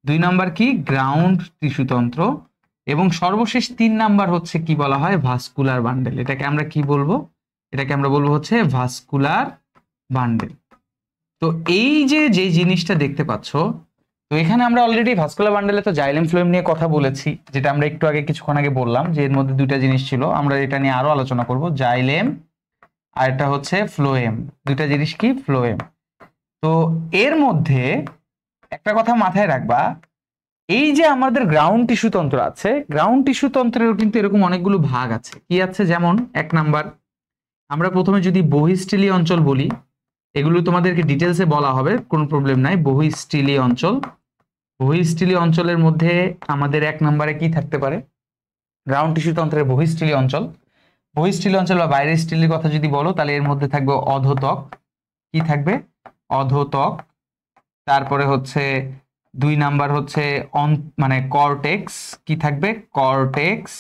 2 নাম্বার কি? গ্রাউন্ড টিস্যু তন্ত্র। এবং সর্বশেষ 3 নাম্বার হচ্ছে কি বলা হয়? Vascular bundle. এটাকে আমরা কি বলবো? এটাকে আমরা বলবো হচ্ছে ভাস্কুলার বান্ডেল। তো এই যে জিনিসটা দেখতে পাচ্ছ, তো এখানে আমরা অলরেডি ভাস্কুলার বান্ডেলে তো জাইলেম ফ্লোয়েম নিয়ে কথা বলেছি, যেটা আমরা একটু আগে কিছুক্ষণ আগে বললাম যে এর মধ্যে 2টা জিনিস ছিল, আমরা এটা নিয়ে আরো আলোচনা করব। জাইলেম আর এটা হচ্ছে ফ্লোয়েম, 2টা জিনিস কি? ফ্লোয়েম। তো এর মধ্যে একটা কথা মাথায় রাখবা, এই যে আমাদের গ্রাউন্ড টিস্যু তন্ত্র আছে, গ্রাউন্ড টিস্যু তন্ত্রেরও কিন্তু এরকম অনেকগুলো ভাগ আছে। কি আছে? যেমন 1 নাম্বার, আমরা প্রথমে যদি বহিঃস্থলী অঞ্চল বলি, এগুলো তোমাদেরকে ডিটেলসে বলা হবে, কোনো প্রবলেম নাই। বহিঃস্থলী অঞ্চল, বহিঃস্থলী অঞ্চলের মধ্যে আমাদের 1 নম্বরে কি থাকতে পারে? গ্রাউন্ড টিস্যু তন্ত্রের বহিঃস্থলী অঞ্চল। বহিঃস্থলী অঞ্চল বা বাইরের স্থলীর কথা যদি বলো, তাহলে এর মধ্যে থাকবে অধোত্বক। কি থাকবে? অধোত্বক। তারপরে হচ্ছে 2 নাম্বার হচ্ছে মানে কর্টেক্স। কি থাকবে? কর্টেক্স।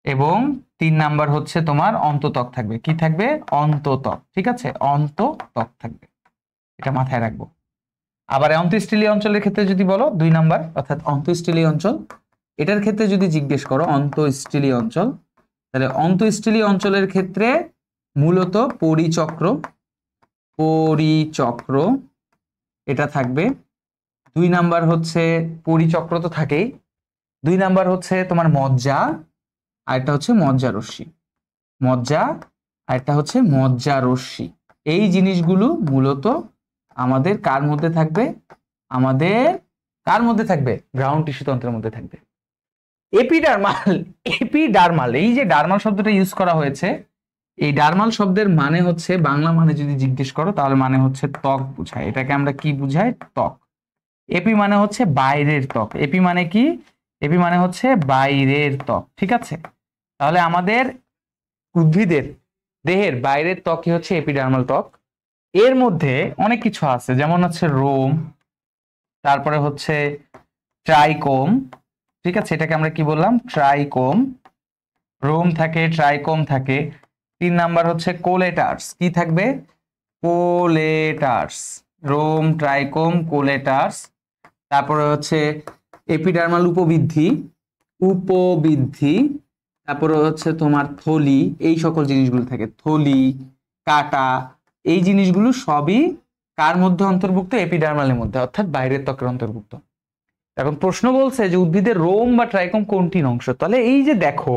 এবং 3 নাম্বার হচ্ছে তোমার অন্তত্বক থাকবে। কি থাকবে? অন্তত্বক। ঠিক আছে, অন্তত্বক থাকবে, এটা মাথায় রাখবো। আবার অন্তঃস্থলী অঞ্চলের ক্ষেত্রে যদি বলো 2 নাম্বার, অর্থাৎ অন্তঃস্থলী অঞ্চল, এটার ক্ষেত্রে যদি জিজ্ঞেস করো অন্তঃস্থলী অঞ্চল, তাহলে অন্তঃস্থলী অঞ্চলের ক্ষেত্রে মূলত পরিচক্র, পরিচক্র এটা থাকবে। 2 নাম্বার হচ্ছে পরিচক্র তো থাকেই, 2 নাম্বার হচ্ছে তোমার মজ্জা, আর একটা হচ্ছে মজ্জা রশ্মি। মজ্জা আর একটা হচ্ছে মজ্জা রশ্মি। এই জিনিসগুলো মূলত আমাদের কার মধ্যে থাকবে? আমাদের কার মধ্যে থাকবে? গ্রাউন্ড টিস্যু তন্ত্রের মধ্যে থাকবে। এপিডার্মাল, এপিডার্মাল, এই যে ডার্মাল শব্দটা ইউজ করা হয়েছে, এই ডার্মাল শব্দের মানে হচ্ছে, বাংলা মানে যদি জিজ্ঞেস করো তাহলে মানে হচ্ছে ত্বক বুঝায়। এটাকে আমরা কি বুঝাই? ত্বক। এপি মানে হচ্ছে বাইরের ত্বক। এপি মানে কি? এপি মানে হচ্ছে বাইরের ত্বক। ঠিক আছে, তাহলে আমাদের উদ্ভিদের দেহের বাইরের ত্বকই হচ্ছে এপিডার্মাল ত্বক। এর মধ্যে অনেক কিছু আছে, যেমন হচ্ছে রোম, তারপরে হচ্ছে ট্রাইকোম, ঠিক আছে, এটাকে আমরা কি বললাম, ট্রাইকোম। রোম থাকে, ট্রাইকোম থাকে। 3 নাম্বার হচ্ছে কোলেটার্স, কি থাকবে, কোলেটার্স, রোম, ট্রাইকোম, কোলেটার্স। তারপরে হচ্ছে এপিডার্মাল উপবৃদ্ধি, উপবৃদ্ধি। তারপরে হচ্ছে তোমার থলি, এই সকল জিনিসগুলো থাকে, থলি, কাটা, এই জিনিসগুলো সবই কার মধ্যে অন্তর্ভুক্ত, এপিডার্মালের মধ্যে, অর্থাৎ বাইরের ত্বকের অন্তর্ভুক্ত। এখন প্রশ্ন বলছে যে উদ্ভিদের রোম বা ট্রাইকোম কোনটির অংশ, তাহলে এই যে দেখো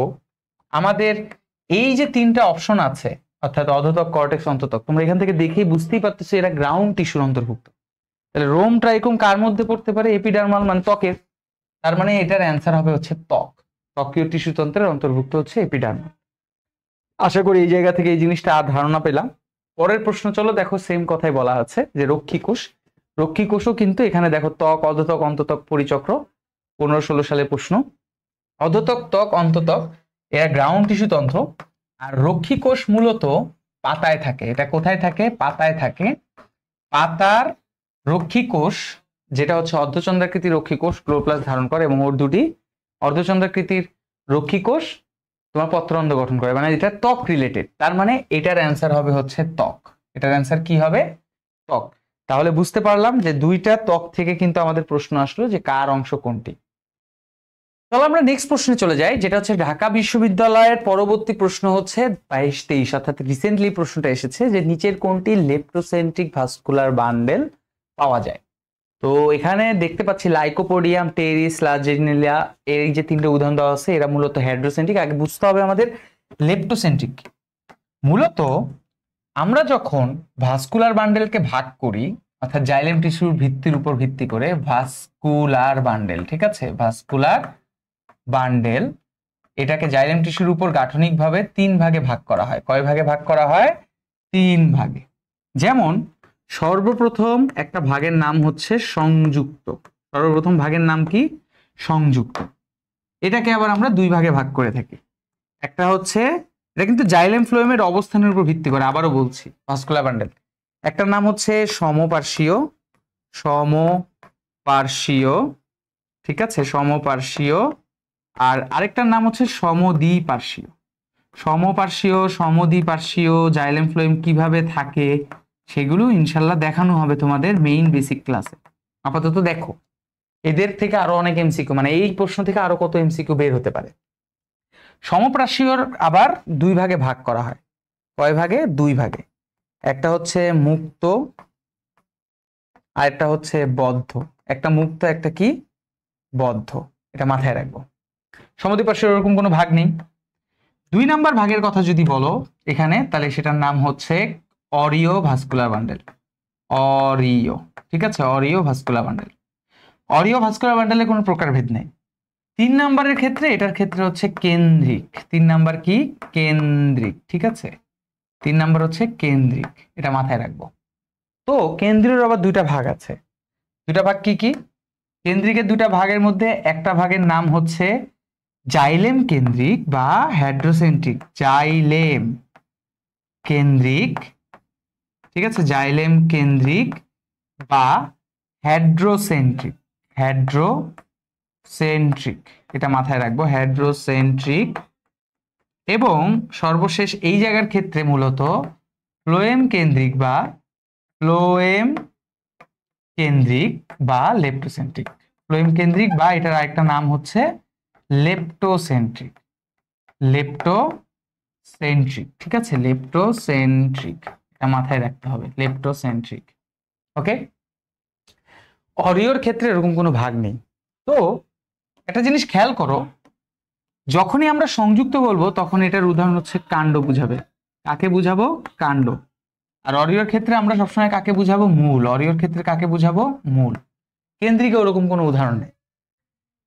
আমাদের এই যে 3টা অপশন আছে, অর্থাৎ অধোত্বক, কর্টেক্স, অন্তঃত্বক, তোমরা এখান থেকে দেখেই বুঝতেই পারতেছো এরা গ্রাউন্ড টিস্যুর অন্তর্ভুক্ত। তাহলে রোম, ট্রাইকোম কার মধ্যে পড়তে পারে, এপিডার্মাল মানে ত্বকের, তার মানে এটার অ্যান্সার হবে হচ্ছে ত্বক, ত্বকীয় টিস্যু তন্ত্রের অন্তর্ভুক্ত হচ্ছে এপিডার্মাল। আশা করি এই জায়গা থেকে এই জিনিসটা ধারণা পেলাম। পরের প্রশ্ন চলো, দেখো সেম কথাই বলা আছে যে রক্ষী কোষ, রক্ষী কোষও কিন্তু এখানে দেখো ত্বক, অধোত্বক, অন্তঃত্বক, পরিচক্র, 15-16 সালের প্রশ্ন। অধোত্বক, ত্বক, অন্তঃত্বক এরা গ্রাউন্ড টিস্যু তন্ত্র, আর রক্ষী কোষ মূলত পাতায় থাকে। এটা কোথায় থাকে, পাতায় থাকে। পাতার রক্ষী কোষ যেটা হচ্ছে অর্ধচন্দ্রাকৃতির রক্ষী কোষ ক্লোরোপ্লাস্ট ধারণ করে, এবং ওর দুটি অর্ধচন্দ্রাকৃতির রক্ষী কোষ তোমার পত্ররন্ধ্র গঠন করে, মানে এটা ত্বক রিলেটেড, তার মানে এটার অ্যান্সার হবে হচ্ছে ত্বক। এটার অ্যান্সার কি হবে, ত্বক। তাহলে বুঝতে পারলাম যে 2টা ত্বক থেকে কিন্তু আমাদের প্রশ্ন আসলো যে কার অংশ কোনটি। চলো আমরা নেক্সট প্রশ্নে চলে যাই, যেটা হচ্ছে ঢাকা বিশ্ববিদ্যালয়ের পরবর্তী প্রশ্ন হচ্ছে 22-23, অর্থাৎ রিসেন্টলি প্রশ্নটা এসেছে যে নিচের কোনটি লেপ্টোসেন্ট্রিক ভাস্কুলার বান্ডেল পাওয়া যায়। তো এখানে দেখতে পাচ্ছি লাইকোপোডিয়াম, টেরিস, লাজেনিলিয়া, এই যে 3টে উদাহরণ দেওয়া আছে এরা মূলত হাইড্রোসেন্ট্রিক। আগে বুঝতে হবে আমাদের লেপ্টোসেন্ট্রিক। মূলত আমরা যখন ভাস্কুলার বান্ডেলকে ভাগ করি, অর্থাৎ জাইলেম টিস্যুর ভিত্তির উপর ভিত্তি করে ভাস্কুলার বান্ডেল, ঠিক আছে, ভাস্কুলার বান্ডেল, এটাকে জাইলেম টিস্যুর উপর গাঠনিকভাবে 3 ভাগে ভাগ করা হয়। কয় ভাগে ভাগ করা হয়, 3 ভাগে। যেমন সর্বপ্রথম একটা ভাগের নাম হচ্ছে সংযুক্ত, সর্বপ্রথম ভাগের নাম কি, সংযুক্ত। এটাকে আবার আমরা 2 ভাগে ভাগ করে থাকি। একটা হচ্ছে, এটা কিন্তু জাইলেম ফ্লোয়েমের অবস্থানের উপর ভিত্তি করে, আবারও বলছি ভাস্কুলার বান্ডেল। একটার নাম হচ্ছে সমপার্শ্বীয়, সমপার্শ্বীয়, ঠিক আছে, সমপার্শ্বীয়। আর আরেকটার নাম হচ্ছে সমদ্বিপার্শ্বীয়। সমপার্শ্বীয়, সমদ্বিপার্শ্বীয় জাইলেম ফ্লোয়েম কিভাবে থাকে সেগুলো ইনশাল্লাহ দেখানো হবে তোমাদের মেইন বেসিক ক্লাসে। আপাতত দেখো এদের থেকে আরো অনেক এমসিকিউ, মানে এই প্রশ্ন থেকে আরো কত এমসিকিউ বের হতে পারে। সমপার্শ্বীয়র আবার 2 ভাগে ভাগ করা হয়। কয় ভাগে, 2 ভাগে। একটা হচ্ছে মুক্ত আর একটা হচ্ছে বদ্ধ। একটা মুক্ত, একটা কি, বদ্ধ, এটা মাথায় রাখবো। সমদ্বিপার্শ্বীয় এরকম কোনো ভাগ নেই। 2 নাম্বার ভাগের কথা যদি বলো এখানে, তাহলে সেটার নাম হচ্ছে অরিও ভাস্কুলার বান্ডেল, অরিও, ঠিক আছে, অরিও ভাস্কুলার বান্ডেল। অরিও ভাস্কুলার বান্ডেলে কোনো প্রকারভেদ নেই। 3 নাম্বারের ক্ষেত্রে, এটার ক্ষেত্রে হচ্ছে কেন্দ্রিক। 3 নাম্বার কি, কেন্দ্রিক, ঠিক আছে, 3 নাম্বার হচ্ছে কেন্দ্রিক, এটা মাথায় রাখবো। তো কেন্দ্রীয় আবার 2টা ভাগ আছে। 2টা ভাগ কি কি, কেন্দ্রিকের 2টা ভাগের মধ্যে একটা ভাগের নাম হচ্ছে জাইলেম কেন্দ্রিক বা হাইড্রোসেন্ট্রিক, জাইলেম কেন্দ্রিক, ঠিক আছে, জাইলেম কেন্দ্রিক বা হাইড্রোসেন্ট্রিক, হাইড্রোসেন্ট্রিক, এটা মাথায় রাখবো, হাইড্রোসেন্ট্রিক। এবং সর্বশেষ এই জায়গার ক্ষেত্রে মূলত ফ্লোয়েম কেন্দ্রিক বা ফ্লোয়েম কেন্দ্রিক বা লেপ্টোসেন্ট্রিক, ফ্লোয়েম কেন্দ্রিক বা এটার আরেকটা নাম হচ্ছে লেপ্টোসেন্ট্রিক, লেপ্টোসেন্ট্রিক, ঠিক আছে, লেপ্টোসেন্ট্রিক, এটা মাথায় রাখতে হবে, লেপ্টোসেন্ট্রিক। ওকে, অরিওর ক্ষেত্রে এরকম কোনো ভাগ নেই। তো একটা জিনিস খেয়াল করো, যখনই আমরা সংযুক্ত বলবো তখন এটার উদাহরণ হচ্ছে কাণ্ড বুঝাবে। কাকে বুঝাবো, কাণ্ড। আর অরিওর ক্ষেত্রে আমরা সবসময় কাকে বুঝাবো, মূল। অরিওর ক্ষেত্রে কাকে বুঝাবো, মূল। কেন্দ্রিকে ওরকম কোনো উদাহরণ নেই।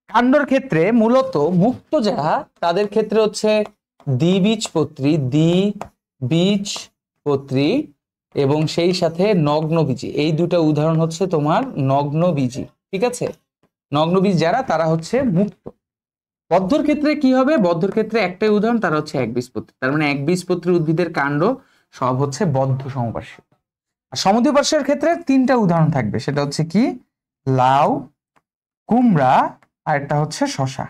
কাণ্ডর ক্ষেত্রে মূলত মুক্ত যারা, তাদের ক্ষেত্রে হচ্ছে দ্বিবীজপত্রী, দ্বিবীজপত্রী এবং সেই সাথে নগ্নবীজী, এই 2টা উদাহরণ হচ্ছে তোমার নগ্নবীজী, ঠিক আছে, নগ্নবীজ যারা তারা হচ্ছে মুক্ত। বদ্ধর ক্ষেত্রে কি হবে, বদ্ধর ক্ষেত্রে একটাই উদাহরণ, তারা হচ্ছে একবীজপত্রী, তার মানে একবীজপত্রী উদ্ভিদের কাণ্ড সব হচ্ছে বদ্ধ সমপার্শ্বীয়। আর সমদ্বিপার্শ্বীয়ের ক্ষেত্রে 3টা উদাহরণ থাকবে, সেটা হচ্ছে কি, লাউ, কুমড়া আর একটা হচ্ছে শশা,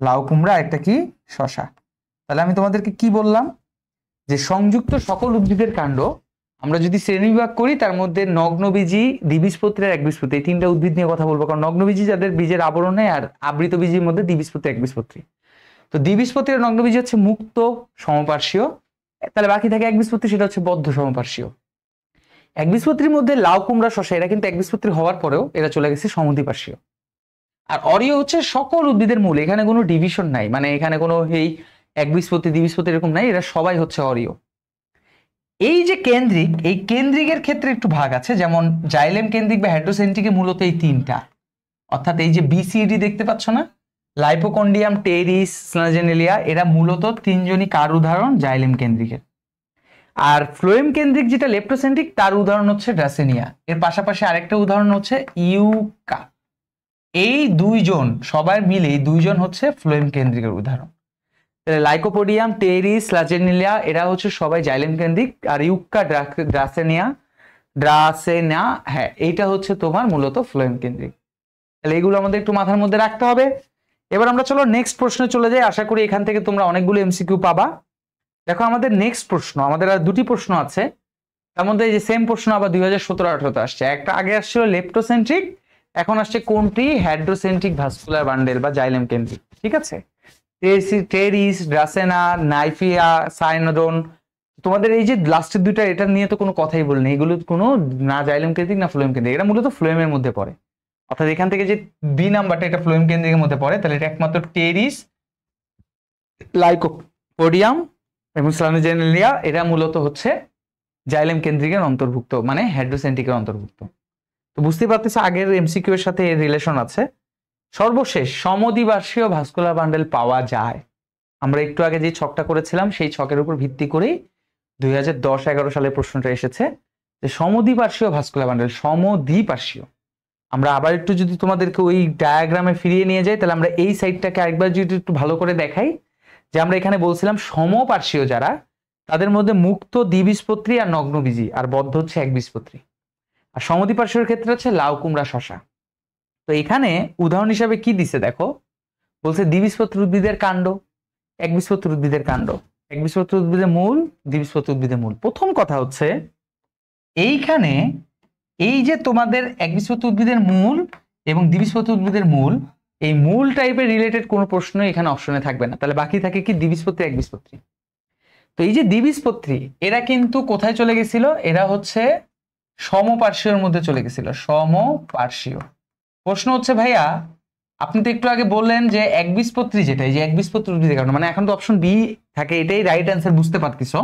লাউ কুমড়া আর একটা কি শশা। তাহলে আমি তোমাদেরকে কি বললাম যে সংযুক্ত সকল উদ্ভিদের কাণ্ড আমরা যদি শ্রেণীবিভাগ করি তার মধ্যে নগ্নবীজি, দ্বিবীজপত্রী আর একবীজপত্রী, এই তিনটা উদ্ভিদ নিয়ে কথা বলবো। কারণ নগ্নবীজি যাদের বীজের আবরণে, আর আবৃত বীজের মধ্যে দ্বিবীজপত্রী একবীজপত্রী। তো দ্বিবীজপত্রী আর নগ্নবীজি হচ্ছে মুক্ত সমপার্শ্বীয়, তাহলে বাকি থাকে একবীজপত্রী, সেটা হচ্ছে বদ্ধ সমপার্শ্বীয়। একবীজপত্রীর মধ্যে লাউ কুমড়া শশা এরা কিন্তু একবীজপত্রী হওয়ার পরেও এরা চলে গেছে সমদ্বিপার্শ্বীয়। আর অরীয় হচ্ছে সকল উদ্ভিদের মূল, এখানে কোনো ডিভিশন নাই, মানে এখানে কোনো এই একবীজপত্রী দ্বিবীজপত্রী এরকম নাই, এরা সবাই হচ্ছে অরীয়। এই যে কেন্দ্রিক, এই কেন্দ্রিকের ক্ষেত্রে একটু ভাগ আছে, যেমন জাইলেম কেন্দ্রিক বা হেড্রোসেন্ট্রিকে মূলত এই তিনটা, অর্থাৎ এই যে বিসিডি দেখতে পাচ্ছ না, লাইপোকন্ডিয়াম, টেরিস, স্নাজেনেলিয়া, এরা মূলত তিনজনই কার উদাহরণ? জাইলেম কেন্দ্রিকের। আর ফ্লোয়েম কেন্দ্রিক যেটা লেপ্টোসেন্ট্রিক, তার উদাহরণ হচ্ছে ড্রাসেনিয়া। এর পাশাপাশি আরেকটা উদাহরণ হচ্ছে ইউকা। এই দুইজন সবাই মিলে এই দুইজন হচ্ছে ফ্লোয়েম কেন্দ্রিকের উদাহরণ। লাইকোপোডিয়াম, টেরিস, স্লাজেনিলিয়া এরা হচ্ছে সবাই জাইলেম কেন্দ্রিক, আর ইউক্কা, ড্রাসেনা, হ্যাঁ এইটা হচ্ছে তোমার মূলত ফ্লোয়েম কেন্দ্রিক। তাহলে এগুলো আমাদের একটু মাথার মধ্যে রাখতে হবে। এবার আমরা চলো নেক্সট প্রশ্নে চলে যাই, আশা করি এখান থেকে তোমরা অনেকগুলো এমসিকিউ পাবা। দেখো আমাদের নেক্সট প্রশ্ন, আমাদের আর দুটি প্রশ্ন আছে, তার মধ্যে এই যে সেম প্রশ্ন আবার 2017-18 আসছে। একটা আগে আসছিল লেপ্টোসেন্ট্রিক, এখন আসছে কোনটি? হেড্রোসেন্ট্রিক ভাস্কুলার বান্ডেল বা জাইলেম কেন্দ্রিক। ঠিক আছে, টেরিস, ড্রাসেনা, নাইফিয়া, সাইনোডন, তোমাদের এই যে লাস্টের দুইটা, এটা নিয়ে তো কোনো কথাই বলিনি, এগুলো কোনো না জাইলেম কেন্দ্রিক না ফ্লোয়েম কেন্দ্রিক, এটা মূলত ফ্লোয়েমের মধ্যে পড়ে। অর্থাৎ এখান থেকে যে বি নাম্বারটা, এটা ফ্লোয়েম কেন্দ্রিকের মধ্যে পড়ে, তাহলে এটা একমাত্র টেরিস, লাইকোপোডিয়াম এবং স্লানোজেনেলিয়া এরা মূলত হচ্ছে জাইলেম কেন্দ্রিকের অন্তর্ভুক্ত, মানে হেড্রোসেন্ট্রিকের অন্তর্ভুক্ত। তো বুঝতে পারতেছো আগের এমসিকিউ এর সাথে এর রিলেশন আছে। সর্বশেষ সমদ্বিপার্শ্বীয় ভাস্কুলার বান্ডেল পাওয়া যায়। আমরা একটু আগে যে ছকটা করেছিলাম সেই ছকের উপর ভিত্তি করেই 2010-11 সালের প্রশ্নটা এসেছে যে সমদ্বিপার্শ্বীয় ভাস্কুলার বান্ডেল, সমদ্বিপার্শ্বীয়। আমরা আবার একটু যদি তোমাদেরকে ওই ডায়াগ্রামে ফিরিয়ে নিয়ে যাই, তাহলে আমরা এই সাইডটাকে আরেকবার যদি একটু ভালো করে দেখাই, যে আমরা এখানে বলছিলাম সমপার্শ্বীয় যারা, তাদের মধ্যে মুক্ত দ্বিবীজপত্রী আর নগ্নবীজি, আর বদ্ধ হচ্ছে একবীজপত্রী। আর সমদ্বিপার্শ্বীর ক্ষেত্রে হচ্ছে লাউ কুমড়া শশা। তো এখানে উদাহরণ হিসাবে কি দিছে দেখো, বলছে দ্বিবীজপত্রী উদ্ভিদের কাণ্ড, একবীজপত্রী উদ্ভিদের কাণ্ড, একবীজপত্রী উদ্ভিদের মূল, দ্বিবীজপত্রী উদ্ভিদের মূল। প্রথম কথা হচ্ছে এইখানে এই যে তোমাদের একবীজপত্রী উদ্ভিদের মূল এবং দ্বিবীজপত্রী উদ্ভিদের মূল, এই মূল টাইপের রিলেটেড কোনো প্রশ্ন এখানে অপশনে থাকবে না, তাহলে বাকি থাকে কি? দ্বিবীজপত্রী, একবীজপত্রী। তো এই যে দ্বিবীজপত্রী এরা কিন্তু কোথায় চলে গেছিল? এরা হচ্ছে সমপার্শ্বীয়র মধ্যে চলে গেছিল, সমপার্শ্বীয়। প্রশ্ন হচ্ছে ভাইয়া আপনি তো একটু আগে বললেন যে একবীজপত্রী, যেটা এই যে একবীজপত্রী উদ্ভিদের কারণে, মানে এখন তো অপশন বি থাকে, এটাই রাইট অ্যান্সার, বুঝতে পারতেছো।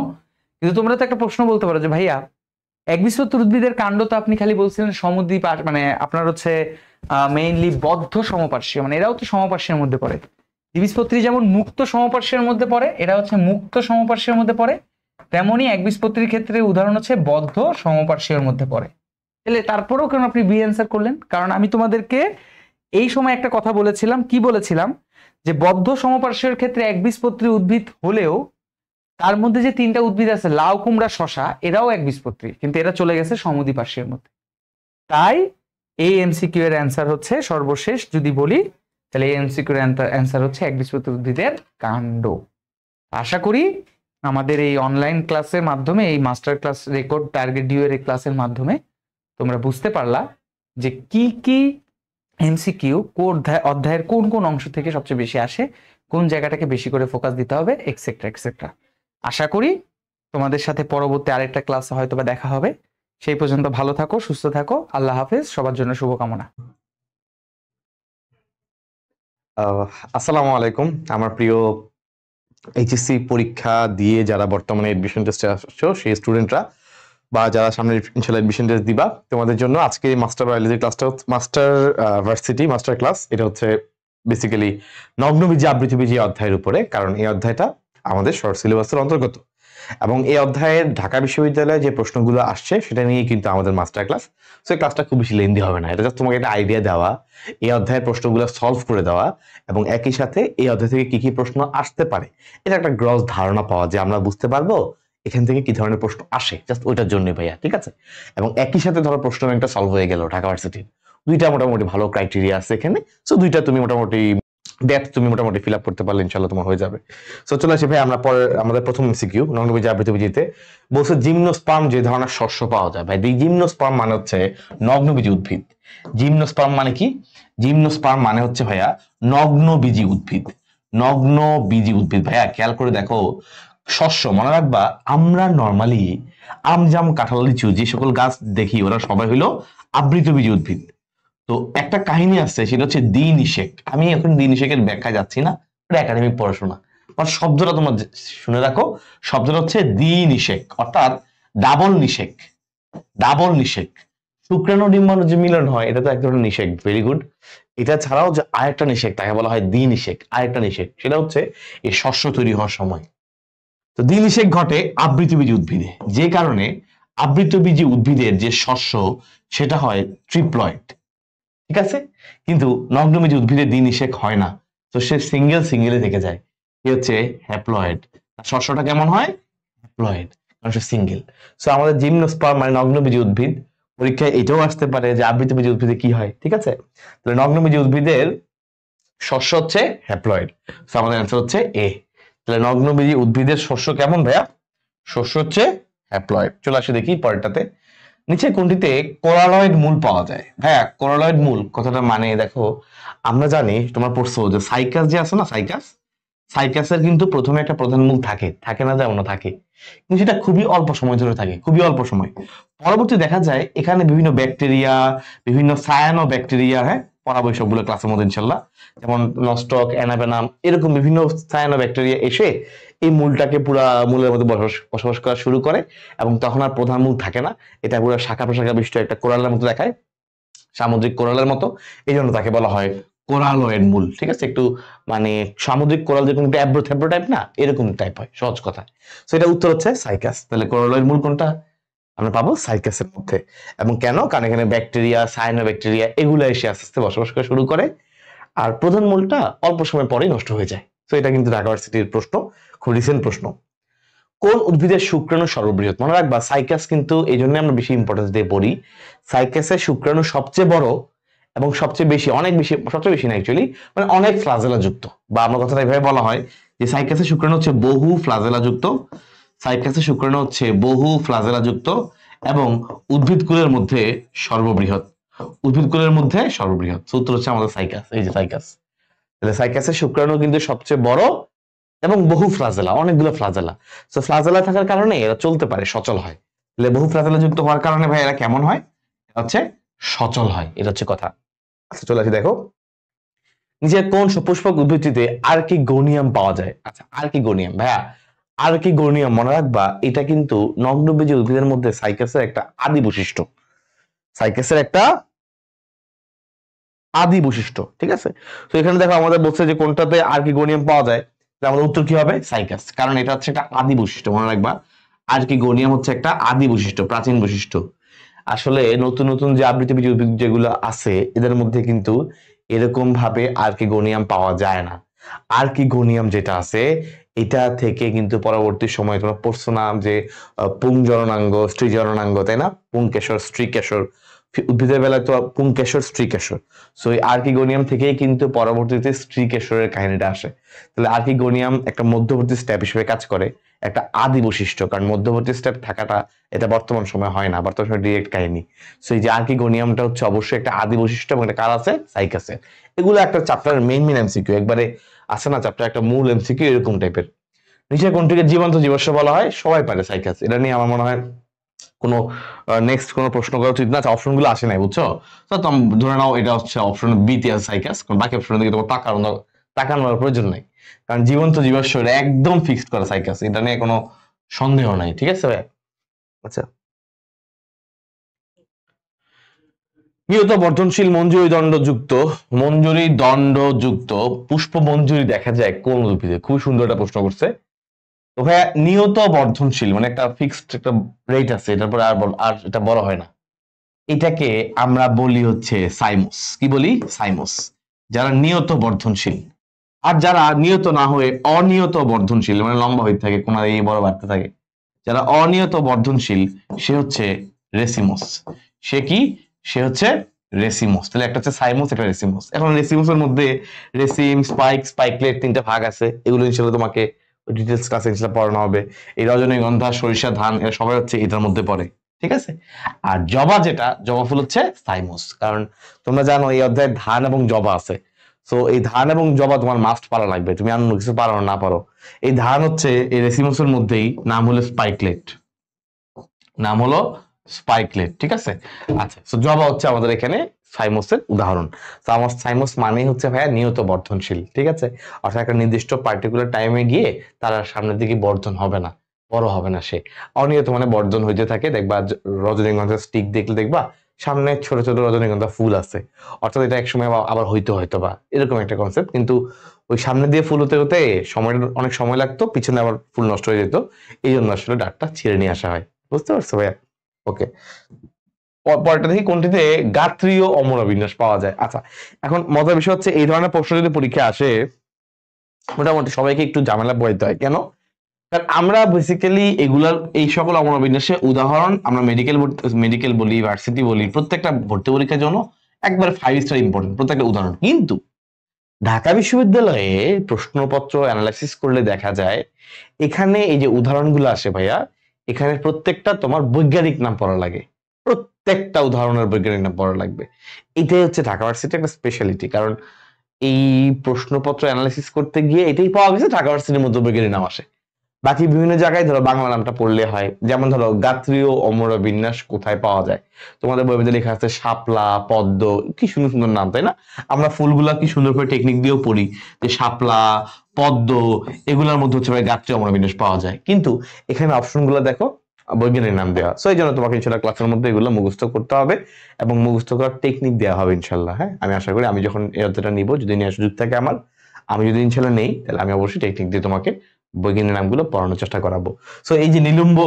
কিন্তু তোমরা তো একটা প্রশ্ন বলতে পারো যে ভাইয়া একবীজপত্রী উদ্ভিদের কাণ্ড তো আপনি খালি বলছিলেন সমদ্বিপার্শ্বীয়, মানে আপনার হচ্ছে মেইনলি বদ্ধ সমপার্শ্বীয়, মানে এরাও তো সমপার্শ্বীর মধ্যে পড়ে। দ্বিবীজপত্রী যেমন মুক্ত সমপার্শ্বীর মধ্যে পড়ে, এরা হচ্ছে মুক্ত সমপার্শ্বীর মধ্যে পড়ে, তেমনি একবীজপত্রীর ক্ষেত্রে উদাহরণ হচ্ছে বদ্ধ সমপার্শ্বীর মধ্যে পড়ে। তাহলে তারপরেও কেন আপনি বি অ্যান্সার করলেন? কারণ আমি তোমাদেরকে এই সময় একটা কথা বলেছিলাম, কি বলেছিলাম? যে বদ্ধ সমপার্শ্বীর ক্ষেত্রে একবীজপত্রী উদ্ভিদ হলেও তার মধ্যে যে তিনটা উদ্ভিদ আছে লাউ কুমড়া শশা, এরাও একবীজপত্রী, কিন্তু এরা চলে গেছে সমদ্বিপার্শ্বীর মধ্যে। তাই এই এমসিকিউ এর অ্যান্সার হচ্ছে সর্বশেষ যদি বলি, তাহলে এই এমসিকিউ এর অ্যান্সার হচ্ছে একবীজপত্রী উদ্ভিদের কাণ্ড। আশা করি আমাদের এই অনলাইন ক্লাসের মাধ্যমে, এই master class record target due এর ক্লাসের মাধ্যমে তোমরা বুঝতে পারলা যে কি কি এমসিকিউ অধ্যায়ের কোন কোন অংশ থেকে সবচেয়ে বেশি আসে, কোন জায়গাটাকে বেশি করে ফোকাস দিতে হবে, এক্সেট্রা এক্সেট্রা। আশা করি তোমাদের সাথে পরবর্তী আরেকটা ক্লাসে হয়তো বা দেখা হবে। সেই পর্যন্ত ভালো থাকো, সুস্থ থাকো, আল্লাহ হাফেজ, সবার জন্য শুভকামনা। আসসালামু আলাইকুম। আমার প্রিয় এইচএসসি পরীক্ষা দিয়ে যারা বর্তমানে এডমিশন টেস্টে আসছো সেই স্টুডেন্টরা, বা যারা সামনে ইনশাআল্লাহ এডমিশন টেস্ট দিবা, তোমাদের জন্য আজকে মাস্টার বায়োলজি ক্লাসটা, মাস্টার ভার্সিটি মাস্টার ক্লাস, এটা হচ্ছে বেসিক্যালি নগ্নবীজি আবৃতবীজি অধ্যায়ের উপরে, কারণ এই অধ্যায়টা আমাদের শর্ট সিলেবাসের অন্তর্গত এবং এই অধ্যায়ের ঢাকা বিশ্ববিদ্যালয়ে যে প্রশ্নগুলো আসছে সেটা নিয়ে কিন্তু আমাদের মাস্টার ক্লাস। সো এই ক্লাসটা খুব বেশি লেন্দি হবে না, এটা জাস্ট তোমাকে একটা আইডিয়া দেওয়া, এই অধ্যায়ের প্রশ্নগুলো সলভ করে দেওয়া এবং একই সাথে এই অধ্যায় থেকে কি কি প্রশ্ন আসতে পারে এটা একটা গ্রস ধারণা পাওয়া, যে আমরা বুঝতে পারবো এখান থেকে কি ধরনের প্রশ্ন আসে, জাস্ট ওইটার জন্য ভাইয়া, ঠিক আছে। এবং একই সাথে ধরো প্রশ্ন ব্যাংকটা সলভ হয়ে গেল ঢাকা ভার্সিটির, দুইটা মোটামুটি ভালো ক্রাইটেরিয়া আছে এখানে। সো দুইটা তুমি মোটামুটি ডেপথ তুমি মোটামুটি ফিল আপ করতে পারলে ইনশাল্লাহ তোমার হয়ে যাবে। সো চলে আসি ভাই আমরা পরে আমাদের প্রথম এমসিকিউ নগ্নবীজি আবৃতবীজিতে বলছে জিমনোস্পার্ম যে ধরনের শস্য পাওয়া যায়। ভাই জিমনোস্পার্ম মানে হচ্ছে নগ্নবীজি উদ্ভিদ। জিমনোস্পার্ম মানে কি? জিমনোস্পার্ম মানে হচ্ছে ভাইয়া নগ্নবীজি উদ্ভিদ। নগ্নবীজি উদ্ভিদ ভাইয়া খেয়াল করে দেখো, শস্য মনে রাখবা, আমরা নর্মালি আম জাম কাঁঠাল লিচু যে সকল গাছ দেখি ওরা সবাই হলো আবৃতবীজি উদ্ভিদ। তো একটা কাহিনী আছে, সেটা হচ্ছে দ্বি-নিষেক। আমি এখন দ্বি-নিষেকের ব্যাখ্যা যাচ্ছি না, এটা একাডেমিক পড়াশোনা। বাট শব্দটা তোমরা শুনে রাখো, শব্দটা হচ্ছে দ্বি-নিষেক অর্থাৎ ডাবল নিষেক। ডাবল নিষেক, শুক্রাণু ডিম্বাণু যে মিলন হয় এটা তো এক ধরনের নিষেক। Very good. এটা ছাড়াও যে আরেকটা নিষেক তাকে বলা হয় দ্বি-নিষেক। আরেকটা নিষেক সেটা হচ্ছে এই শস্য তৈরি হওয়ার সময়। তো দ্বি-নিষেক ঘটে আবৃতবীজি উদ্ভিদে, যে কারণে আবৃতবীজি উদ্ভিদের যে শস্য সেটা হয় ট্রিপ্লয়েড। ঠিক আছে, কিন্তু নগ্নবীজি উদ্ভিদের দ্বি-নিষেক হয় না, তো সে সিঙ্গেলে থেকে যায়। কি হচ্ছে হ্যাপ্লয়েড। শস্যটা কেমন হয়? হ্যাপ্লয়েড, কারণ সে সিঙ্গেল। সো আমাদের জিমনোস্পার্ম মানে নগ্নবীজি উদ্ভিদ, পরীক্ষায় এটাও আসতে পারে যে আবৃতবীজি উদ্ভিদে কি হয়। ঠিক আছে, তাহলে নগ্নবীজি উদ্ভিদের শস্য হচ্ছে হ্যাপ্লয়েড। সো আমাদের অ্যান্সার হচ্ছে এ। তাহলে নগ্নবীজি উদ্ভিদের শস্য কেমন ভাইয়া? শস্য হচ্ছে হ্যাপ্লয়েড। চলে আসে দেখি পরেরটাতে। নিচে কোনটিতে কোরালয়েড মূল পাওয়া যায়? ভাইয়া কোরালয়েড মূল কথাটা মানে দেখো, আমরা জানি তোমরা পড়ছো যে সাইকাস যে আছে না, সাইকাসের কিন্তু প্রথমে একটা প্রধান মূল থাকে, থাকে না যেমন থাকে, কিন্তু সেটা খুবই অল্প সময় ধরে থাকে, খুবই অল্প সময়। পরবর্তী দেখা যায় এখানে বিভিন্ন ব্যাকটেরিয়া, বিভিন্ন সায়ানো ব্যাকটেরিয়া, হ্যাঁ পড়াবো সবগুলো ক্লাসের মধ্যে ইনশাল্লাহ, যেমন নস্টক, অ্যানাবেনাম, এরকম বিভিন্ন সায়ানো ব্যাকটেরিয়া এসে এই মূলটাকে পুরা মূলের মধ্যে বসবাস করা শুরু করে, এবং তখন আর প্রধান মূল থাকে না, এটা পুরো শাখা প্রশাখা বিশিষ্ট একটা কোরালের মতো দেখায়, সামুদ্রিক কোরালের মতো। এই জন্য তাকে বলা হয় কোরালয়েড মূল। ঠিক আছে, একটু মানে সামুদ্রিক কোরাল যেরকম একটু অ্যাব্রো থ্যাব্রো টাইপ না, এরকম টাইপ হয় সহজ কথা। তো এটা উত্তর হচ্ছে সাইকাস। তাহলে কোরালয়েড মূল কোনটা? আমরা পাবো সাইকাসের মধ্যে। এবং কেন? কারণ এখানে ব্যাকটেরিয়া, সায়ানো ব্যাকটেরিয়া এগুলো এসে আস্তে আস্তে বসবাস করা শুরু করে, আর প্রধান মূলটা অল্প সময় পরেই নষ্ট হয়ে যায়। তো এটা কিন্তু ঢাকা ইউনিভার্সিটির প্রশ্ন, খুব রিসেন্ট প্রশ্ন। কোন উদ্ভিদের শুক্রাণু সর্ববৃহৎ? মনে রাখবা সাইকাস কিন্তু এই জন্য আমরা বেশি ইম্পর্টেন্স দিয়ে পড়ি, সাইকাসের শুক্রাণু সবচেয়ে বড় এবং সবচেয়ে বেশি, অনেক বেশি, সবচেয়ে বেশি না অ্যাকচুয়ালি, মানে অনেক ফ্লাজেলা যুক্ত, বা আমার কথাটা এভাবে বলা হয় যে সাইকাসের শুক্রাণু হচ্ছে বহু ফ্লাজেলা যুক্ত। সাইকাসের শুক্রাণু হচ্ছে বহু ফ্লাজেলা যুক্ত এবং উদ্ভিদকুলের মধ্যে সর্ববৃহৎ। উদ্ভিদকুলের মধ্যে সর্ববৃহৎ। সূত্র হচ্ছে আমাদের সাইকাস, এই যে সাইকাস। তাহলে সাইকাসের শুক্রাণু কিন্তু সবচেয়ে বড় এবং বহু ফ্লাজেলা, অনেকগুলো ফ্লাজেলা। সো ফ্লাজেলা থাকার কারণে এরা চলতে পারে, সচল হয়। তাহলে বহু ফ্লাজেলা যুক্ত হওয়ার কারণে ভাই এরা কেমন হয়? এটা হচ্ছে সচল হয়, এটা হচ্ছে কথা। আচ্ছা চলে আসি দেখো, নিচে কোন সপুষ্পক উদ্ভিদটিতে আর্কিগোনিয়াম পাওয়া যায়? আচ্ছা আর্কিগোনিয়াম ভাইয়া, আর্কিগোনিয়াম মনে রাখবা এটা কিন্তু নগ্নবীজি উদ্ভিদের মধ্যে সাইকাসের একটা আদি বৈশিষ্ট্য। সাইকাসের একটা আদি বৈশিষ্ট্য। ঠিক আছে, তো এখানে দেখো আমাদের বলছে যে কোনটাতে আর্কিগোনিয়াম পাওয়া যায়, আমাদের উত্তর কি হবে? সাইকাস, কারণ এটা হচ্ছে একটা আদি বৈশিষ্ট্য। মনে রাখবা আর্কিগোনিয়াম হচ্ছে একটা আদি বৈশিষ্ট্য, প্রাচীন বৈশিষ্ট্য। আসলে নতুন নতুন যে আবৃতবীজি উদ্ভিদ যেগুলো আছে এদের মধ্যে কিন্তু এরকম ভাবে আর্কিগোনিয়াম পাওয়া যায় না। আর্কিগোনিয়াম যেটা আছে এটা থেকে কিন্তু পরবর্তী সময় তোমরা পড়ছো না যে পুংজননাঙ্গ, স্ত্রীজননাঙ্গ, তাই না? পুংকেশর, স্ত্রীকেশর, উদ্ভিদের বেলায় তো পুংকেশর, স্ত্রীকেশর। সো এই আর্কিগোনিয়াম থেকেই কিন্তু পরবর্তীতে স্ত্রীকেশরের কাহিনীটা আসে। তাহলে আর্কিগোনিয়াম একটা মধ্যবর্তী স্টেপ হিসেবে কাজ করে, একটা আদি বৈশিষ্ট্য, কারণ মধ্যবর্তী স্টেপ থাকাটা এটা বর্তমান সময় হয় না, বর্তমান সময় ডিরেক্ট কাহিনী। সো এই যে আর্কিগোনিয়ামটা হচ্ছে অবশ্যই একটা আদি বৈশিষ্ট্য এবং এটা কার আছে? সাইকাসের। এগুলো একটা চ্যাপ্টারের মেইন এমসিকিউ, একবারে আছে না চ্যাপ্টার একটা মূল এমসিকিউ এরকম টাইপের। নিচে কোনটিকে জীবন্ত জীবাশ্ম বলা হয়? সবাই পারে সাইকাস, এটা নিয়ে আমার মনে হয় কোনো নেক্সট কোনো প্রশ্ন করা উচিত না। অপশন গুলো আসে নাই, বুঝছো? তো ধরে নাও এটা হচ্ছে অপশন বি তে আছে সাইকাস, কারণ বাকি অপশনের দিকে তোমার তাকানোর প্রয়োজন নাই, কারণ জীবন্ত জীবাশ্ম একদম ফিক্সড করা সাইকাস, এটা নিয়ে কোনো সন্দেহ নাই। ঠিক আছে ভাই? আচ্ছা, নিয়ত বর্ধনশীল মঞ্জুরি দণ্ডযুক্ত পুষ্প মঞ্জুরি দেখা যায় কোন উদ্ভিদে? খুব সুন্দর একটা প্রশ্ন করছে। তো ভাইয়া নিয়ত বর্ধনশীল মানে একটা ফিক্সড একটা রেট আছে, এটার পরে আর এটা বড় হয় না, এটাকে আমরা বলি হচ্ছে সাইমোস। কি বলি? সাইমোস, যারা নিয়ত বর্ধনশীল। আর যারা নিয়ত না হয়ে অনিয়ত বর্ধনশীল, মানে লম্বা হয়ে থাকে, কোন এই বড় বাড়তে থাকে, যারা অনিয়ত বর্ধনশীল সে হচ্ছে রেসিমোস। সে কি? সে হচ্ছে রেসিমোস। তাহলে একটা হচ্ছে সাইমোস, একটা রেসিমোস। এখন রেসিমোসের মধ্যে রেসিম, স্পাইক, স্পাইকলেট 3টা ভাগ আছে। এগুলো ইনশাআল্লাহ তোমাকে ডিটেলস ক্লাসে ইনশাআল্লাহ পড়ানো হবে। এই রজনীগন্ধা, সরিষা, ধান এরা সবাই হচ্ছে এটার মধ্যে পড়ে, ঠিক আছে। আর জবা, যেটা জবা ফুল হচ্ছে সাইমোস। কারণ তোমরা জানো এই অধ্যায়ে ধান এবং জবা আছে। সো এই ধান এবং জবা তোমার মাস্ট পারা লাগবে, তুমি অন্য কিছু পারো না পারো। এই ধান হচ্ছে এই রেসিমোসের মধ্যেই, নাম হলো স্পাইকলেট, নাম হলো স্পাইকলেট, ঠিক আছে। আচ্ছা, তো জবা হচ্ছে আমাদের এখানে সাইমোসের উদাহরণ। তো আমার সাইমোস মানে হচ্ছে ভাইয়া নিয়ত বর্ধনশীল, ঠিক আছে। অর্থাৎ একটা নির্দিষ্ট পার্টিকুলার টাইমে গিয়ে তারা সামনের দিকে বর্ধন হবে না, বড় হবে না, সে অনিয়ত মানে বর্ধন হইতে থাকে। দেখবা রজনীগন্ধার স্টিক দেখলে দেখবা সামনে ছোট ছোট রজনীগন্ধা ফুল আছে, অর্থাৎ এটা একসময় আবার হয়তো বা এরকম একটা কনসেপ্ট। কিন্তু ওই সামনে দিয়ে ফুল হতে হতে অনেক সময় লাগতো, পিছনে আবার ফুল নষ্ট হয়ে যেত। এই জন্য আসলে ডাঁটটা ছিঁড়ে নিয়ে আসা হয়, বুঝতে পারছো ভাইয়া? ওকে, পরেরটা দেখি কোনটিতে গাত্রীয় অমরবিন্যাস পাওয়া যায়। আচ্ছা, এখন মজার বিষয় হচ্ছে এই ধরনের প্রশ্ন যদি পরীক্ষা আসে, মোটামুটি সবাইকে একটু ঝামেলা পোহাইতে হয়। কেন? কারণ আমরা বেসিক্যালি এগুলার এই সকল অমরবিন্যাসের উদাহরণ আমরা মেডিকেল বলি, ভার্সিটি বলি, প্রত্যেকটা ভর্তি পরীক্ষার জন্য একবার 5 স্টার ইম্পর্টেন্ট প্রত্যেকটা উদাহরণ। কিন্তু ঢাকা বিশ্ববিদ্যালয়ে প্রশ্নপত্র অ্যানালাইসিস করলে দেখা যায় এখানে এই যে উদাহরণগুলো আসে ভাইয়া, এখানে প্রত্যেকটা তোমার বৈজ্ঞানিক নাম পড়া লাগে, প্রত্যেকটা উদাহরণের বৈজ্ঞানিক নাম পড়া লাগবে। এটাই হচ্ছে ঢাকা ভার্সিটির একটা স্পেশালিটি। কারণ এই প্রশ্নপত্র অ্যানালাইসিস করতে গিয়ে এটাই পাওয়া গেছে ঢাকা ভার্সিটির মধ্যে বৈজ্ঞানিক নাম আসে। বাকি বিভিন্ন জায়গায় ধরো বাংলা নামটা পড়লে হয়। যেমন ধরো গাত্রীয় অমরবিন্যাস কোথায় পাওয়া যায়, তোমাদের বইয়ের মধ্যে লেখা আছে শাপলা, পদ্ম, কি সুন্দর সুন্দর নাম, তাই না? আমরা ফুলগুলা কি সুন্দর করে টেকনিক দিয়েও পড়ি যে শাপলা, পদ্ম, এগুলোর মধ্যে হচ্ছে গাত্রীয় অমরবিন্যাস পাওয়া যায়। কিন্তু এখানে অপশনগুলো দেখো বৈজ্ঞানিক নাম দেওয়া। সো এই জন্য তোমাকে ইনশাল্লাহ ক্লাসের মধ্যে এগুলো মুখস্থ করতে হবে এবং মুখস্থ করার টেকনিক দেওয়া হবে ইনশাল্লাহ। হ্যাঁ, আমি আশা করি আমি যখন এই অধ্যায়টা নিব, যদি নেওয়ার সুযোগ থাকে আমার, আমি যদি ইনশাল্লাহ নেই, তাহলে আমি অবশ্যই টেকনিক দিয়ে তোমাকে বৈজ্ঞানিক নামগুলো পড়ানোর চেষ্টা করাবো। সো এই যে নিলম্ব,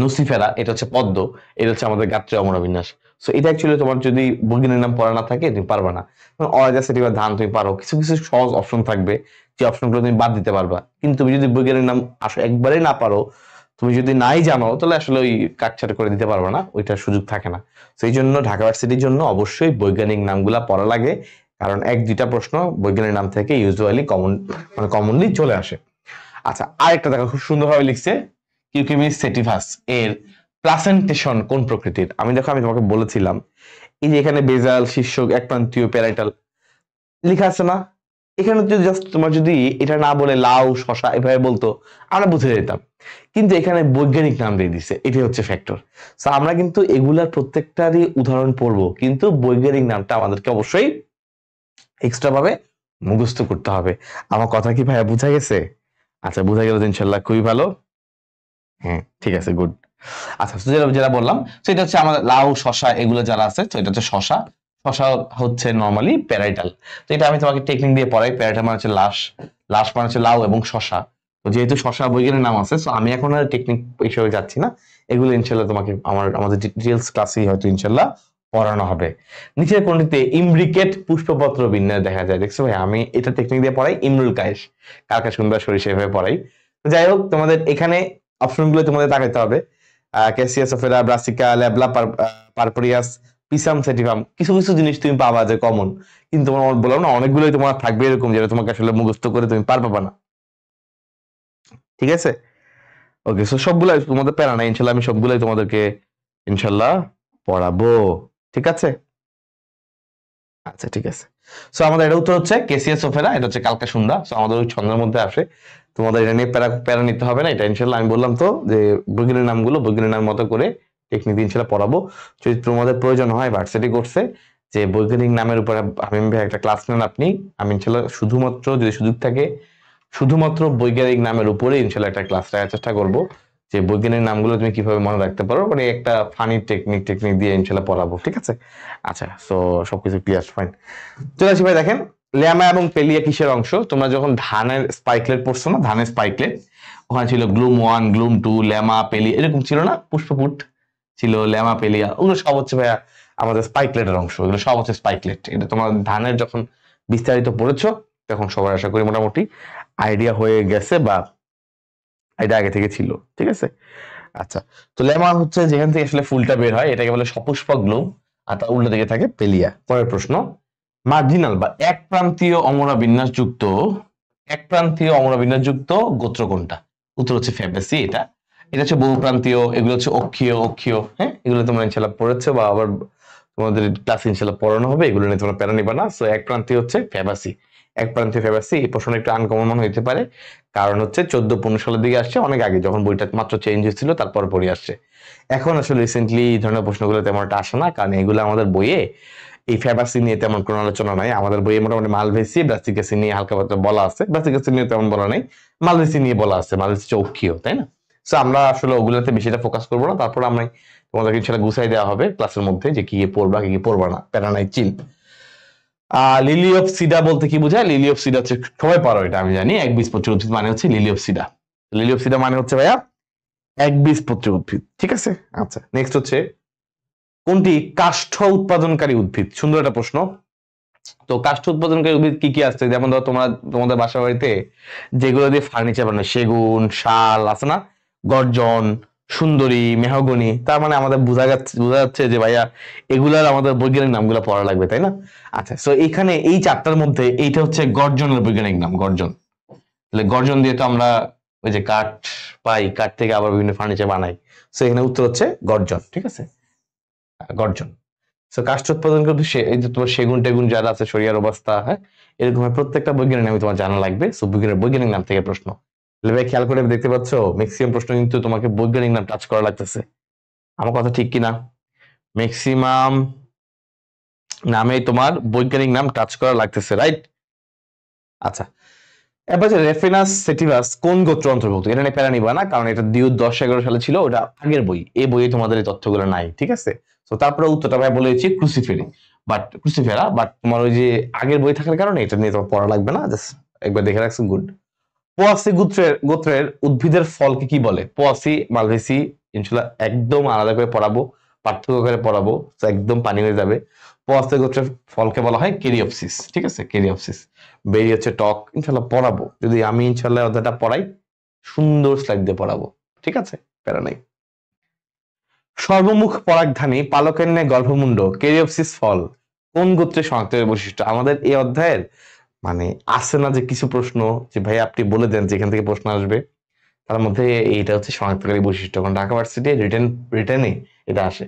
নুসিফেরা, এটা হচ্ছে পদ্ম, এটা হচ্ছে আমাদের গাত্রীয় অমরবিন্যাস। সো এটা অ্যাকচুয়ালি তোমার যদি বৈজ্ঞানিক নাম পড়া না থাকে তুমি পারবা না। অরাজাসিটি বা ধান তুমি পারো, কিছু কিছু সহজ অপশন থাকবে যে অপশনগুলো তুমি বাদ দিতে পারবা। কিন্তু তুমি যদি বৈজ্ঞানিক নাম একবারেই না পারো, তুমি যদি নাই জানো, তাহলে আসলে ওই কাটছাট করে দিতে পারবে না, ওইটার সুযোগ থাকে না। সেই জন্য ঢাকা ভার্সিটির জন্য অবশ্যই বৈজ্ঞানিক নামগুলা পড়া লাগে, কারণ 1-2টা প্রশ্ন বৈজ্ঞানিক নাম থেকে ইউজুয়ালি কমনলি চলে আসে। আচ্ছা, আরেকটা দেখো খুব সুন্দরভাবে লিখছে, কিউকিমিস সেটিভাস এর প্লাসেন্টেশন কোন প্রকৃতির। আমি তোমাকে বলেছিলাম এই যে এখানে বেজাল, শীর্ষক, একপ্রান্তীয়, প্যারাইটাল লেখা আছে না, এখানে যদি জাস্ট তোমার যদি এটা না বলে লাউ, শশা এভাবে বলতো আমরা বুঝে যেতাম, কিন্তু এখানে বৈজ্ঞানিক নাম দিয়ে দিছে, এটাই হচ্ছে ফ্যাক্টর। সো আমরা কিন্তু এগুলার প্রত্যেকটারই উদাহরণ পড়বো, কিন্তু বৈজ্ঞানিক নামটা আমাদেরকে অবশ্যই এক্সট্রা ভাবে মুখস্থ করতে হবে। আমার কথা কি ভাইয়া বুঝা গেছে? আচ্ছা, বুঝা গেল ইনশাল্লাহ, খুবই ভালো। হ্যাঁ, ঠিক আছে, গুড। আচ্ছা, যেটা বললাম সেটা হচ্ছে আমাদের লাউ, শশা এগুলো যারা আছে, তো এটা হচ্ছে শশা। শশা হচ্ছে নর্মালি প্যারাইটাল। তো এটা আমি তোমাকে টেকনিক দিয়ে পড়াই। প্যারাইটাল মানে হচ্ছে লাশ, লাশ মানে হচ্ছে লাউ এবং শশা। তো যেহেতু শশা বৈজ্ঞানিক নাম আছে, তো আমি এখন আর টেকনিক হিসেবে যাচ্ছি না, এগুলো ইনশাল্লাহ তোমাকে আমাদের ডিটেলস ক্লাসেই হয়তো ইনশাল্লাহ পড়ানো হবে। নিচের কোনটিতে ইমব্রিকেট পুষ্পপত্র বিন্যাস দেখা যায়? দেখছো ভাই, আমি এটা টেকনিক দিয়ে পড়াই, ইমরুল কায়েস, কালকাসুন্দা, সরিষা এভাবে পড়াই। যাই হোক, তোমাদের এখানে অপশনগুলো তোমাদের তাকাইতে হবে। ক্যাসিয়াস অফেরা, ব্রাসিকা, ল্যাবলা, পারপরিয়াস, পিসাম সেটিভাম, কিছু কিছু জিনিস তুমি পাবা যে কমন, কিন্তু তোমার বললাম না অনেকগুলোই তোমার থাকবে এরকম যেটা তোমাকে আসলে মুখস্থ করে তুমি পারবা না, ঠিক আছে। ওকে, সো সবগুলাই তোমাদের প্যারা নাই, ইনশাল্লাহ আমি সবগুলাই তোমাদেরকে ইনশাল্লাহ পড়াবো, ঠিক আছে। আচ্ছা, ঠিক আছে। সো আমাদের এটা উত্তর হচ্ছে কেসিয়াস অফেরা, এটা হচ্ছে কালকাসুন্দা। সো আমাদের ওই ছন্দের মধ্যে আসে, তোমাদের এটা নিয়ে প্যারা নিতে হবে না। এটা ইনশাল্লাহ আমি বললাম তো যে বৈজ্ঞানিক নামগুলো বৈজ্ঞানিক নাম মতো করে টেকনিক দিয়ে ইনশাল্লাহ পড়াবো। যদি তোমাদের প্রয়োজন হয়, ভার্সিটি কোর্সে যে বৈজ্ঞানিক নামের উপরে হামিম ভাই একটা ক্লাস নেন আপনি, আমি ইনশাল্লাহ শুধুমাত্র যদি সুযোগ থাকে শুধুমাত্র বৈজ্ঞানিক নামের উপরে ইনশাল্লাহ একটা ক্লাস রাখার চেষ্টা করবো, যে বৈজ্ঞানিক নামগুলো তুমি কিভাবে মনে রাখতে পারো, মানে একটা ফানি টেকনিক দিয়ে ইনশাল্লাহ পড়াবো, ঠিক আছে। আচ্ছা, সো সবকিছু ক্লিয়ার, ফাইন। চলে আসি ভাই, দেখেন ল্যামা এবং পেলিয়া কিসের অংশ? তোমরা যখন ধানের স্পাইকলেট পড়ছো না, ধানের স্পাইকলেট, ওখানে ছিল গ্লুম 1, গ্লুম 2, ল্যামা, পেলিয়া, এরকম ছিল না? পুষ্পপুট ছিল, ল্যামা, পেলিয়া, ওগুলো সব হচ্ছে ভাইয়া আমাদের স্পাইকলেটের অংশ। এগুলো সব হচ্ছে স্পাইকলেট। এটা তোমার ধানের যখন বিস্তারিত পড়েছো তখন সবার আশা করি মোটামুটি আইডিয়া হয়ে গেছে, বা এটা আগে থেকে ছিল, ঠিক আছে। আচ্ছা, তো লেমন হচ্ছে যেখান থেকে আসলে ফুলটা বের হয়, এটাকে বলে সপুষ্পক গ্লুম। আর তার উল্টো দিকে থাকে পেলিয়া। পরের প্রশ্ন, মার্জিনাল বা এক প্রান্তীয় অমরা বিন্যাসযুক্ত গোত্র কোনটা? উত্তর হচ্ছে ফ্যাবাসি। এটা হচ্ছে বহু প্রান্তীয়, এগুলো হচ্ছে অক্ষীয়। হ্যাঁ, এগুলো তোমরা ইনশাল্লাহ পড়েছো বা আবার তোমাদের ক্লাস ইনশাল্লাহ পড়ানো হবে, এগুলো নিয়ে তোমরা প্যারা নিবা না। সো এক প্রান্তীয় হচ্ছে ফ্যাবাসি, এক প্রান্তীয় ফ্যাবাসি। এই প্রশ্ন একটু আনকমন মনে হইতে পারে, কারণ হচ্ছে 14-15 সালের দিকে আসছে, অনেক আগে যখন বইটা মাত্র চেঞ্জ হয়েছিল তারপর পড়ে আসছে। এখন আসলে রিসেন্টলি এই ধরনের প্রশ্নগুলো তেমন একটা আসে না, কারণ এগুলো আমাদের বইয়ে এই ফ্যাবাসি নিয়ে তেমন কোনো আলোচনা নাই। আমাদের বইয়ে মোটামুটি মালভেসি, ব্রাসিকাসি নিয়ে হালকা পাতলা বলা আছে, ব্রাসিকাসি নিয়ে তেমন বলা নাই, মালভেসি নিয়ে বলা আছে। মালভেসি অক্ষীয়, তাই না? সো আমরা আসলে ওগুলোতে বেশিটা ফোকাস করবো না। তারপর আমরা তোমাদেরকে ইনশাল্লাহ গুছাই দেওয়া হবে ক্লাসের মধ্যে যে কি পড়বা কি পড়বা না, প্যারা নাই, চিল। লিলি অফ সিডা বলতে কি বোঝায়? লিলি অফ সিডা হচ্ছে, সবাই পারো এটা আমি জানি, একবীজপত্রী উদ্ভিদ মানে হচ্ছে লিলি অফ সিডা। লিলি অফ সিডা মানে হচ্ছে ভাইয়া একবীজপত্রী উদ্ভিদ, ঠিক আছে? আচ্ছা, নেক্সট হচ্ছে কোনটি কাষ্ঠ উৎপাদনকারী উদ্ভিদ? সুন্দর একটা প্রশ্ন। তো কাষ্ঠ উৎপাদনকারী উদ্ভিদ কি কি আছে? যেমন ধরো তোমাদের বাসা বাড়িতে যেগুলো দিয়ে ফার্নিচার বানায়, সেগুন, শাল আছে না, গর্জন, সুন্দরী, মেহগনি। তার মানে আমাদের বোঝা যাচ্ছে যে ভাইয়া এগুলার আমাদের বৈজ্ঞানিক নামগুলো পড়া লাগবে, তাই না? আচ্ছা, তো এখানে এই চারটার মধ্যে এইটা হচ্ছে গর্জনের বৈজ্ঞানিক নাম, গর্জন। তাহলে গর্জন দিয়ে তো আমরা ওই যে কাঠ পাই, কাঠ থেকে আবার বিভিন্ন ফার্নিচার বানাই। তো এখানে উত্তর হচ্ছে গর্জন, ঠিক আছে? গর্জন। তো কাষ্ঠ উৎপাদন কিন্তু এই যে তোমার সেগুন টেগুন যারা আছে, শরিয়ার অবস্থা, হ্যাঁ, এরকম প্রত্যেকটা বৈজ্ঞানিক নামই তোমার জানা লাগবে। সো বৈজ্ঞানিক নাম থেকে প্রশ্ন। ভাই খেয়াল করে দেখতে পাচ্ছ, ম্যাক্সিমাম প্রশ্ন কিন্তু তোমাকে বৈজ্ঞানিক নাম টাচ করা লাগতেছে। আমার কথা ঠিক কিনা? ম্যাক্সিমাম নামে তোমার বৈজ্ঞানিক নাম টাচ করা লাগতেছে, রাইট? আচ্ছা, এবার যে রেফিনাস সেটিভাস কোন গোত্র অন্তর্ভুক্ত? এটা নিয়ে প্যারা নিবা না, কারণ এটা 2010-11 সালে ছিল, ওটা আগের বই। এই বইয়ে তোমাদের এই তথ্যগুলো নাই, ঠিক আছে? তো তারপরে উত্তরটা ভাই বলে দিচ্ছি, ক্রুসিফেরা। বাট তোমার ওই যে আগের বই থাকার কারণে এটা নিয়ে তোমার পড়া লাগবে না, জাস্ট একবার দেখে রাখছো, গুড। পোয়াসি গোত্রের উদ্ভিদের ফলকে কি বলে? পোয়াসি, মালভেসি ইনশাল্লাহ একদম আলাদা করে পড়াবো, পার্থক্য করে পড়াবো, তো একদম পানি হয়ে যাবে। পোয়াসি গোত্রের ফলকে বলা হয় কেরিওপসিস, ঠিক আছে? কেরিওপসিস। বেরি হচ্ছে টক, ইনশাল্লাহ পড়াবো। যদি আমি ইনশাল্লাহ অধ্যায়টা পড়াই, সুন্দর স্লাইড দিয়ে পড়াবো, ঠিক আছে? প্যারা নাই। সর্বমুখ পরাগধানী, পালকের ন্যায় গর্ভমুণ্ড, কেরিওপসিস ফল কোন গোত্রের শনাক্তের বৈশিষ্ট্য? আমাদের এই অধ্যায়ের মানে আছে না যে কিছু প্রশ্ন যে ভাই আপনি বলে দেন যেখান থেকে প্রশ্ন আসবে, তার মধ্যে এইটা হচ্ছে শনাক্তকারী বৈশিষ্ট্য। কারণ ঢাকা ভার্সিটি রিটেনে এটা আসে,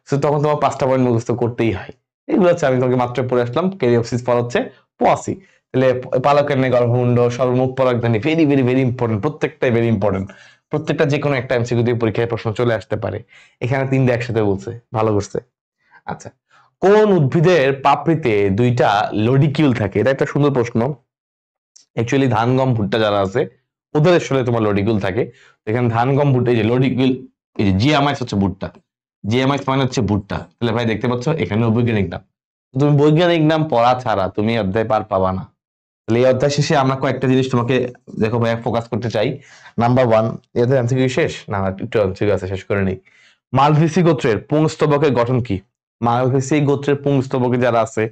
তো তখন তোমার 5টা পয়েন্ট মুখস্থ করতেই হয়। এগুলো হচ্ছে আমি তোমাকে মাত্র পড়ে আসলাম। কেরিওপসিস ফল হচ্ছে পোয়াসি। তাহলে পালকের ন্যায় গর্ভমুণ্ড, সর্বমুখ পরাগধানী, ভেরি ভেরি ভেরি ইম্পর্টেন্ট, প্রত্যেকটাই ভেরি ইম্পর্টেন্ট। প্রত্যেকটা যে কোনো একটা এমসিকিউ দিয়ে পরীক্ষায় প্রশ্ন চলে আসতে পারে। এখানে 3টা একসাথে বলছে, ভালো করছে। আচ্ছা, কোন উদ্ভিদের পাপড়িতে 2টা লডিকিউল থাকে? এটা একটা সুন্দর প্রশ্ন। অ্যাকচুয়ালি ধান, গম, ভুট্টা যারা আছে ওদের আসলে তোমার লডিকিউল থাকে। এখানে ধান, গম, ভুট্টা, এই যে লডিকিউল, এই যে জিয়ামাইস হচ্ছে ভুট্টা, জিয়ামাইস মানে হচ্ছে ভুট্টা। তাহলে ভাই দেখতে পাচ্ছ এখানে বৈজ্ঞানিক নাম। তুমি বৈজ্ঞানিক নাম পড়া ছাড়া তুমি অধ্যায় পার পাবা না। তাহলে এই অধ্যায় শেষে আমরা কয়েকটা জিনিস তোমাকে দেখো ভাই ফোকাস করতে চাই। নাম্বার 1, এদের এমসিকিউ শেষ না, একটু এমসিকিউ আছে, শেষ করে নেই। মালভেসি গোত্রের পুংস্তবকের গঠন কি? মালভেসি গোত্রের পুংস্তবকে যারা আছে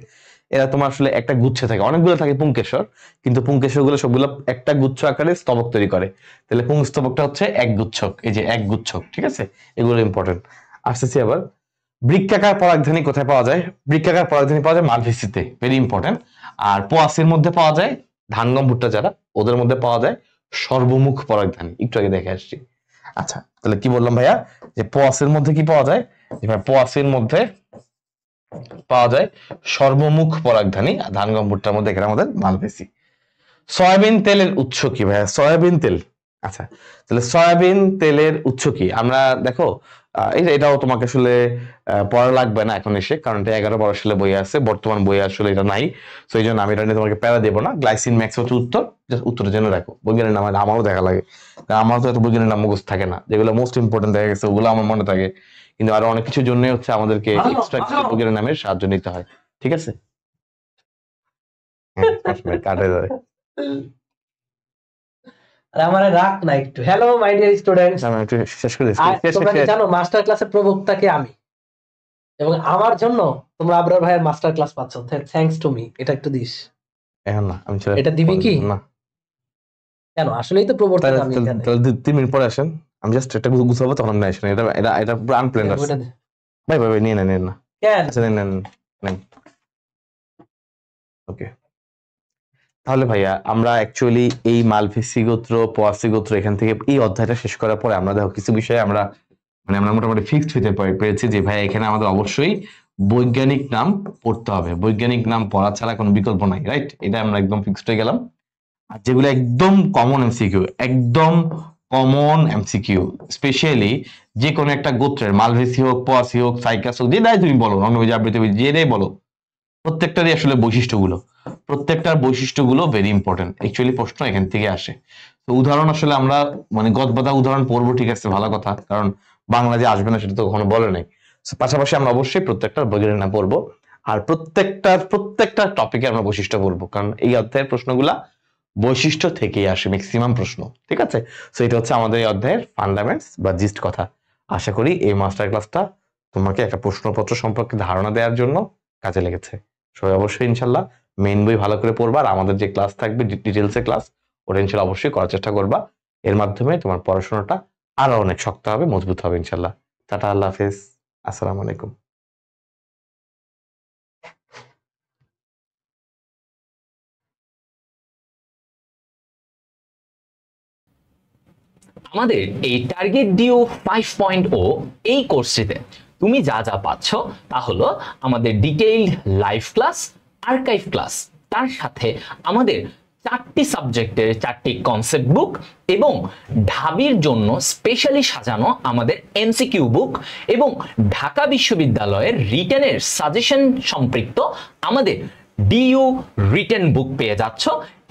এরা তোমার আসলে একটা গুচ্ছে থাকে, অনেকগুলো থাকে পুংকেশর, কিন্তু পুংকেশর গুলো সবগুলো একটা গুচ্ছ আকারে স্তবক তৈরি করে। তাহলে পুংস্তবকটা হচ্ছে এক গুচ্ছক, এই যে এক গুচ্ছক, ঠিক আছে? এগুলো ইম্পর্টেন্ট। আসতেছি আবার, বৃক্কাকার পরাগধানী কোথায় পাওয়া যায়? বৃক্কাকার পরাগধানী পাওয়া যায় মালভেসিতে, ভেরি ইম্পর্টেন্ট। আর পোয়াসির মধ্যে পাওয়া যায়, ধান, গম, ভুট্টা যারা ওদের মধ্যে পাওয়া যায় সর্বমুখ পরাগধানী, একটু আগে দেখে আসছি। আচ্ছা, তাহলে কি বললাম ভাইয়া, যে পোয়াসির মধ্যে কি পাওয়া যায়? পোয়াসির মধ্যে পাওয়া যায় সর্বমুখ পরাগধানী, ধান, গম, ভুট্টার মধ্যে এখানে আমাদের মালভেসি। সয়াবিন তেলের উৎস কি ভাইয়া? সয়াবিন তেল, আচ্ছা, তাহলে সয়াবিন তেলের উৎস কি? আমরা দেখো এটাও তোমাকে আসলে পড়া লাগবে না এখন এসে, কারণ এটা 11-12 সালে বই আছে, বর্তমান বই আসলে এটা নাই। তো এই জন্য আমি এটা নিয়ে তোমাকে প্যারা দেবো না। গ্লাইসিন ম্যাক্স হচ্ছে উত্তর, উত্তরটা জেনে রাখো। বৈজ্ঞানিক নাম আমারও দেখা লাগে, কারণ আমারও তো এত বৈজ্ঞানিক নাম মুখস্থ থাকে না, যেগুলো মোস্ট ইম্পর্টেন্ট দেখা গেছে ওগুলো আমার মনে থাকে, কিন্তু আরো অনেক কিছুর জন্য হচ্ছে আমাদেরকে এক্সট্রা বৈজ্ঞানিক নামের সাহায্য নিতে হয়, ঠিক আছে? কাটে যায়। আর আমার রাগ না একটু। হ্যালো মাই ডিয়ার স্টুডেন্টস, আমি একটু শেষ করে দিচ্ছি। তোমরা কি জানো মাস্টার ক্লাসের প্রবক্তাকে আমি, এবং আমার জন্য তোমরা আবরার ভাইয়ের মাস্টার ক্লাস পাচ্ছ, থ্যাঙ্কস টু মি। এটা একটু দিস। এখন না, আমি এটা দিবি কি? না কেন, আসলেই তো প্রবর্তক আমি এখানে। তাহলে 3 মিনিট পরে আসেন, আমি জাস্ট এটা গুছাবো, তখন আপনি আসেন। এটা পুরো আনপ্ল্যান্ড আছে। ভাই নিয়ে না কেন? আচ্ছা নেন। ওকে, তাহলে ভাইয়া আমরা অ্যাকচুয়ালি এই মালভেসি গোত্র, পোয়াসি গোত্র এখান থেকে এই অধ্যায়টা শেষ করার পরে আমরা দেখো কিছু বিষয়ে আমরা মোটামুটি ফিক্সড হতে পেরেছি যে ভাইয়া এখানে আমাদের অবশ্যই বৈজ্ঞানিক নাম পড়তে হবে, বৈজ্ঞানিক নাম পড়া ছাড়া কোনো বিকল্প নাই, রাইট? এটা আমরা একদম ফিক্সড হয়ে গেলাম। আর যেগুলো একদম কমন এমসিকিউ, একদম কমন এমসিকিউ, স্পেশালি যে কোনো একটা গোত্রের মালভেসি হোক, পোয়াসি হোক, সাইকাস হোক, যেটাই তুমি বলো, অন্নবীজ আবৃত্তি যেটাই বলো, প্রত্যেকটারই আসলে প্রত্যেকটার বৈশিষ্ট্যগুলো ভেরি ইম্পর্টেন্ট। অ্যাকচুয়ালি প্রশ্ন এখান থেকে আসে। তো উদাহরণ আসলে আমরা গদবাধা উদাহরণ পড়বো, ঠিক আছে, ভালো কথা, কারণ বাংলা যে আসবে না সেটা তো কখনো বলে নাই। পাশাপাশি আমরা অবশ্যই প্রত্যেকটা বৈজ্ঞানিক নাম পড়বো, আর প্রত্যেকটা টপিকে আমরা বৈশিষ্ট্য পড়বো, কারণ এই অধ্যায়ের প্রশ্নগুলা বৈশিষ্ট্য থেকেই আসে ম্যাক্সিমাম প্রশ্ন, ঠিক আছে? সো এটা হচ্ছে আমাদের এই অধ্যায়ের ফান্ডামেন্টস বা জিস্ট কথা। আশা করি এই মাস্টার ক্লাসটা তোমাকে একটা প্রশ্নপত্র সম্পর্কে ধারণা দেওয়ার জন্য কাজে লেগেছে। সবাই অবশ্যই ইনশাল্লাহ মেইন বই ভালো করে পড়বা, আর আমাদের যে ক্লাস থাকবে ডিটেলসে ক্লাস, ওটা ইনশাল্লাহ অবশ্যই করার চেষ্টা করবা। এর মাধ্যমে তোমার পড়াশোনাটা আরো অনেক শক্ত হবে, মজবুত হবে ইনশাল্লাহ। টাটা, আল্লাহ হাফেজ, আসসালামু আলাইকুম। আমাদের এই টার্গেট ডিও 5.0 এই কোর্সটিতে তুমি যা যা পাচ্ছ তা হলো আমাদের detailed live class, archive class, তার সাথে আমাদের 4টি সাবজেক্টের 4টি কনসেপ্ট বুক এবং ঢাবির জন্য স্পেশালি সাজানো আমাদের এমসিকিউ বুক এবং ঢাকা বিশ্ববিদ্যালয়ের রিটেনের সাজেশন সম্পৃক্ত আমাদের ডিইউ রিটেন বুক পেয়ে যাচ্ছ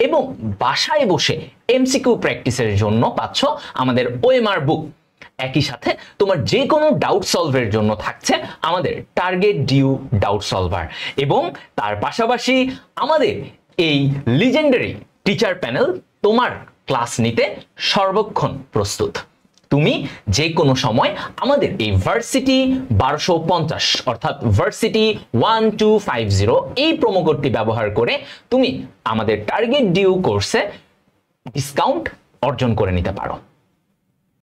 এবং বাসায় বসে এমসিকিউ প্র্যাকটিসের জন্য পাচ্ছ আমাদের ওএমআর বুক। একই সাথে তোমার যে কোনো ডাউট সলভের জন্য থাকছে আমাদের টার্গেট ডিউ ডাউট সলভার এবং তার পাশাপাশি আমাদের এই লিজেন্ডারি টিচার প্যানেল তোমার ক্লাস নিতে সর্বক্ষণ প্রস্তুত। তুমি যে কোনো সময় আমাদের এই ভার্সিটি 1250 অর্থাৎ ভার্সিটি 1250 এই প্রোমো কোডটি ব্যবহার করে তুমি আমাদের টার্গেট ডিউ কোর্সে ডিসকাউন্ট অর্জন করে নিতে পারো।